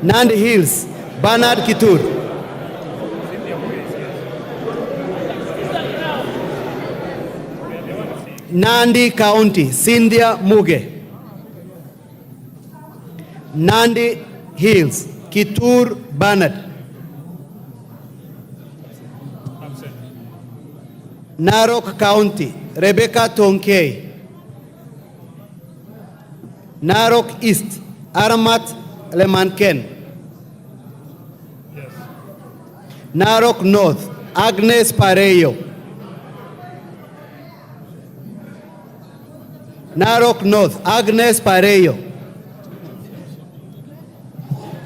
J: Nandi Hills, Bernard Kitur. Nandi County, Cynthia Muge. Nandi Hills, Kitur Bernard. Narok County, Rebecca Tonkei. Narok East, Aramat Lemanken. Narok North, Agnes Pareyo. Narok North, Agnes Pareyo.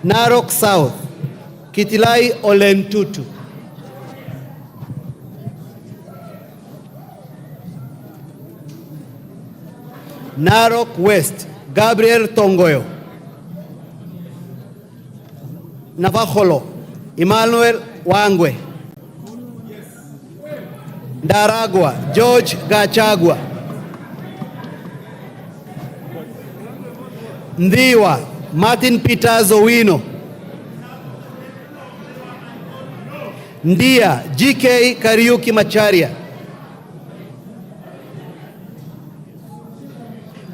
J: Narok South, Kitilai Olentutu. Narok West, Gabriel Tongoyo. Navajolo, Emmanuel Wangwe. Ndaragwa, George Gachagua. Ndhiwa, Martin Peters Owino. Ndia, GK Kariuki Macharia.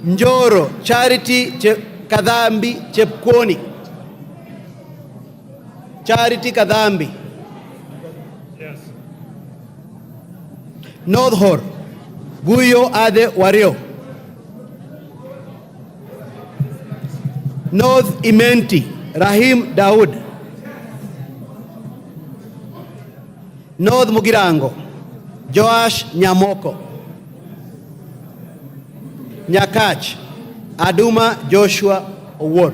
J: Njoro, Charity Kadhambi Chepkwoni. Charity Kadhambi.
H: Yes.
J: North Hor, Guyo Ade Wario. North Imenti, Rahim Daud. North Mugirango, Joash Nyamoko. Nyakach, Aduma Joshua Owor.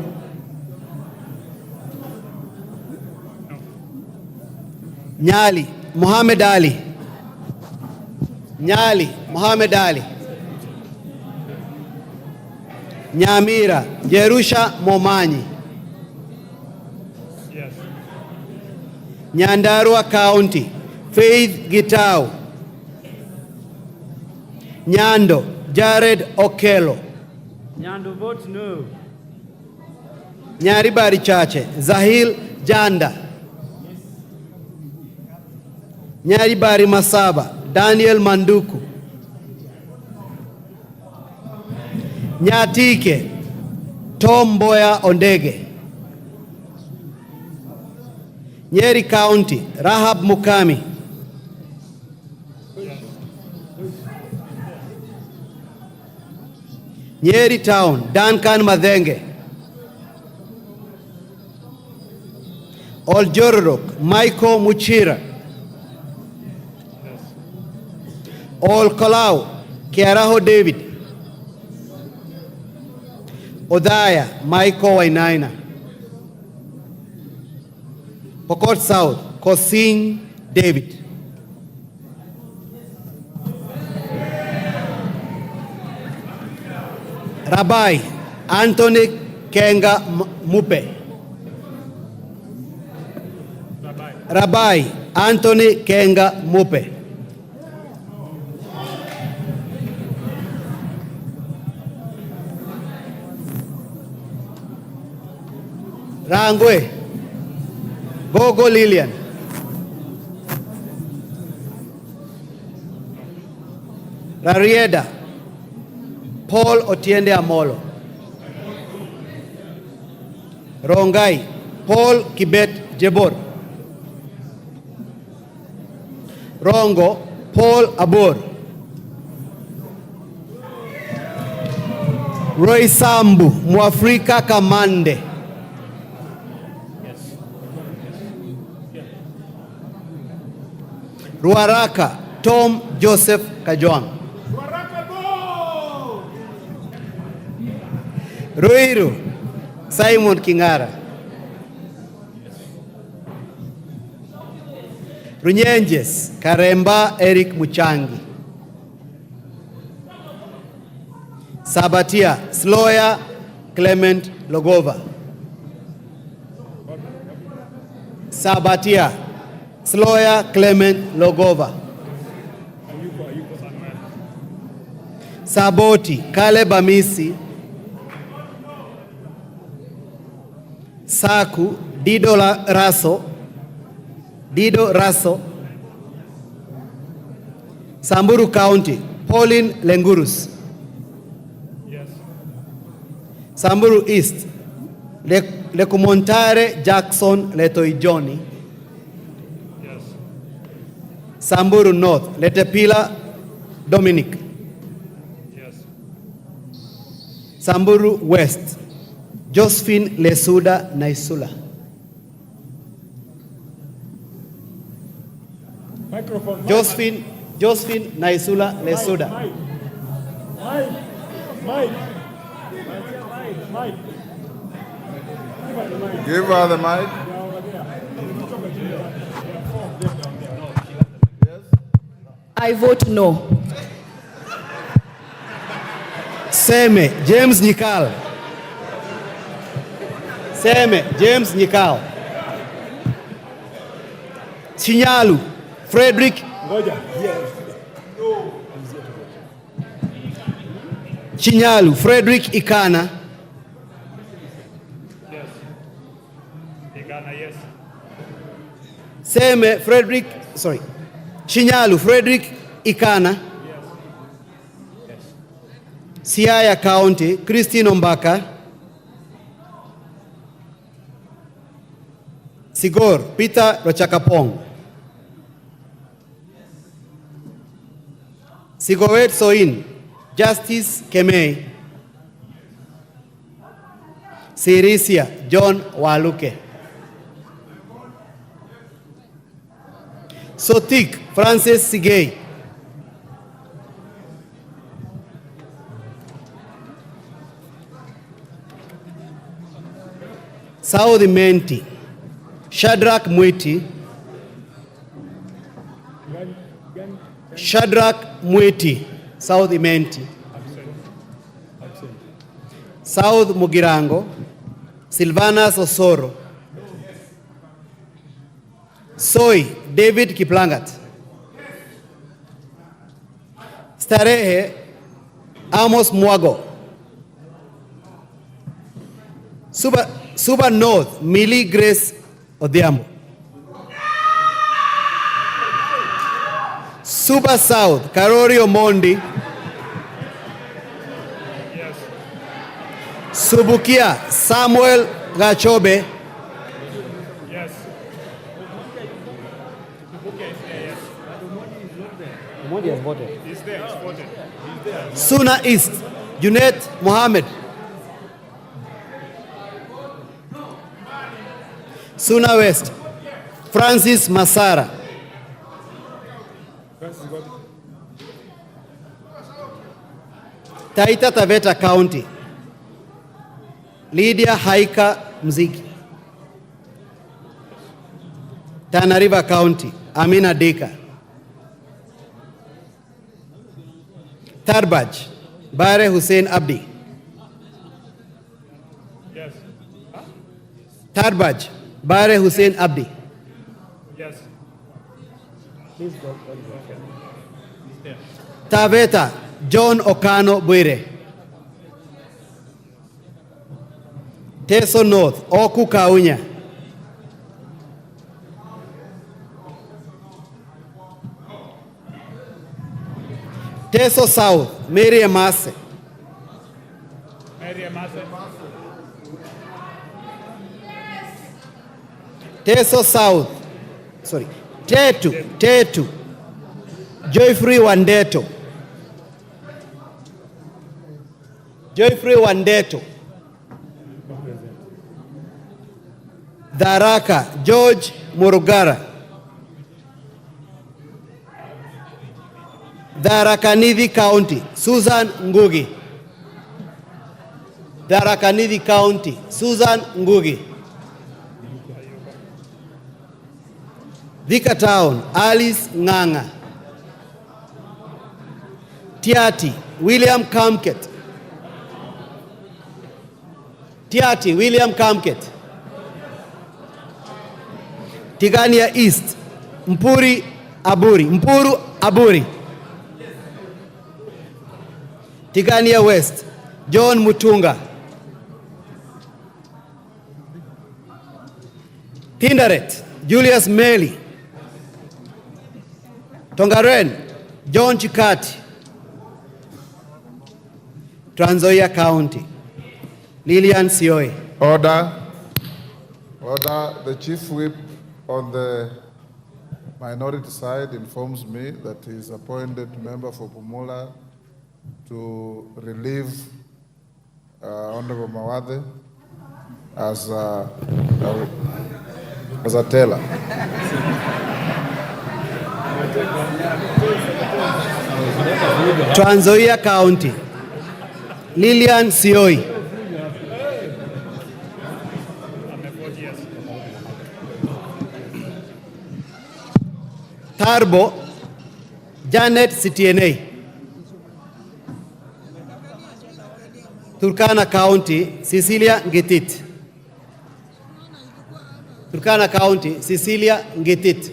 J: Nyali, Muhammad Ali. Nyali, Muhammad Ali. Nyamira, Jerusha Momanyi.
H: Yes.
J: Nyandarua County, Faith Gitau. Nyando, Jared Okello.
I: Nyando votes no.
J: Nyaribari Chache, Zahil Janda. Nyaribari Masaba, Daniel Manduku. Nyatike, Tom Mboya Ondege. Nyeri County, Rahab Mukami. Nyeri Town, Duncan Madenge. Oljororok, Michael Muchira. Ol Kalau, Kiaraho David. Odaya, Michael Wainaina. Pokot South, Kosing David. Rabbi Anthony Kenga Mupe. Rabbi Anthony Kenga Mupe. Rangwe Gogo Lilian. Rarieda Paul Otiende Amolo. Rongai Paul Kibet Jebor. Rongo Paul Abor. Roy Sambu Mwafrika Kamande. Ruaraka Tom Joseph Kajwang. Ruiru Simon Kingara. Runyenjes Karemba Eric Muchangi. Sabatia Sloya Clement Logova. Sabatia Sloya Clement Logova. Saboti Caleb Amisi. Saku Dido Raso. Samburu County Pauline Lengurus. Yes. Samburu East Lekumontare Jackson Letoijoni. Yes. Samburu North Letepila Dominic. Yes. Samburu West Josephine Lesuda Naisula.
H: Microphone.
J: Josephine Naisula Lesuda.
H: Mike.
B: Give her the mic.
M: I vote no.
J: Seme James Nyikal. Seme James Nyikal. Chinyalu Frederick. Chinyalu Frederick Ikana.
H: Yes. Ikana, yes.
J: Seme Frederick, sorry. Chinyalu Frederick Ikana.
H: Yes.
J: Siaya County Christine Ombaka. Sigor Peter Rochakapong. Sigowet Soin Justice Kemei. Sirisia John Waluke. Sotik Francis Sigei. Saudi Menti Shadrach Mwiti. Shadrach Mwiti South Imenti. South Mugirango Silvanas Osoro. Soy David Kiplangat. Starehe Amos Mwago. Suba North Millie Grace Odhiambo. Suba South Karori Omondi.
H: Yes.
J: Subukia Samuel Gachobe. Suna East, Junet Mohammed. Suna West, Francis Masara. Taita Taveta County, Lydia Haika Mziki. Tana River County, Amina Dika. Tarbaj, Bare Hussein Abdi.
H: Yes.
J: Tarbaj, Bare Hussein Abdi.
H: Yes.
J: Taveta, John Okano Bwire. Teso North, Oku Kaunya. Teso South, Mary Emase. Teso South, sorry, Tetu, Joyfrey Wandeto. Joyfrey Wandeto. Dharaka, George Murugara. Tharaka Nithi County, Susan Ngugi. Tharaka Nithi County, Susan Ngugi. Thika Town, Alice Nganga. Tiati, William Kamket. Tiati, William Kamket. Tigania East, Mpuru Aburi. Tigania West, John Mutunga. Tinderet, Julius Meli. Tongaren, John Chikati. Trans Nzoia County, Lillian Sioe.
B: Order. The Chief Whip on the minority side informs me that he is appointed member for Pumula to relieve Honorable Mawathe as a teller.
J: Trans Nzoia County, Lillian Sioi. Tarbo, Janet Citiene. Turkana County, Cecilia Ngetit. Turkana County, Cecilia Ngetit.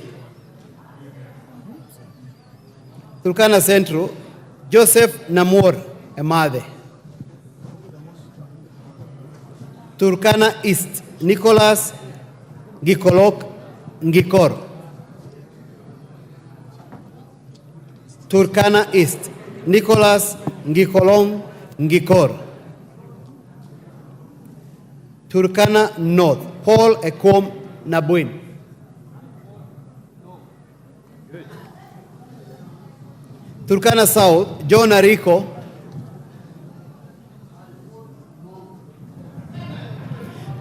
J: Turkana Central, Joseph Namor Emade. Turkana East, Nicholas Gikolok Ngikor. Turkana East, Nicholas Ngikolong Ngikor. Turkana North, Paul Ekom Nabuin. Turkana South, John Ariko.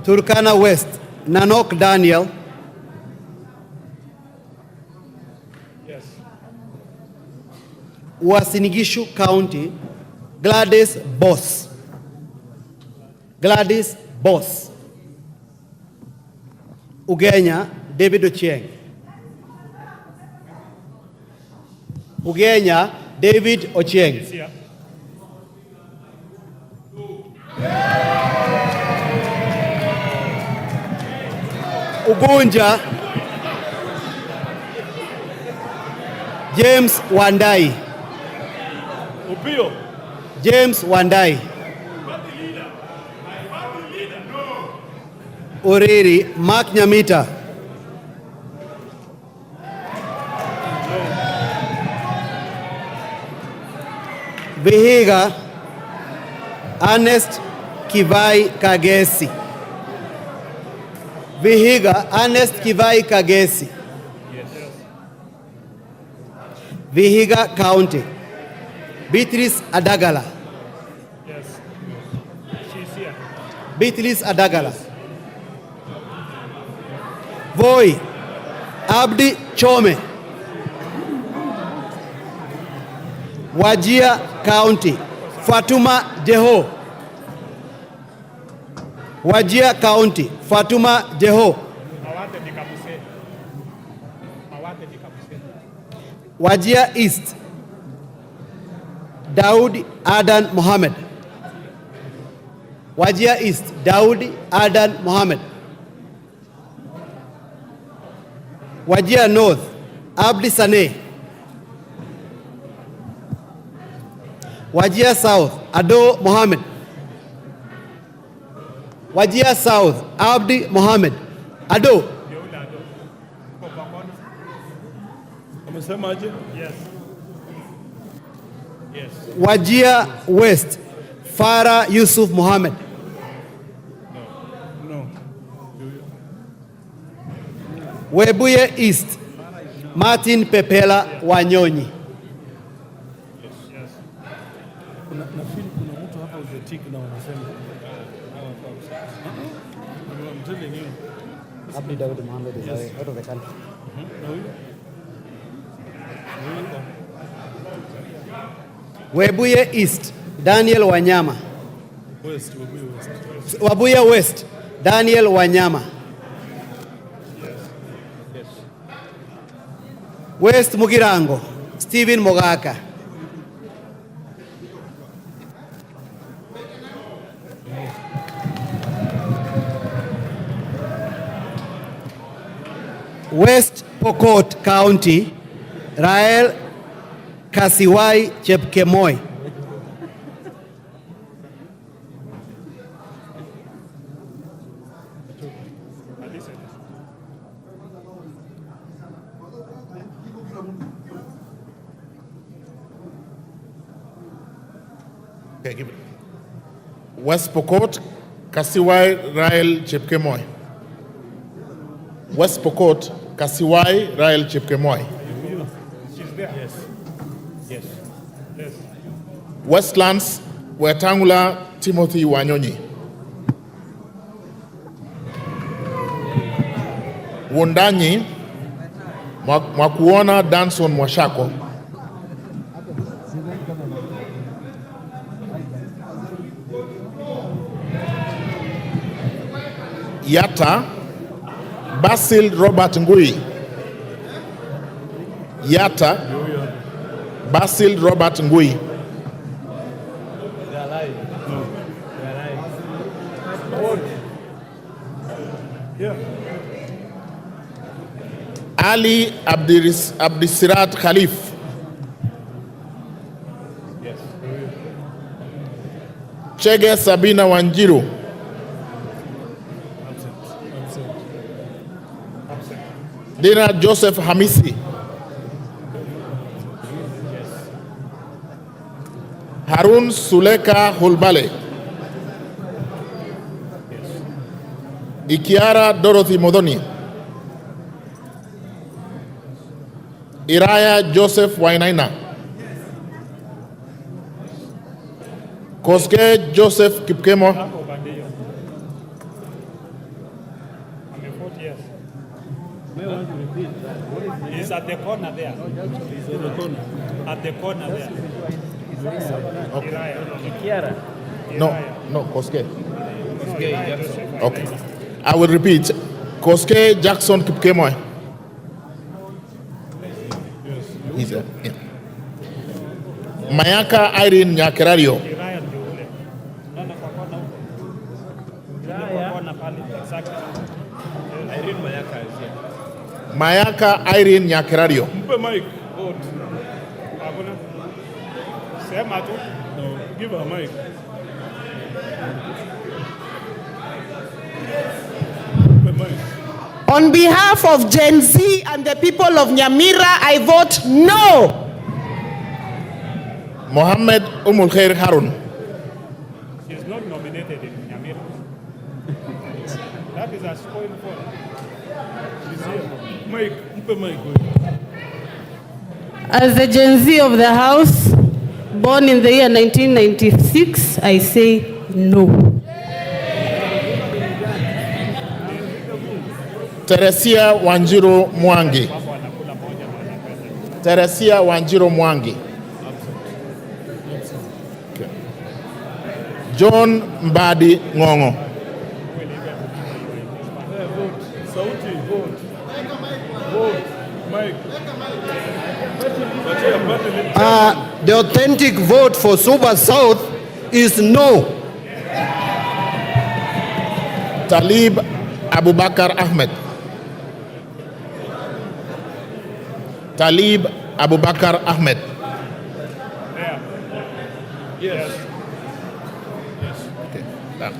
J: Turkana West, Nanok Daniel.
H: Yes.
J: Uasin Gishu County, Gladys Boss. Gladys Boss. Ugenya, David Ochieng. Ugenya, David Ochieng. Ugunja, James Wandai.
H: Upio.
J: James Wandai. Oriri, Mark Nyamita. Vihiga, Ernest Kivai Kagesi. Vihiga Ernest Kivai Kagesi. Vihiga County. Beatrice Adagala.
L: Yes. She's here.
J: Beatrice Adagala. Voi Abdi Chome. Wajir County. Fatuma Jeho. Wajir County. Fatuma Jeho. Wajir East. Daud Adan Mohammed. Wajir East. Daud Adan Mohammed. Wajir North. Abdi Saneh. Wajir South. Ado Mohammed. Wajir South. Abdi Mohammed. Ado.
L: Yes. Yes.
J: Wajir West. Farah Yusuf Mohammed.
L: No.
J: Webuye East. Martin Pepela Wanyonyi.
L: Yes.
J: Abdi Daud Mohammed is out of the country. Webuye East. Daniel Wanyama.
L: West.
J: Webuye West. Daniel Wanyama.
L: Yes.
J: West Mugirango. Stephen Mogaka. West Pokot County. Rael Kasiwai Chepkemoi.
B: Okay, give it. West Pokot, Kasiwai Rael Chepkemoi. West Pokot, Kasiwai Rael Chepkemoi.
L: She's there. Yes. Yes. Yes.
B: Westlands, Wetangula Timothy Wanyonyi. Wundanyi, Mwakuona Danson Mwashako. Yata, Basil Robert Ngui. Yata, Basil Robert Ngui. Ali Abdisirat Khalif.
L: Yes.
B: Chege Sabina Wanjiru. Dina Joseph Hamisi. Harun Suleka Hulbale. Ikiara Dorothy Modoni. Iraya Joseph Wainaina. Koske Joseph Kipkemo.
L: He's at the corner there. He's at the corner. At the corner there.
B: Okay. No, Koske. Okay. I will repeat. Koske Jackson Kipkemoy. He's there. Yeah. Mayaka Irene Nyakerario. Mayaka Irene Nyakerario.
L: Mpe mic. Sema tu. No, give her mic.
G: On behalf of Gen Z and the people of Nyamira, I vote no.
B: Mohammed Umul Khair Harun.
L: She's not nominated.
O: As the Gen Z of the House, born in the year 1996, I say no.
N: Teresia Wanjiru Mwangi. Teresia Wanjiru Mwangi. Okay. John Mbadi Ngongo.
J: The authentic vote for Suba South is no.
N: Talib Abubakar Ahmed. Talib Abubakar Ahmed.
H: Yes.
N: Okay, done.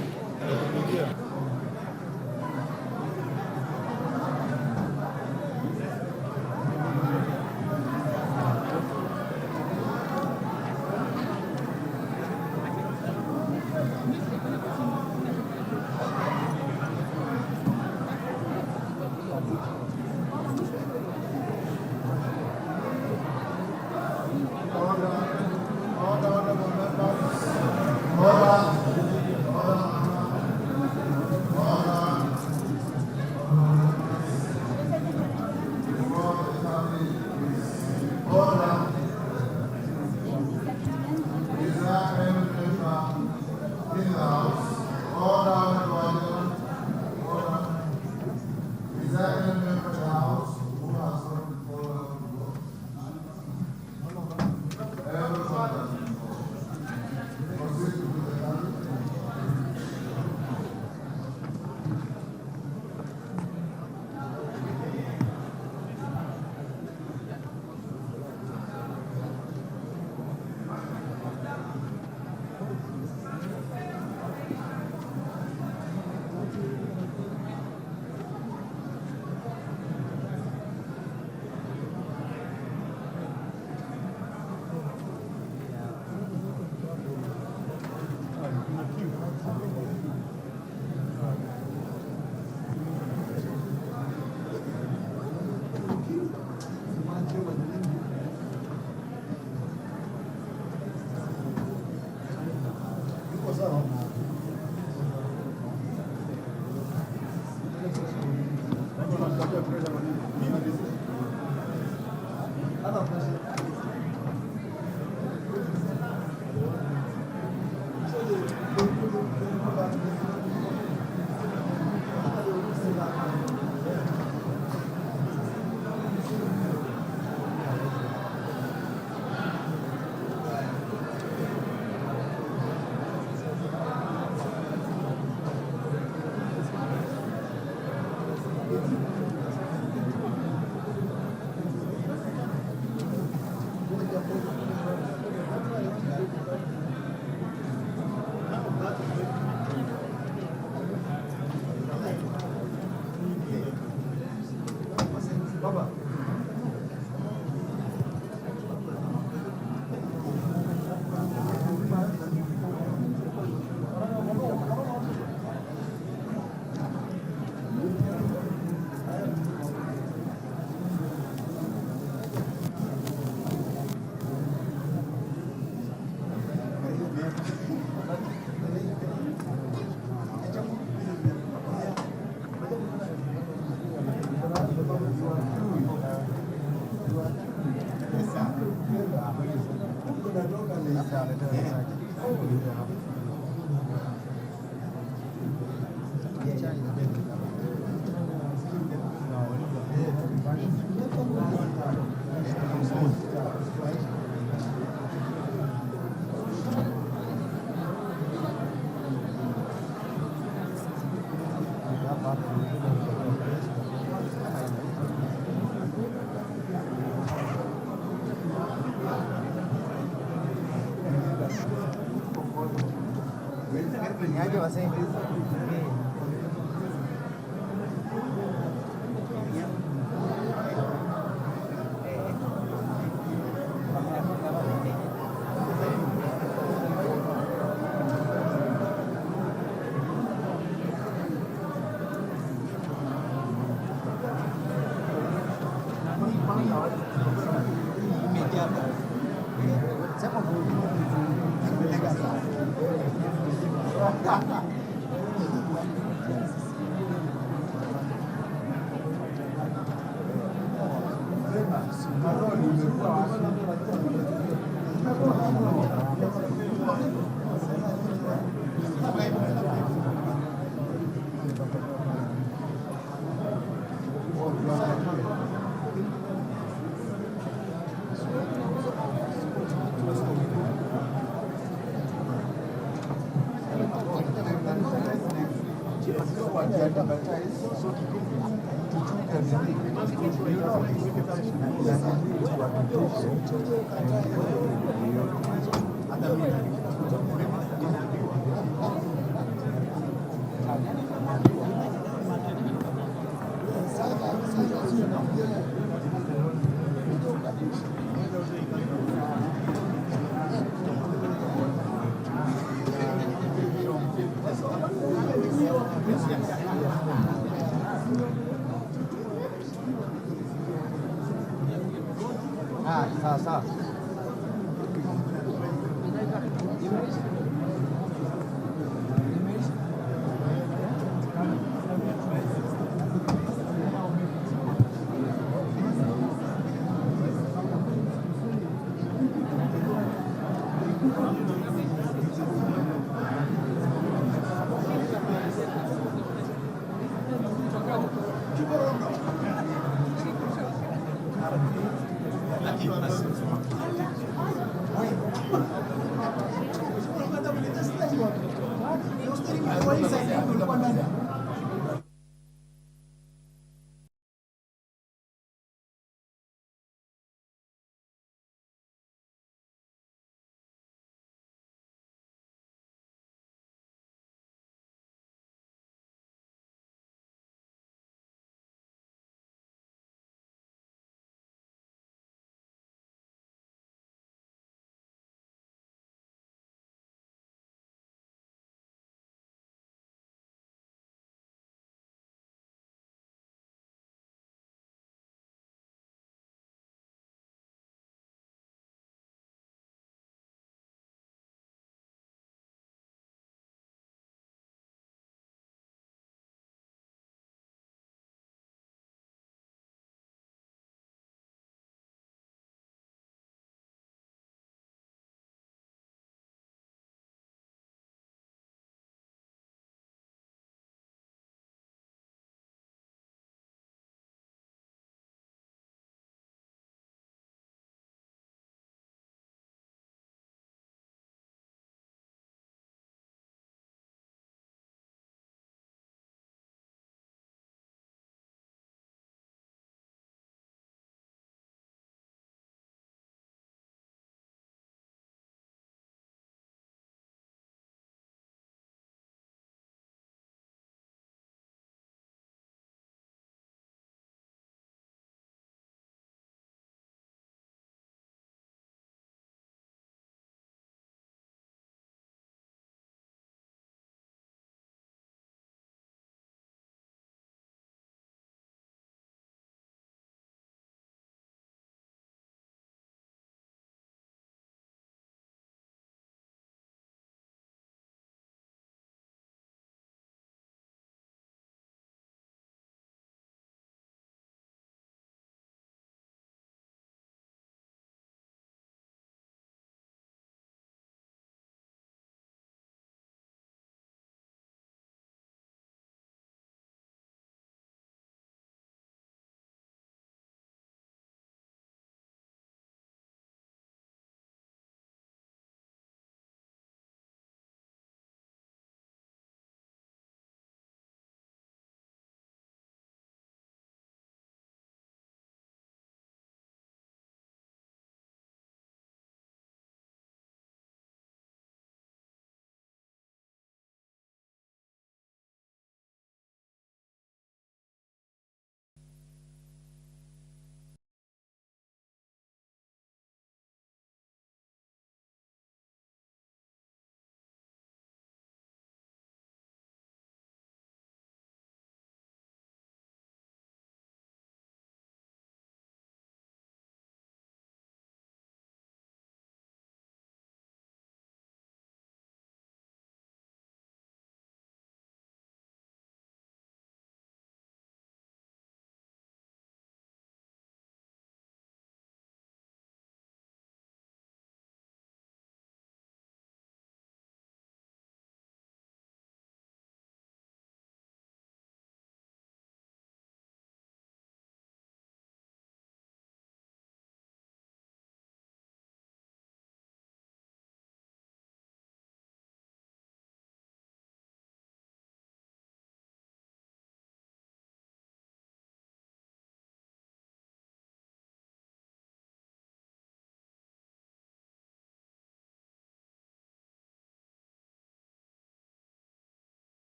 K: Sasa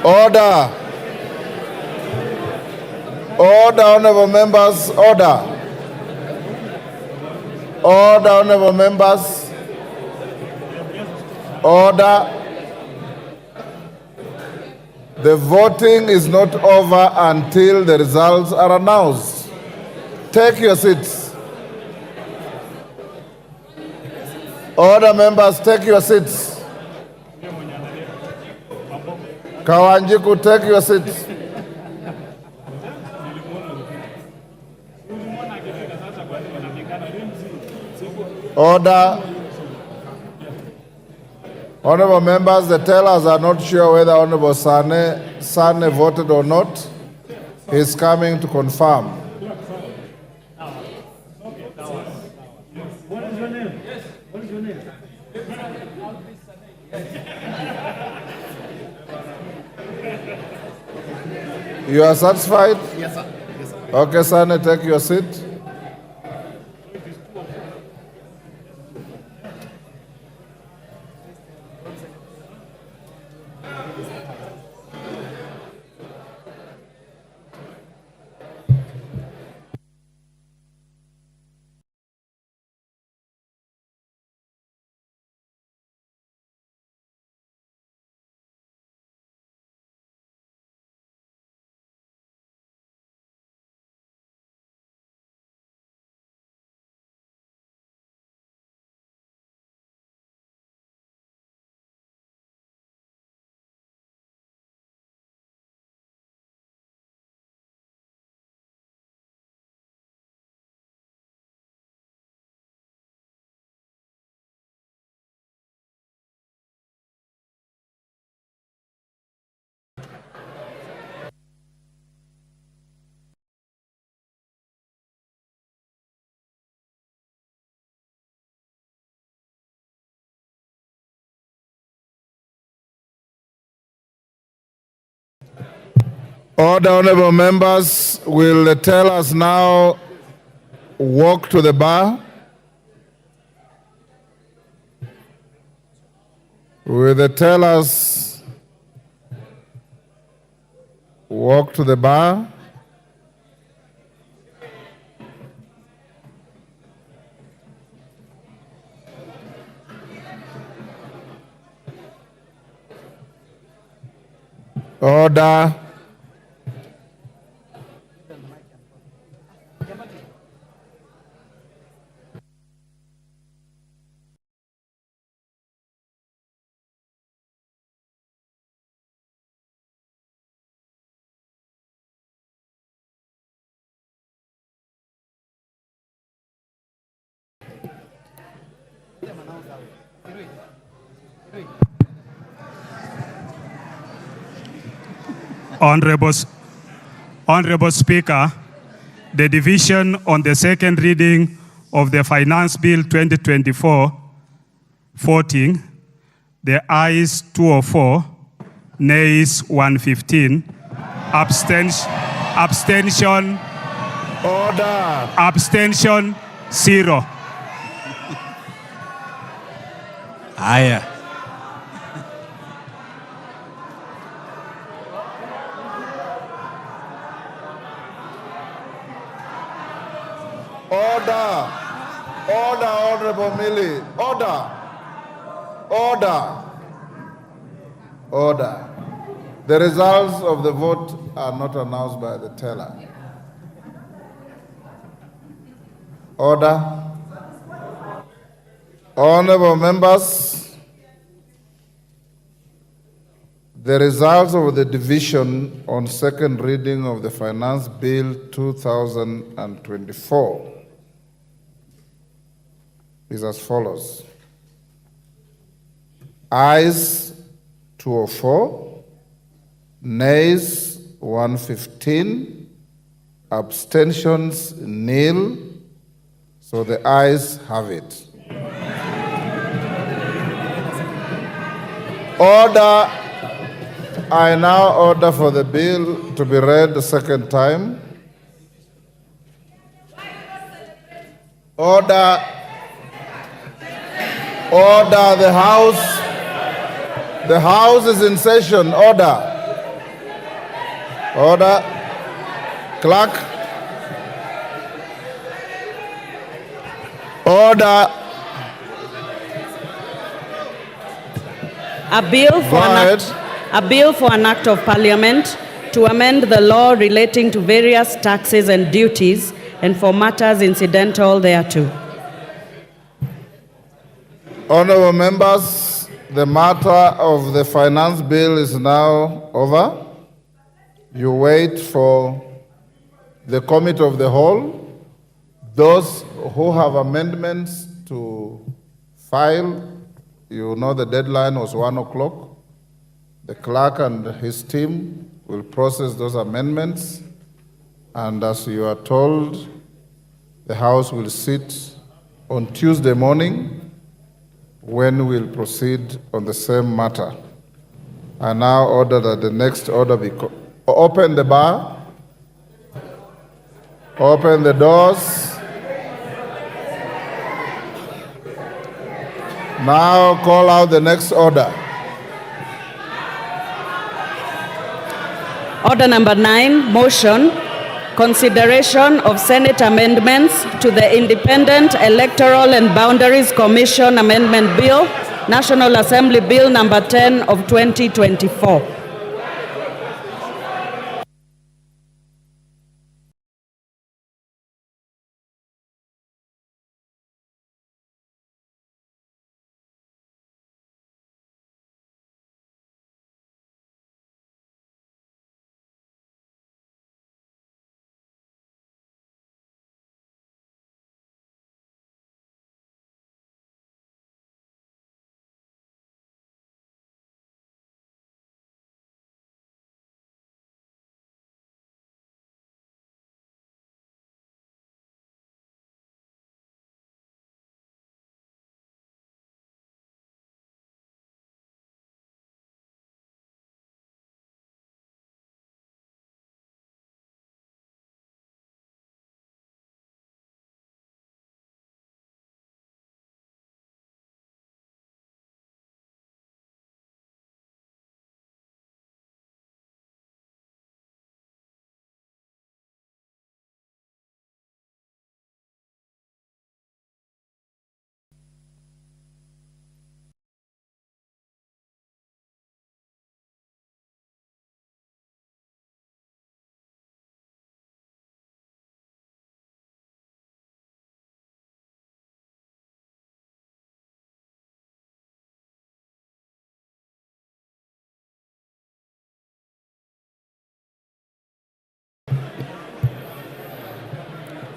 B: Order. Order, honorable members, order. Order, honorable members. Order. The voting is not over until the results are announced. Take your seats. Order, members, take your seats. Kawanjiku, take your seats. Order. Honorable members, the tellers are not sure whether Honorable Sane voted or not. He's coming to confirm.
H: What is your name? Yes. What is your name?
B: You are satisfied?
H: Yes, sir. Yes, sir.
B: Okay, Sane, take your seat. Order, honorable members, will the tellers now walk to the bar? Will the tellers walk to the bar? Order.
P: Honorable Speaker, the division on the second reading of the Finance Bill 2024 voting, the ayes 204, nays 115, abstention,
B: order,
P: abstention 0.
R: Haya.
B: Order. Order, Honorable Millie. Order. Order. Order. The results of the vote are not announced by the teller. Order. Honorable members, the results of the division on second reading of the Finance Bill 2024 is as follows. Ayes 204, nays 115, abstentions nil. So the ayes have it. Order. I now order for the bill to be read the second time. Order. Order, the House is in session. Order. Order. Clerk. Order.
C: A bill for an act of parliament to amend the law relating to various taxes and duties and for matters incidental thereto.
B: Honorable members, the matter of the finance bill is now over. You wait for the committee of the whole. Those who have amendments to file, you know the deadline was 1 o'clock. The clerk and his team will process those amendments. And as you are told, the House will sit on Tuesday morning when we'll proceed on the same matter. I now order that the next order be open the bar, open the doors. Now call out the next order.
C: Order number 9, motion, consideration of Senate amendments to the Independent Electoral and Boundaries Commission Amendment Bill, National Assembly Bill number 10 of 2024.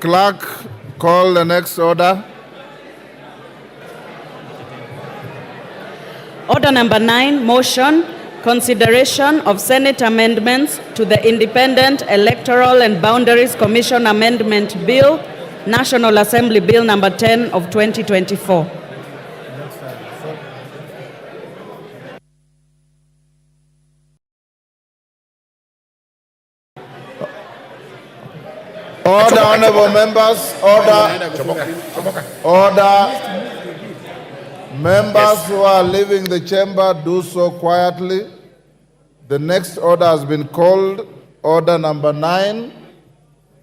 B: Clerk, call the next order.
C: Order number 9, motion, consideration of Senate amendments to the Independent Electoral and Boundaries Commission Amendment Bill, National Assembly Bill number 10 of 2024.
B: Order, honorable members, order. Members who are leaving the chamber, do so quietly. The next order has been called, order number 9,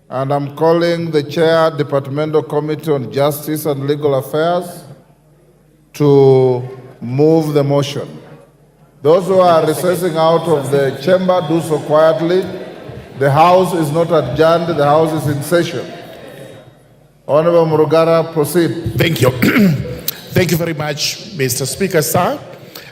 B: and I'm calling the Chair, Departmental Committee on Justice and Legal Affairs to move the motion. Those who are recessing out of the chamber, do so quietly. The House is not adjourned, the House is in session. Honorable Murugara, proceed.
N: Thank you. Thank you very much, Mr. Speaker, sir.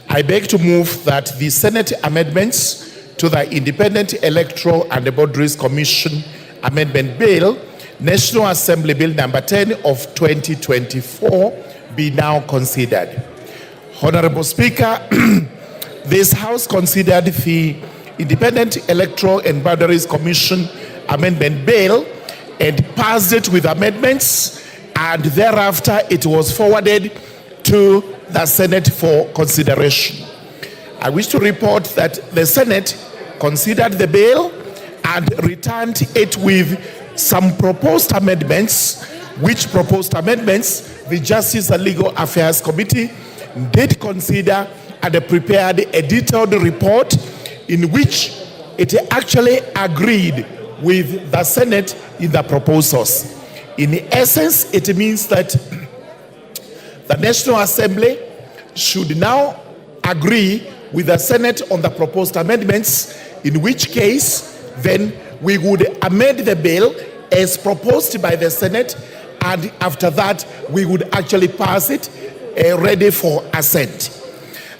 N: I beg to move that the Senate amendments to the Independent Electoral and Boundaries Commission Amendment Bill, National Assembly Bill number 10 of 2024, be now considered. Honorable Speaker, this House considered the Independent Electoral and Boundaries Commission Amendment Bill and passed it with amendments, and thereafter it was forwarded to the Senate for consideration. I wish to report that the Senate considered the bill and returned it with some proposed amendments, which proposed amendments the Justice and Legal Affairs Committee did consider and prepared a detailed report in which it actually agreed with the Senate in the proposals. In essence, it means that the National Assembly should now agree with the Senate on the proposed amendments, in which case then we would amend the bill as proposed by the Senate, and after that we would actually pass it ready for assent.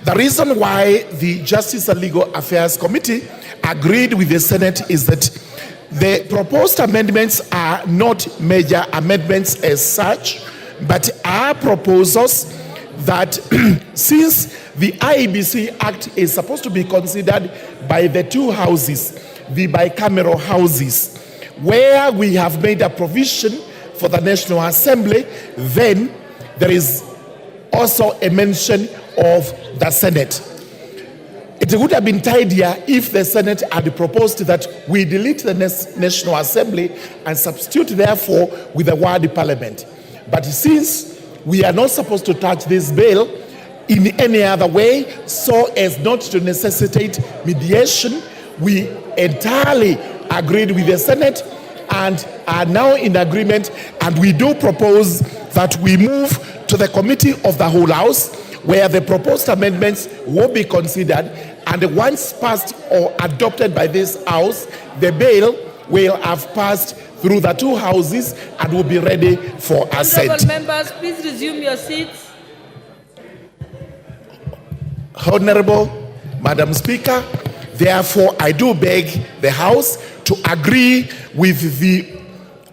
N: The reason why the Justice and Legal Affairs Committee agreed with the Senate is that the proposed amendments are not major amendments as such, but are proposals that since the IEBC Act is supposed to be considered by the two houses, the bicameral houses, where we have made a provision for the National Assembly, then there is also a mention of the Senate. It would have been tidier if the Senate had proposed that we delete the National Assembly and substitute therefore with the word Parliament. But since we are not supposed to touch this bill in any other way so as not to necessitate mediation, we entirely agreed with the Senate and are now in agreement, and we do propose that we move to the Committee of the Whole House, where the proposed amendments will be considered, and once passed or adopted by this House, the bill will have passed through the two houses and will be ready for assent.
O: Honorable members, please resume your seats.
N: Honorable Madam Speaker, therefore I do beg the House to agree with the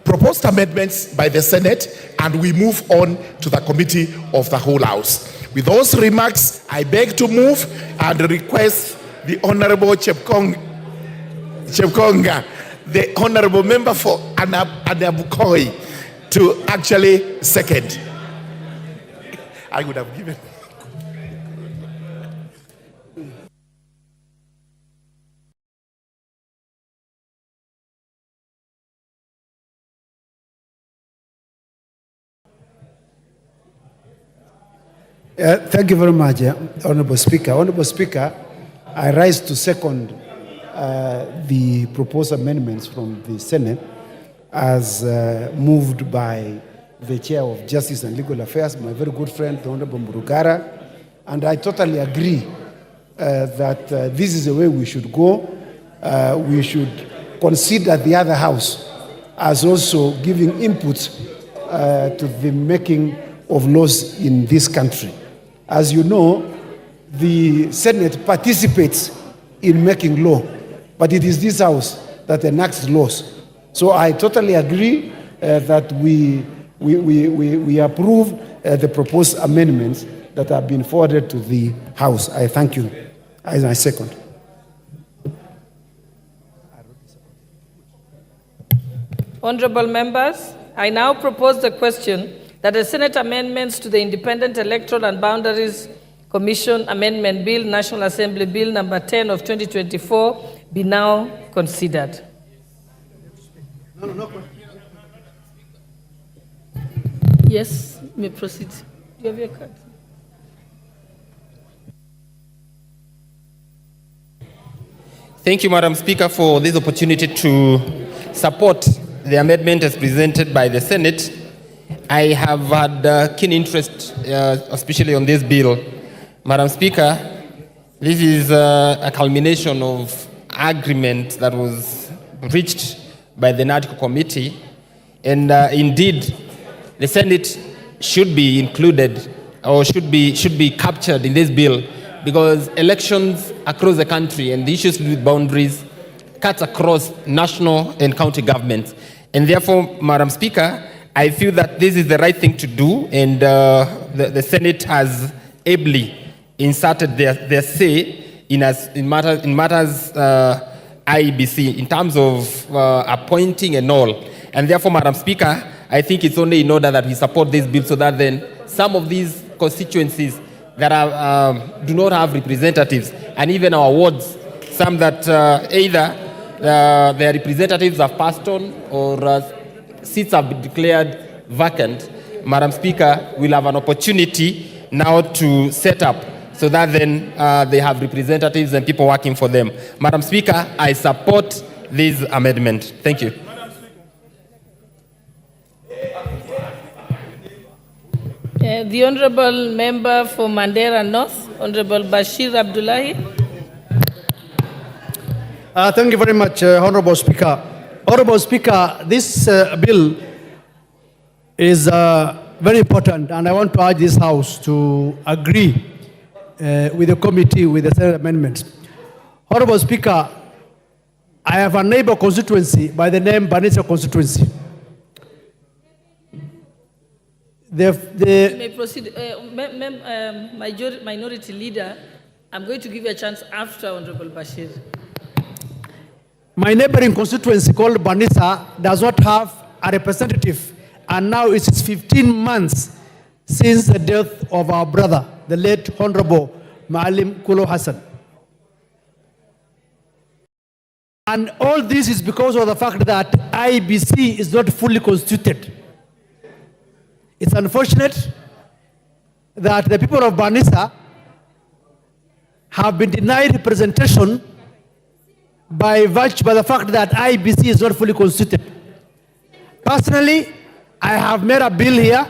N: proposed amendments by the Senate, and we move on to the Committee of the Whole House. With those remarks, I beg to move and request the Honorable Chepkonga, the Honorable Member for Anabukoi, to actually second. I would have given.
T: Thank you very much, Honorable Speaker. Honorable Speaker, I rise to second the proposed amendments from the Senate as moved by the Chair of Justice and Legal Affairs, my very good friend, the Honorable Murugara. And I totally agree that this is the way we should go. We should consider the other house as also giving input to the making of laws in this country. As you know, the Senate participates in making law, but it is this House that enacts laws. So I totally agree that we approve the proposed amendments that have been forwarded to the House. I thank you. I second.
O: Honorable members, I now propose the question that the Senate amendments to the Independent Electoral and Boundaries Commission Amendment Bill, National Assembly Bill number 10 of 2024, be now considered. Yes, you may proceed. Do you have your card?
E: Thank you, Madam Speaker, for this opportunity to support the amendment as presented by the Senate. I have had keen interest, especially on this bill. Madam Speaker, this is a culmination of agreement that was reached by the NADCO committee, and indeed, the Senate should be included or should be captured in this bill, because elections across the country and the issues with boundaries cuts across national and county governments, and therefore, Madam Speaker, I feel that this is the right thing to do, and the Senate has ably inserted their say in matters IEBC in terms of appointing and all. And therefore, Madam Speaker, I think it's only in order that we support this bill so that then some of these constituencies that do not have representatives, and even our wards, some that either their representatives have passed on or seats have been declared vacant, Madam Speaker, will have an opportunity now to set up
F: so that then they have representatives and people working for them. Madam Speaker, I support this amendment. Thank you.
O: The Honourable Member for Mandera North, Honourable Bashir Abdullahi.
J: Thank you very much, Honourable Speaker. Honourable Speaker, this bill is very important, and I want to urge this House to agree with the committee with the Senate amendments. Honourable Speaker, I have a neighbour constituency by the name Banisa constituency.
O: May proceed. Minority Leader, I'm going to give you a chance after Honourable Bashir.
J: My neighboring constituency called Banisa does not have a representative, and now it is 15 months since the death of our brother, the late Honorable Maalim Kulo Hassan. And all this is because of the fact that IEBC is not fully constituted. It's unfortunate that the people of Banisa have been denied representation by the fact that IEBC is not fully constituted. Personally, I have made a bill here,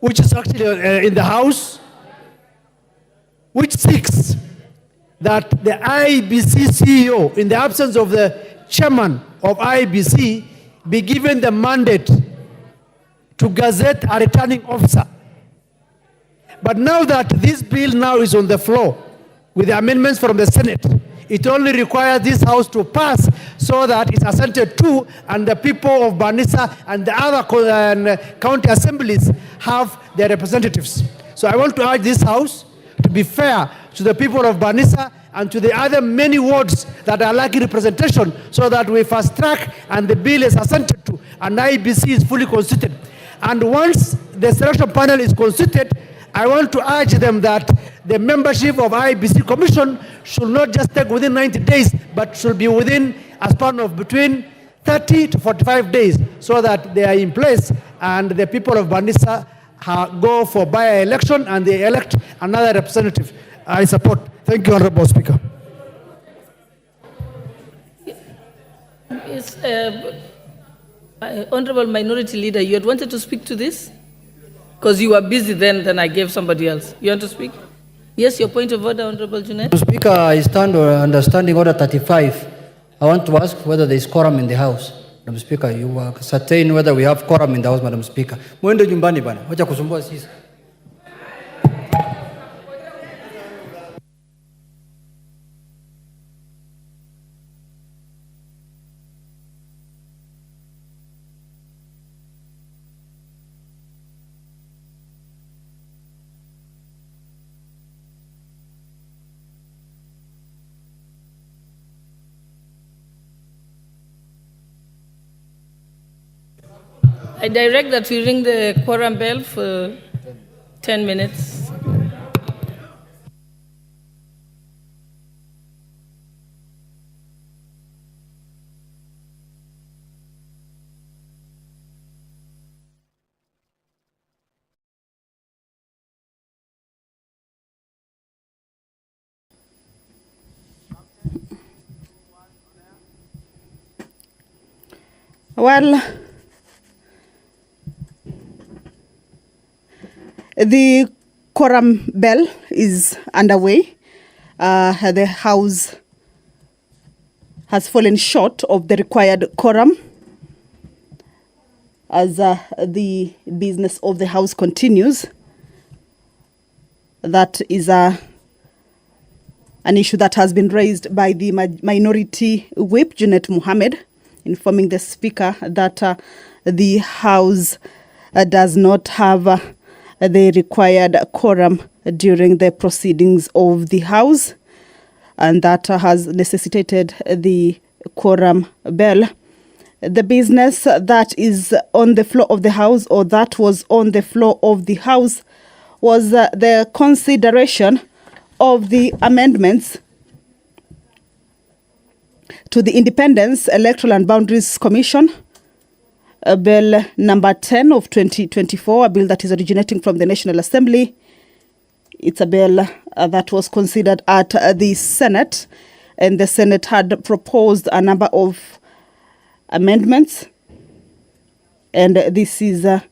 J: which is actually in the House, which seeks that the IEBC CEO, in the absence of the chairman of IEBC, be given the mandate to gazette a returning officer. But now that this bill now is on the floor with the amendments from the Senate, it only requires this House to pass so that it's assented to, and the people of Banisa and the other county assemblies have their representatives. So I want to urge this House to be fair to the people of Banisa and to the other many wards that are lacking representation, so that we fast track and the bill is assented to and IEBC is fully constituted. And once the selection panel is constituted, I want to urge them that the membership of IEBC Commission should not just take within 90 days, but should be within a span of between 30 to 45 days, so that they are in place and the people of Banisa go for by-election and they elect another representative. I support. Thank you, Honourable Speaker.
O: Yes, Honourable Minority Leader, you had wanted to speak to this? Because you were busy then I gave somebody else. You want to speak? Yes, your point of order, Honourable Junet.
U: Speaker, I stand on understanding order 35. I want to ask whether there is quorum in the House. Madam Speaker, you are certain whether we have quorum in the House, Madam Speaker. Mwende nyumbani bana. Wacha kusumbua sisi.
O: I direct that we ring the quorum bell for 10 minutes.
D: Well, the quorum bell is underway. The House has fallen short of the required quorum as the business of the House continues. That is an issue that has been raised by the Minority Whip, Junet Mohammed, informing the Speaker that the House does not have the required quorum during the proceedings of the House, and that has necessitated the quorum bell. The business that is on the floor of the House, or that was on the floor of the House, was the consideration of the amendments to the Independence, Electoral and Boundaries Commission, Bill number 10 of 2024, a bill that is originating from the National Assembly, It's a bill that was considered at the Senate, and the Senate had proposed a number of amendments. And this is a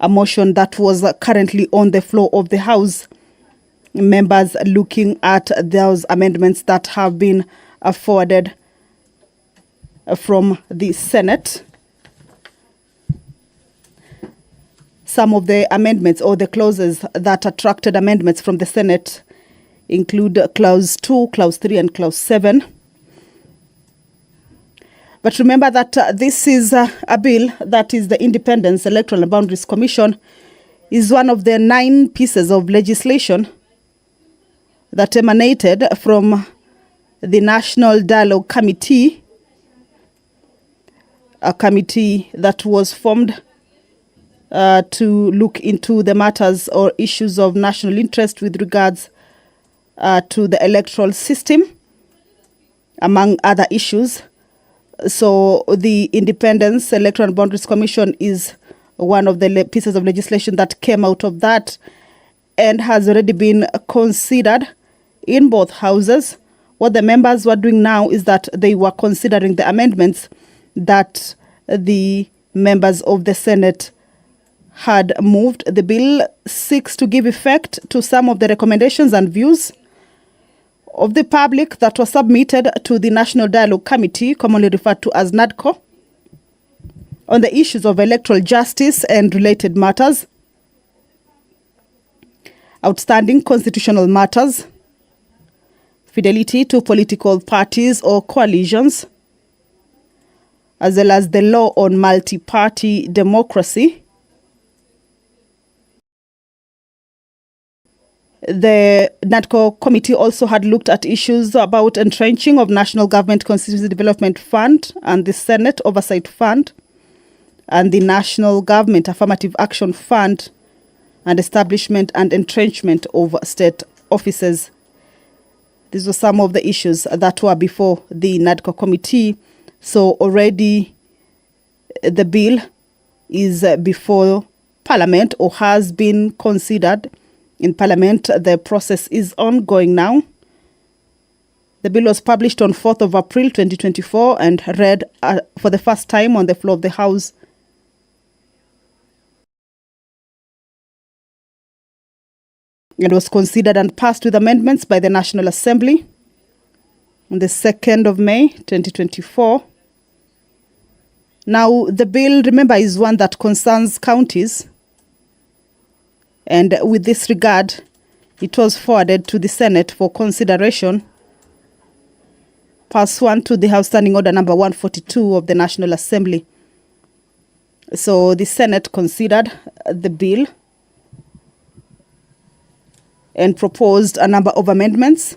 D: motion that was currently on the floor of the House. Members looking at those amendments that have been forwarded from the Senate. Some of the amendments or the clauses that attracted amendments from the Senate include Clause 2, Clause 3, and Clause 7. But remember that this is a bill that is the Independence, Electoral and Boundaries Commission is one of the 9 pieces of legislation that emanated from the National Dialogue Committee, a committee that was formed to look into the matters or issues of national interest with regards to the electoral system, among other issues. So the Independence, Electoral and Boundaries Commission is one of the pieces of legislation that came out of that and has already been considered in both houses. What the members were doing now is that they were considering the amendments that the members of the Senate had moved. The bill seeks to give effect to some of the recommendations and views of the public that were submitted to the National Dialogue Committee, commonly referred to as NADCO, on the issues of electoral justice and related matters, outstanding constitutional matters, fidelity to political parties or coalitions, as well as the law on multi-party democracy. The NADCO committee also had looked at issues about entrenching of National Government Constituency Development Fund and the Senate Oversight Fund and the National Government Affirmative Action Fund and establishment and entrenchment of state offices. These were some of the issues that were before the NADCO committee. So already the bill is before Parliament or has been considered in Parliament. The process is ongoing now. The bill was published on 4th of April 2024 and read for the first time on the floor of the House. It was considered and passed with amendments by the National Assembly on the 2nd of May 2024. Now, the bill, remember, is one that concerns counties. And with this regard, it was forwarded to the Senate for consideration pursuant to the House Standing Order number 142 of the National Assembly. So the Senate considered the bill and proposed a number of amendments.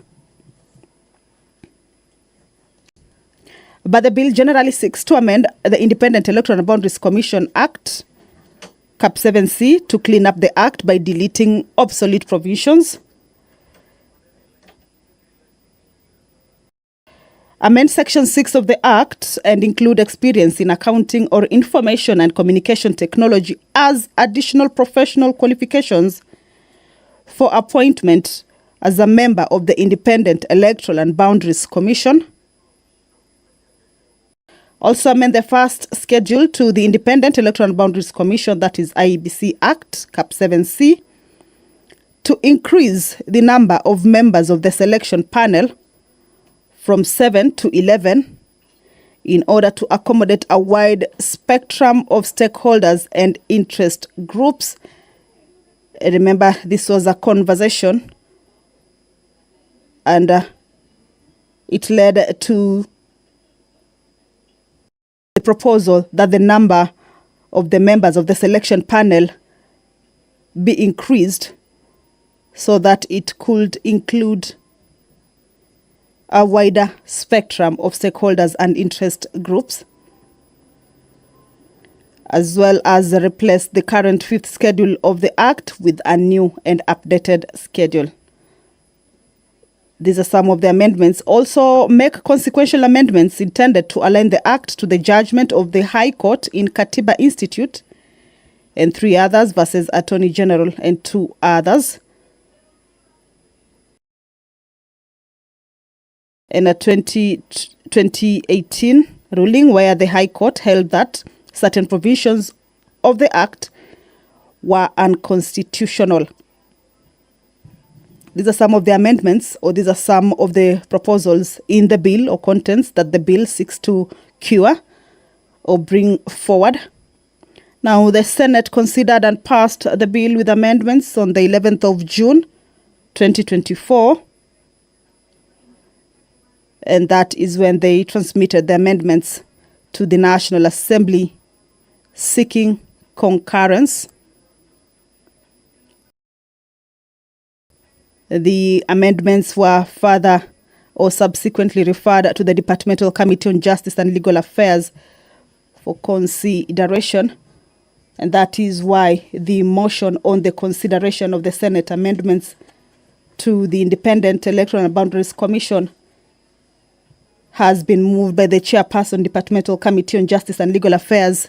D: But the bill generally seeks to amend the Independent Electoral and Boundaries Commission Act, Cap 7C, to clean up the Act by deleting obsolete provisions, amend Section 6 of the Act and include experience in accounting or information and communication technology as additional professional qualifications for appointment as a member of the Independent Electoral and Boundaries Commission. Also amend the first schedule to the Independent Electoral and Boundaries Commission, that is IEBC Act, Cap 7C, to increase the number of members of the selection panel from 7 to 11 in order to accommodate a wide spectrum of stakeholders and interest groups. Remember, this was a conversation and it led to the proposal that the number of the members of the selection panel be increased so that it could include a wider spectrum of stakeholders and interest groups, as well as replace the current fifth schedule of the Act with a new and updated schedule. These are some of the amendments. Also make consequential amendments intended to align the Act to the judgment of the High Court in Katiba Institute and 3 others versus Attorney General and 2 others. in a 2018 ruling where the High Court held that certain provisions of the Act were unconstitutional. These are some of the amendments, or these are some of the proposals in the bill or contents that the bill seeks to cure or bring forward. Now, the Senate considered and passed the bill with amendments on the 11th of June, 2024. And that is when they transmitted the amendments to the National Assembly seeking concurrence. The amendments were further or subsequently referred to the Departmental Committee on Justice and Legal Affairs for consideration. And that is why the motion on the consideration of the Senate amendments to the Independent Electoral and Boundaries Commission has been moved by the Chairperson, Departmental Committee on Justice and Legal Affairs,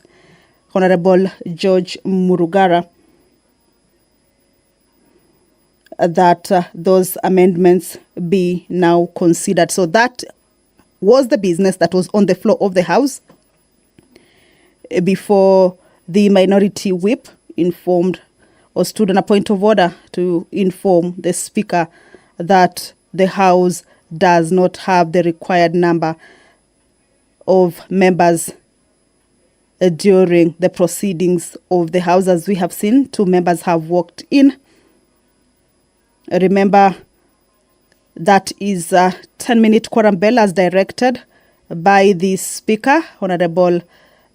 D: Honorable George Murugara, that those amendments be now considered. So that was the business that was on the floor of the House before the minority whip informed or stood on a point of order to inform the Speaker that the House does not have the required number of members during the proceedings of the House. As we have seen, 2 members have walked in. Remember, that is a 10-minute quorum bell as directed by the Speaker, Honorable,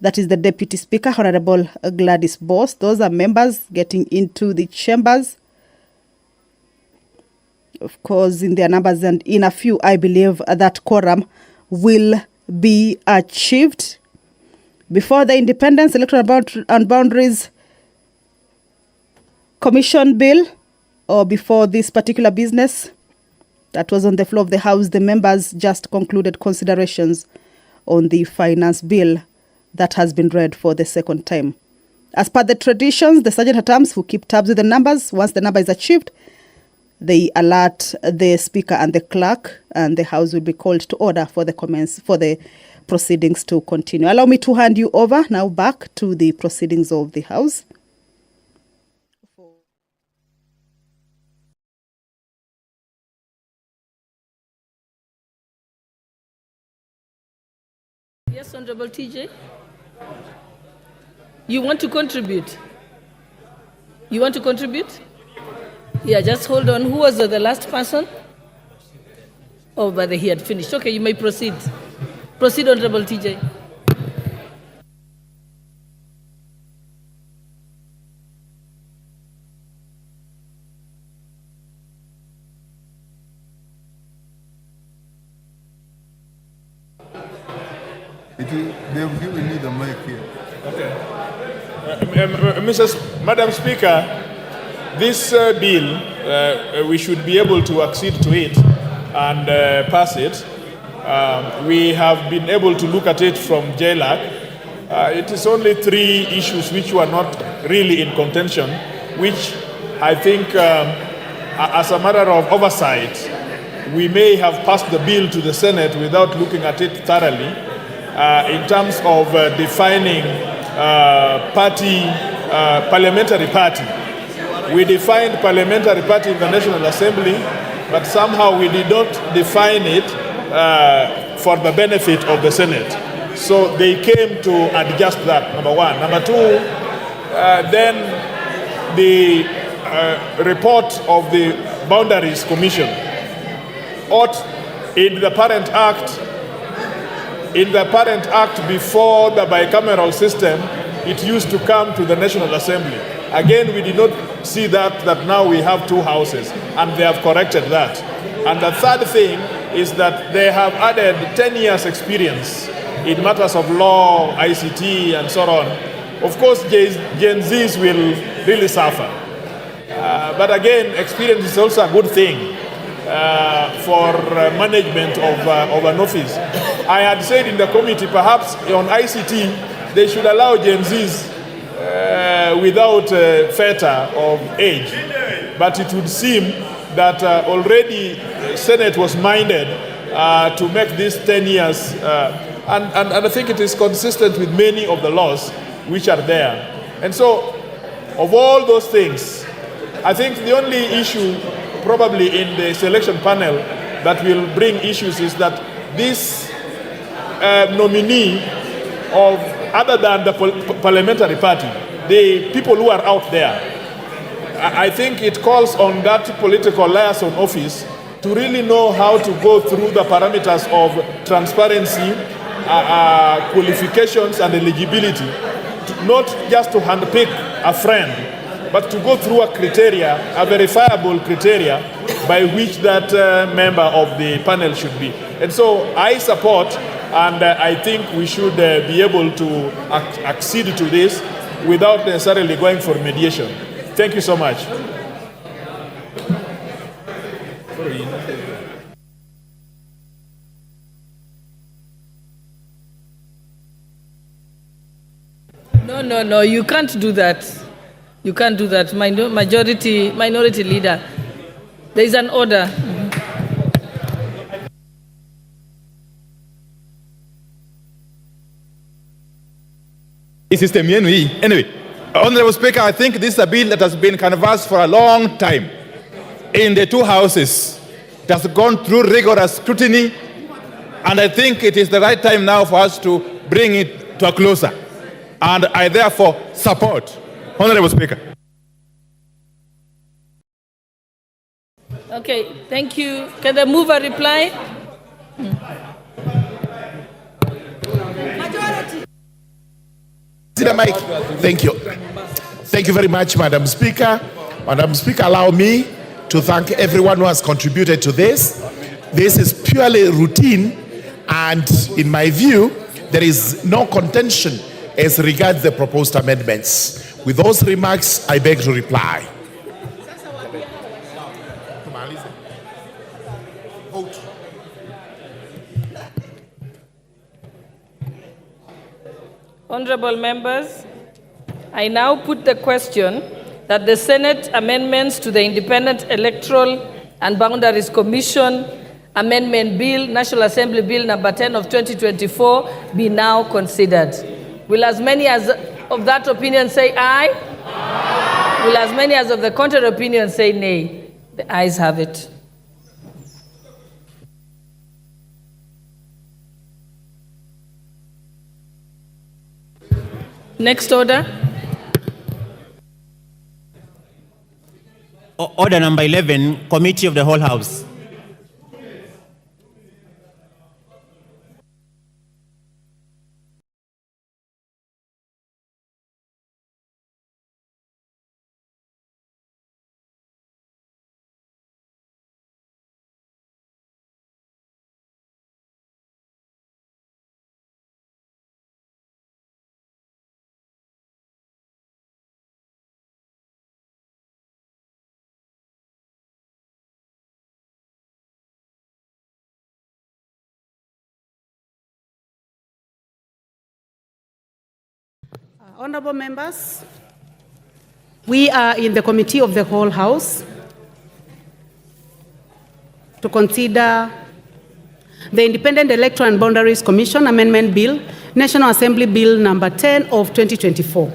D: that is the Deputy Speaker, Honorable Gladys Boss. Those are members getting into the chambers, of course, in their numbers, and in a few, I believe that quorum will be achieved before the Independence, Electoral and Boundaries Commission bill, or before this particular business that was on the floor of the House. The members just concluded considerations on the finance bill that has been read for the second time. As per the traditions, the sergeant-at-arms who keep tabs with the numbers, once the number is achieved, they alert the Speaker and the clerk, and the House will be called to order for the proceedings to continue. Allow me to hand you over now back to the proceedings of the House.
M: Yes, Honorable TJ. You want to contribute? You want to contribute? Yeah, just hold on. Who was the last person? Oh, but he had finished. Okay, you may proceed. Proceed, Honorable TJ.
B: They've given me the mic here.
H: Okay. Madam Speaker, this bill, we should be able to accede to it and pass it. We have been able to look at it from JLAC. It is only 3 issues which were not really in contention, which I think, as a matter of oversight, we may have passed the bill to the Senate without looking at it thoroughly. In terms of defining parliamentary party. We defined parliamentary party in the National Assembly, but somehow we did not define it for the benefit of the Senate. So they came to adjust that, number 1. Number 2, then the report of the Boundaries Commission ought in the parent act. In the parent act before the bicameral system, it used to come to the National Assembly. Again, we did not see that now we have 2 houses, and they have corrected that. And the third thing is that they have added 10 years experience in matters of law, ICT, and so on. Of course, Gen Zs will really suffer. But again, experience is also a good thing for management of an office. I had said in the committee, perhaps on ICT, they should allow Gen Zs without fetter of age. But it would seem that already Senate was minded to make this 10 years. And I think it is consistent with many of the laws which are there. And so, of all those things, I think the only issue probably in the selection panel that will bring issues is that this nominee of other than the parliamentary party, the people who are out there, I think it calls on that political liaison office to really know how to go through the parameters of transparency, qualifications and eligibility, not just to handpick a friend, but to go through a criteria, a verifiable criteria by which that member of the panel should be. And so I support, and I think we should be able to accede to this without necessarily going for mediation. Thank you so much.
M: No, you can't do that. You can't do that. Minority leader. There is an order.
A: System anyway, Honorable Speaker, I think this is a bill that has been canvassed for a long time in the two houses. It has gone through rigorous scrutiny, and I think it is the right time now for us to bring it to a closer. And I therefore support. Honorable Speaker.
M: Okay, thank you. Can the mover reply?
N: Thank you. Thank you very much, Madam Speaker. Madam Speaker, allow me to thank everyone who has contributed to this. This is purely routine, and in my view, there is no contention as regards the proposed amendments. With those remarks, I beg to reply.
M: Honorable members, I now put the question that the Senate amendments to the Independent Electoral and Boundaries Commission Amendment Bill, National Assembly Bill number 10 of 2024 be now considered. Will as many as of that opinion say aye? Aye. Will as many as of the contrary opinion say nay? The ayes have it. Next order.
Q: Order number 11, Committee of the Whole House.
V: Honorable members, we are in the Committee of the Whole House to consider the Independent Electoral and Boundaries Commission Amendment Bill, National Assembly Bill number 10 of 2024.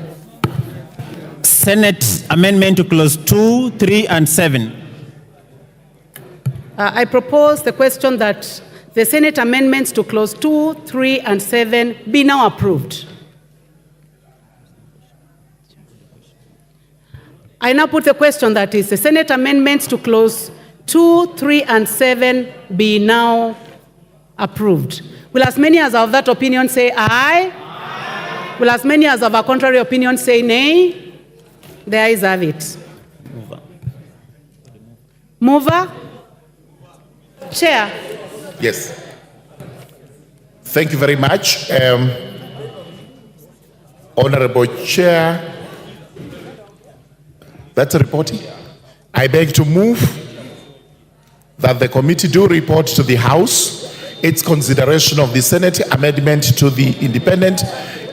Q: Senate Amendment to Clause 2, 3, and 7.
V: I propose the question that the Senate amendments to Clause 2, 3, and 7 be now approved. I now put the question that is the Senate amendments to Clause 2, 3, and 7 be now approved. Will as many as of that opinion say aye? Aye. Will as many as of a contrary opinion say nay? The ayes have it. Mover? Chair?
N: Yes. Thank you very much. Honorable Chair, that's a reporting. I beg to move that the committee do report to the House its consideration of the Senate amendment to the Independent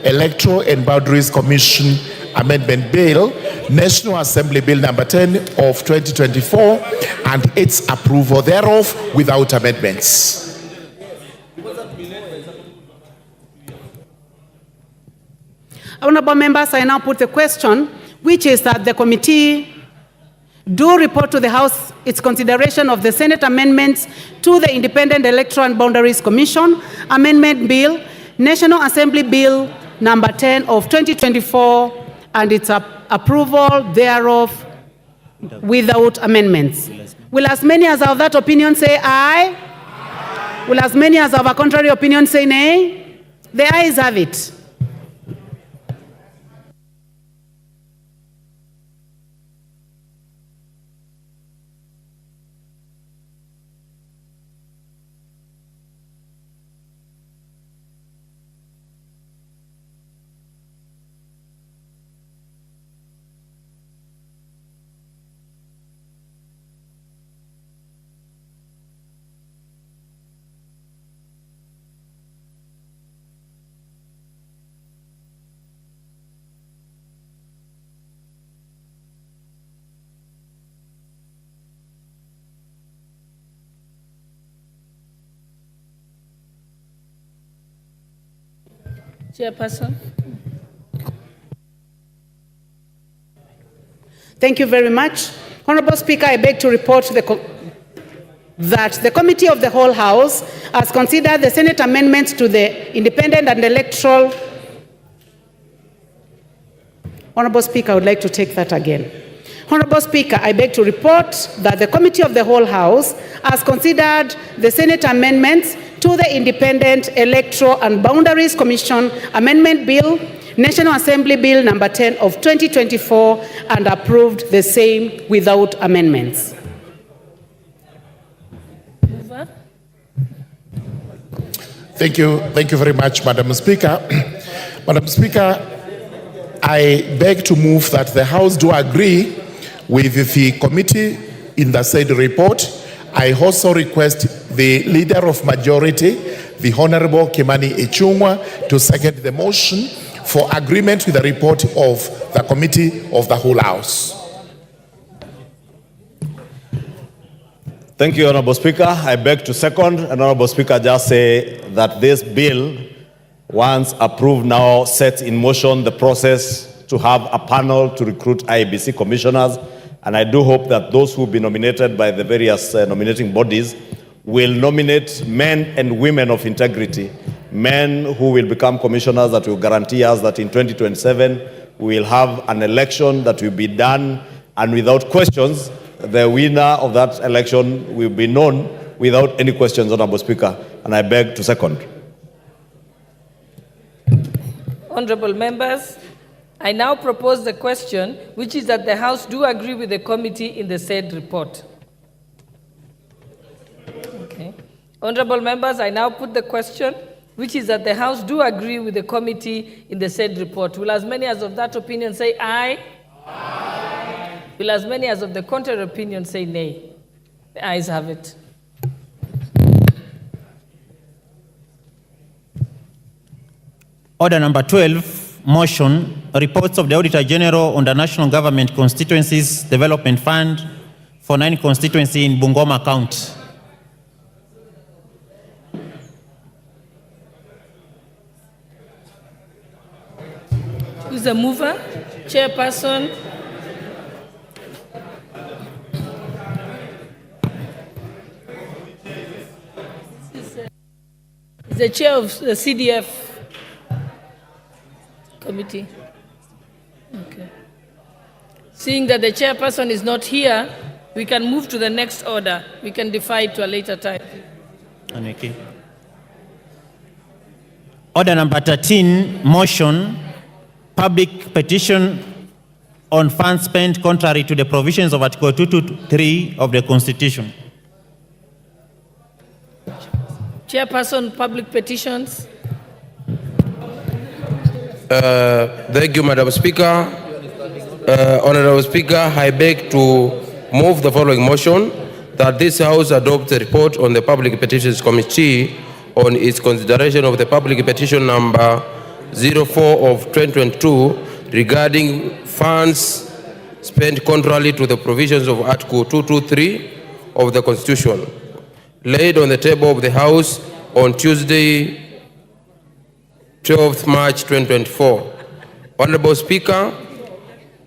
N: Electoral and Boundaries Commission Amendment Bill, National Assembly Bill number 10 of 2024, and its approval thereof without amendments.
V: Honorable members, I now put the question, which is that the committee do report to the House its consideration of the Senate amendments to the Independent Electoral and Boundaries Commission Amendment Bill, National Assembly Bill number 10 of 2024, and its approval thereof without amendments. Will as many as have that opinion say aye? Will as many as have a contrary opinion say nay? The ayes have it.
M: Chairperson.
V: Thank you very much. Honorable Speaker, I beg to report that the Committee of the Whole House has considered the Senate amendments to the Independent and Electoral. Honorable Speaker, I would like to take that again. Honorable Speaker, I beg to report that the Committee of the Whole House has considered the Senate amendments to the Independent Electoral and Boundaries Commission Amendment Bill, National Assembly Bill number 10 of 2024, and approved the same without amendments.
N: Thank you very much, Madam Speaker. Madam Speaker, I beg to move that the House do agree with the committee in the said report. I also request the Leader of Majority, the Honorable Kimani Ichung'wah, to second the motion for agreement with the report of the Committee of the Whole House.
I: Thank you, Honorable Speaker. I beg to second. Honorable Speaker, just say that this bill, once approved now, sets in motion the process to have a panel to recruit IEBC commissioners. And I do hope that those who will be nominated by the various nominating bodies will nominate men and women of integrity, men who will become commissioners that will guarantee us that in 2027 we will have an election that will be done, and without questions, the winner of that election will be known without any questions, Honorable Speaker. And I beg to second.
M: Honorable members, I now propose the question, which is that the House do agree with the committee in the said report. Okay. Honorable members, I now put the question, which is that the House do agree with the committee in the said report. Will as many as of that opinion say aye? Aye. Will as many as of the contrary opinion say nay? The ayes have it.
Q: Order number 12. Motion, reports of the Auditor General on the National Government Constituencies Development Fund for 9 constituency in Bungoma County.
M: Who's the mover? Chairperson. Is the chair of the CDF committee. Okay. Seeing that the chairperson is not here, we can move to the next order. We can defer it to a later time.
Q: Okay. Order number 13, motion, public petition on funds spent contrary to the provisions of Article 223 of the Constitution.
M: Chairperson, public petitions.
S: Thank you, Madam Speaker. Honorable Speaker, I beg to move the following motion, that this House adopt a report on the Public Petitions Committee on its consideration of the public petition number 04 of 2022 regarding funds spent contrary to the provisions of Article 223 of the Constitution, laid on the table of the House on Tuesday, 12th March 2024. Honorable Speaker,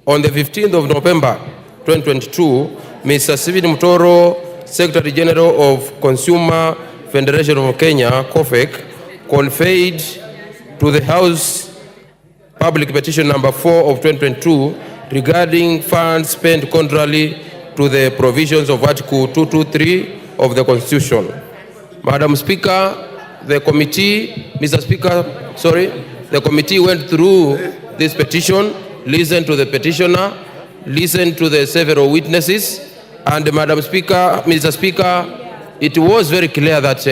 S: on the 15th of November 2022, Mr. Stephen Mutoro, Secretary General of Consumer Federation of Kenya, COFEC, conveyed to the House Public Petition number 4 of 2022 regarding funds spent contrary to the provisions of Article 223 of the Constitution. Madam Speaker, the committee went through this petition, listened to the petitioner, listened to the several witnesses, and Mr. Speaker, it was very clear that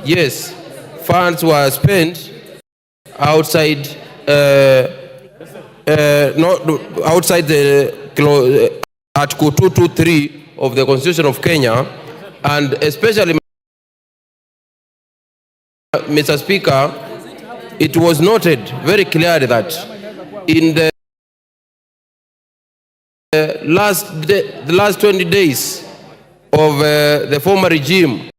S: yes, funds were spent outside outside the Article 223 of the Constitution of Kenya, and especially, Mr. Speaker, it was noted very clearly that in the last 20 days of the former regime,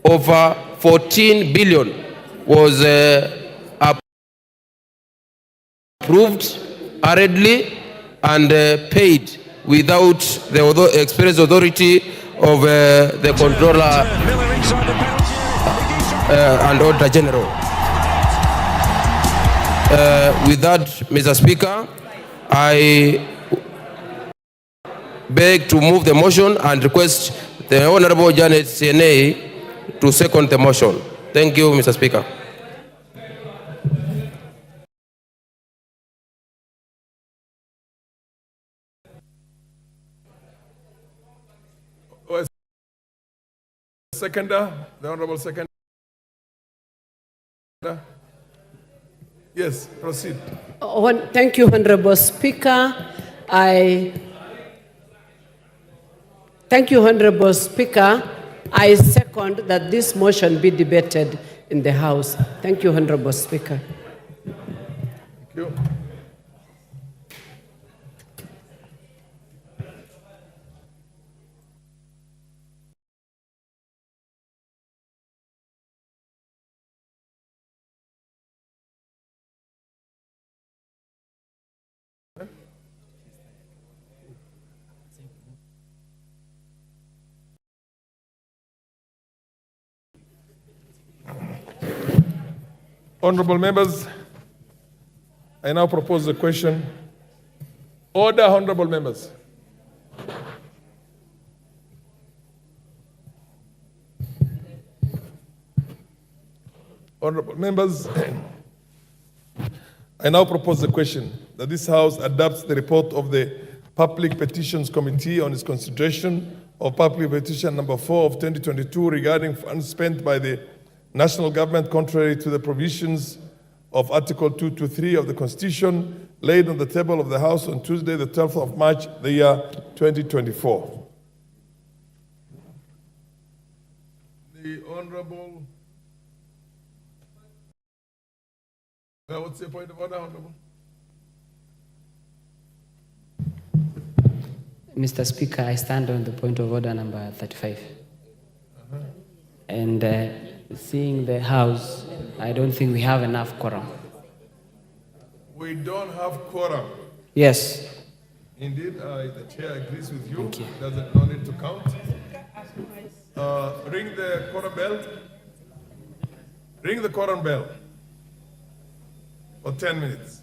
S: over 14 billion was approved hurriedly and paid without the express authority of the Controller and Auditor General. With that, Mr. Speaker, I beg to move the motion and request the Honorable Janet CNA to second the motion. Thank you, Mr. Speaker.
H: Seconder, the Honorable Seconder. Yes, proceed.
V: Thank you, Honorable Speaker. Thank you, Honorable Speaker. I second that this motion be debated in the House. Thank you, Honorable Speaker.
H: Thank you. Honorable members, I now propose the question. Order, honorable members. Honorable members, I now propose the question that this House adopts the report of the Public Petitions Committee on its consideration of Public Petition number 4 of 2022 regarding funds spent by the national government contrary to the provisions of Article 223 of the Constitution, laid on the table of the House on Tuesday, the 12th of March, the year 2024. The Honorable... what's your point of order, Honorable?
G: Mr. Speaker, I stand on the point of order number 35. And seeing the House, I don't think we have enough quorum.
H: We don't have quorum.
G: Yes.
H: Indeed, the chair agrees with you. Thank you. Doesn't no need to count. Ring the quorum bell. Ring the quorum bell for 10 minutes.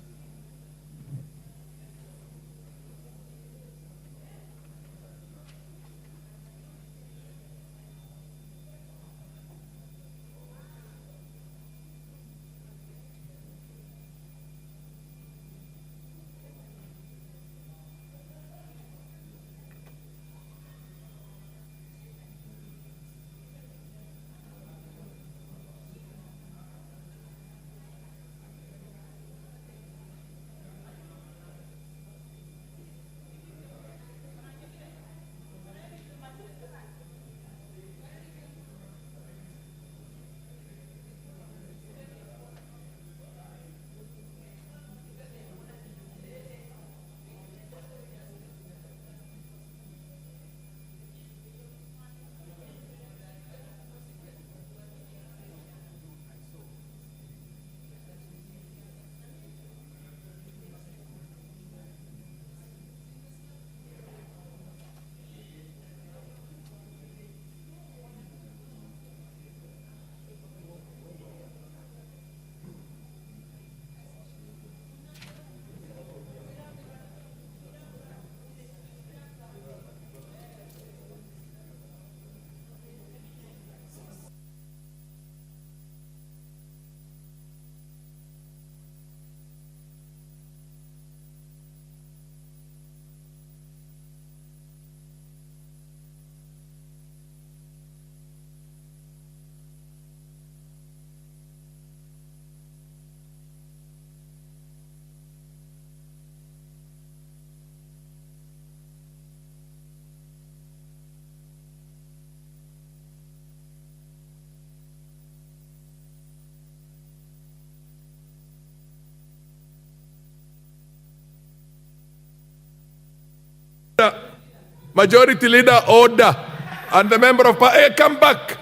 K: Majority Leader, order. And the member of parliament, hey, come back.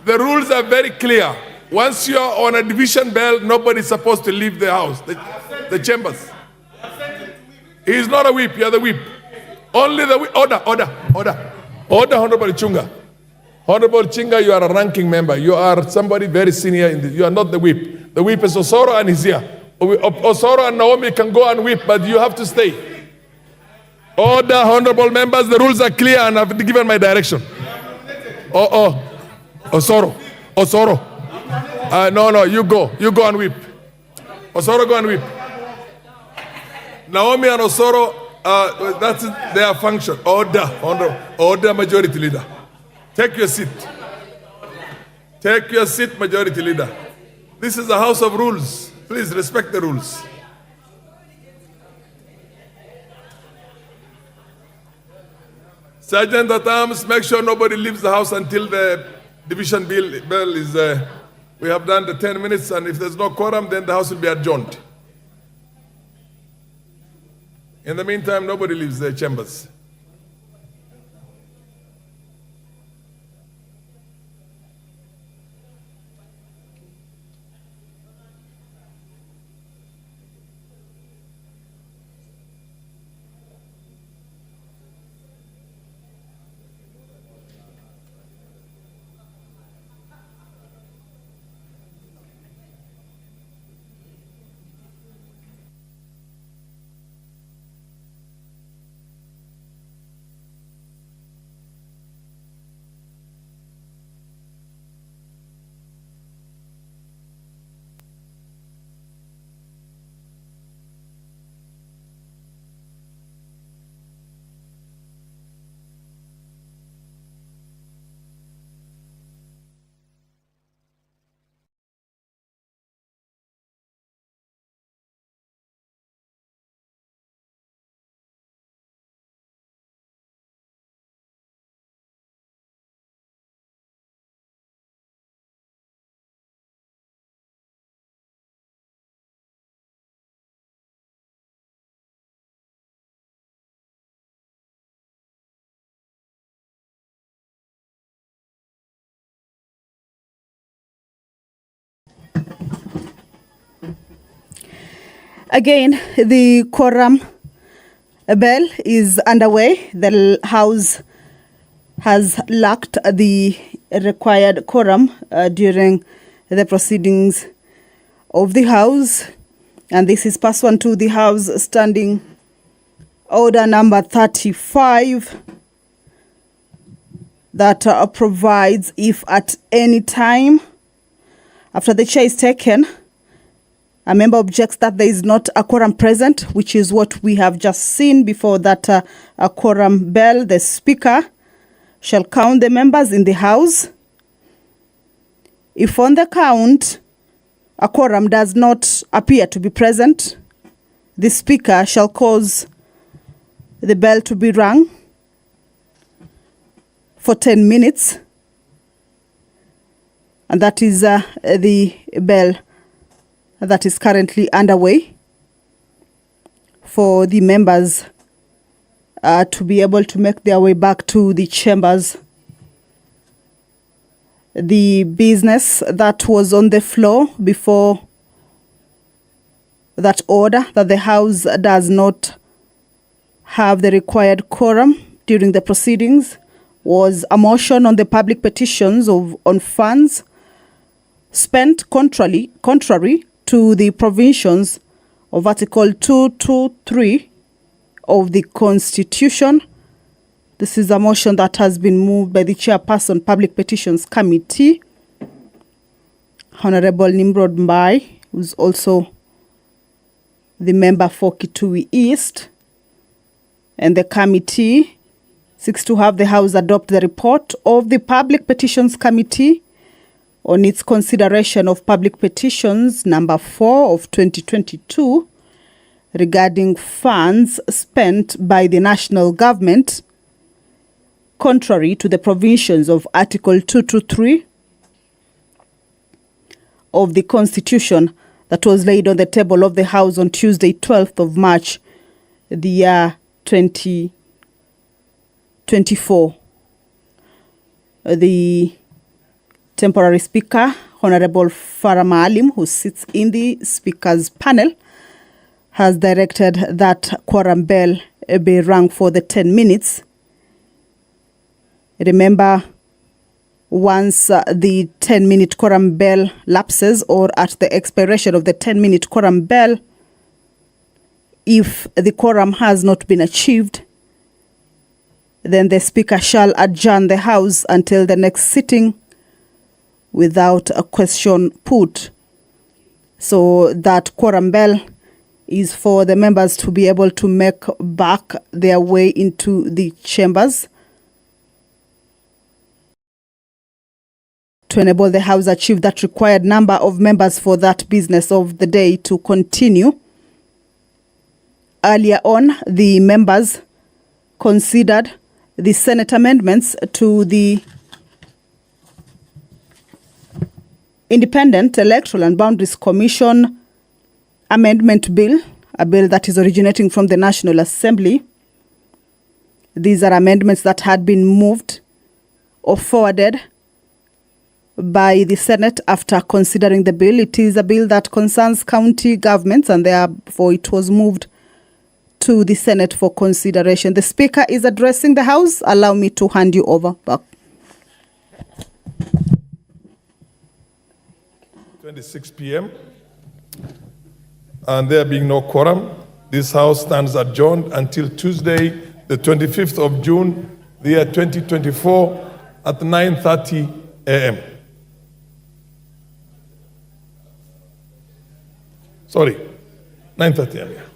K: The rules are very clear. Once you're on a division bell, nobody's supposed to leave the house, the chambers. He's not a whip, you're the whip. Only the whip. Order. Order, Honorable Chunga. Honorable Chinga, you are a ranking member. You are somebody very senior in this. You are not the whip. The whip is Osoro and he's here. Osoro and Naomi can go and whip, but you have to stay. Order, honorable members. The rules are clear and I've given my direction. Osoro. No, you go and whip. Osoro, go and whip. Naomi and Osoro, that's their function. Order, Majority Leader. Take your seat. Take your seat, Majority Leader. This is a house of rules. Please respect the rules. Sergeant at Arms, make sure nobody leaves the house until the division bell is, we have done the 10 minutes, and if there's no quorum, then the house will be adjourned. In the meantime, nobody leaves the chambers.
D: Again, the quorum bell is underway. The House has lacked the required quorum during the proceedings of the House, and this is pursuant to the House Standing Order number 35 that provides if at any time after the chair is taken, a member objects that there is not a quorum present, which is what we have just seen before that a quorum bell, the Speaker shall count the members in the House. If on the count a quorum does not appear to be present, the Speaker shall cause the bell to be rung for 10 minutes. And that is the bell that is currently underway for the members to be able to make their way back to the chambers. The business that was on the floor before that order that the House does not have the required quorum during the proceedings was a motion on the public petitions on funds spent contrary to the provisions of Article 223 of the Constitution. This is a motion that has been moved by the Chairperson, Public Petitions Committee, Honorable Nimrod Mbai, who's also the member for Kitui East. And the committee seeks to have the House adopt the report of the Public Petitions Committee on its consideration of public petitions number 4 of 2022 regarding funds spent by the national government contrary to the provisions of Article 223 of the Constitution that was laid on the table of the House on Tuesday, 12th of March, the year 2022. 2024. The temporary speaker, Honorable Farah Maalim, who sits in the speaker's panel, has directed that quorum bell be rung for the 10 minutes. Remember, once the 10-minute quorum bell lapses, or at the expiration of the 10-minute quorum bell, if the quorum has not been achieved, then the speaker shall adjourn the House until the next sitting without a question put. So that quorum bell is for the members to be able to make back their way into the chambers to enable the House achieve that required number of members for that business of the day to continue. Earlier on, the members considered the Senate amendments to the Independent Electoral and Boundaries Commission Amendment Bill, a bill that is originating from the National Assembly. These are amendments that had been moved or forwarded by the Senate after considering the bill. It is a bill that concerns county governments, and therefore it was moved to the Senate for consideration. The Speaker is addressing the House. Allow me to hand you over back.
K: 26 p.m. And there being no quorum, this House stands adjourned until Tuesday, the 25th of June, the year 2024, at 9:30 a.m. Sorry, 9:30 a.m.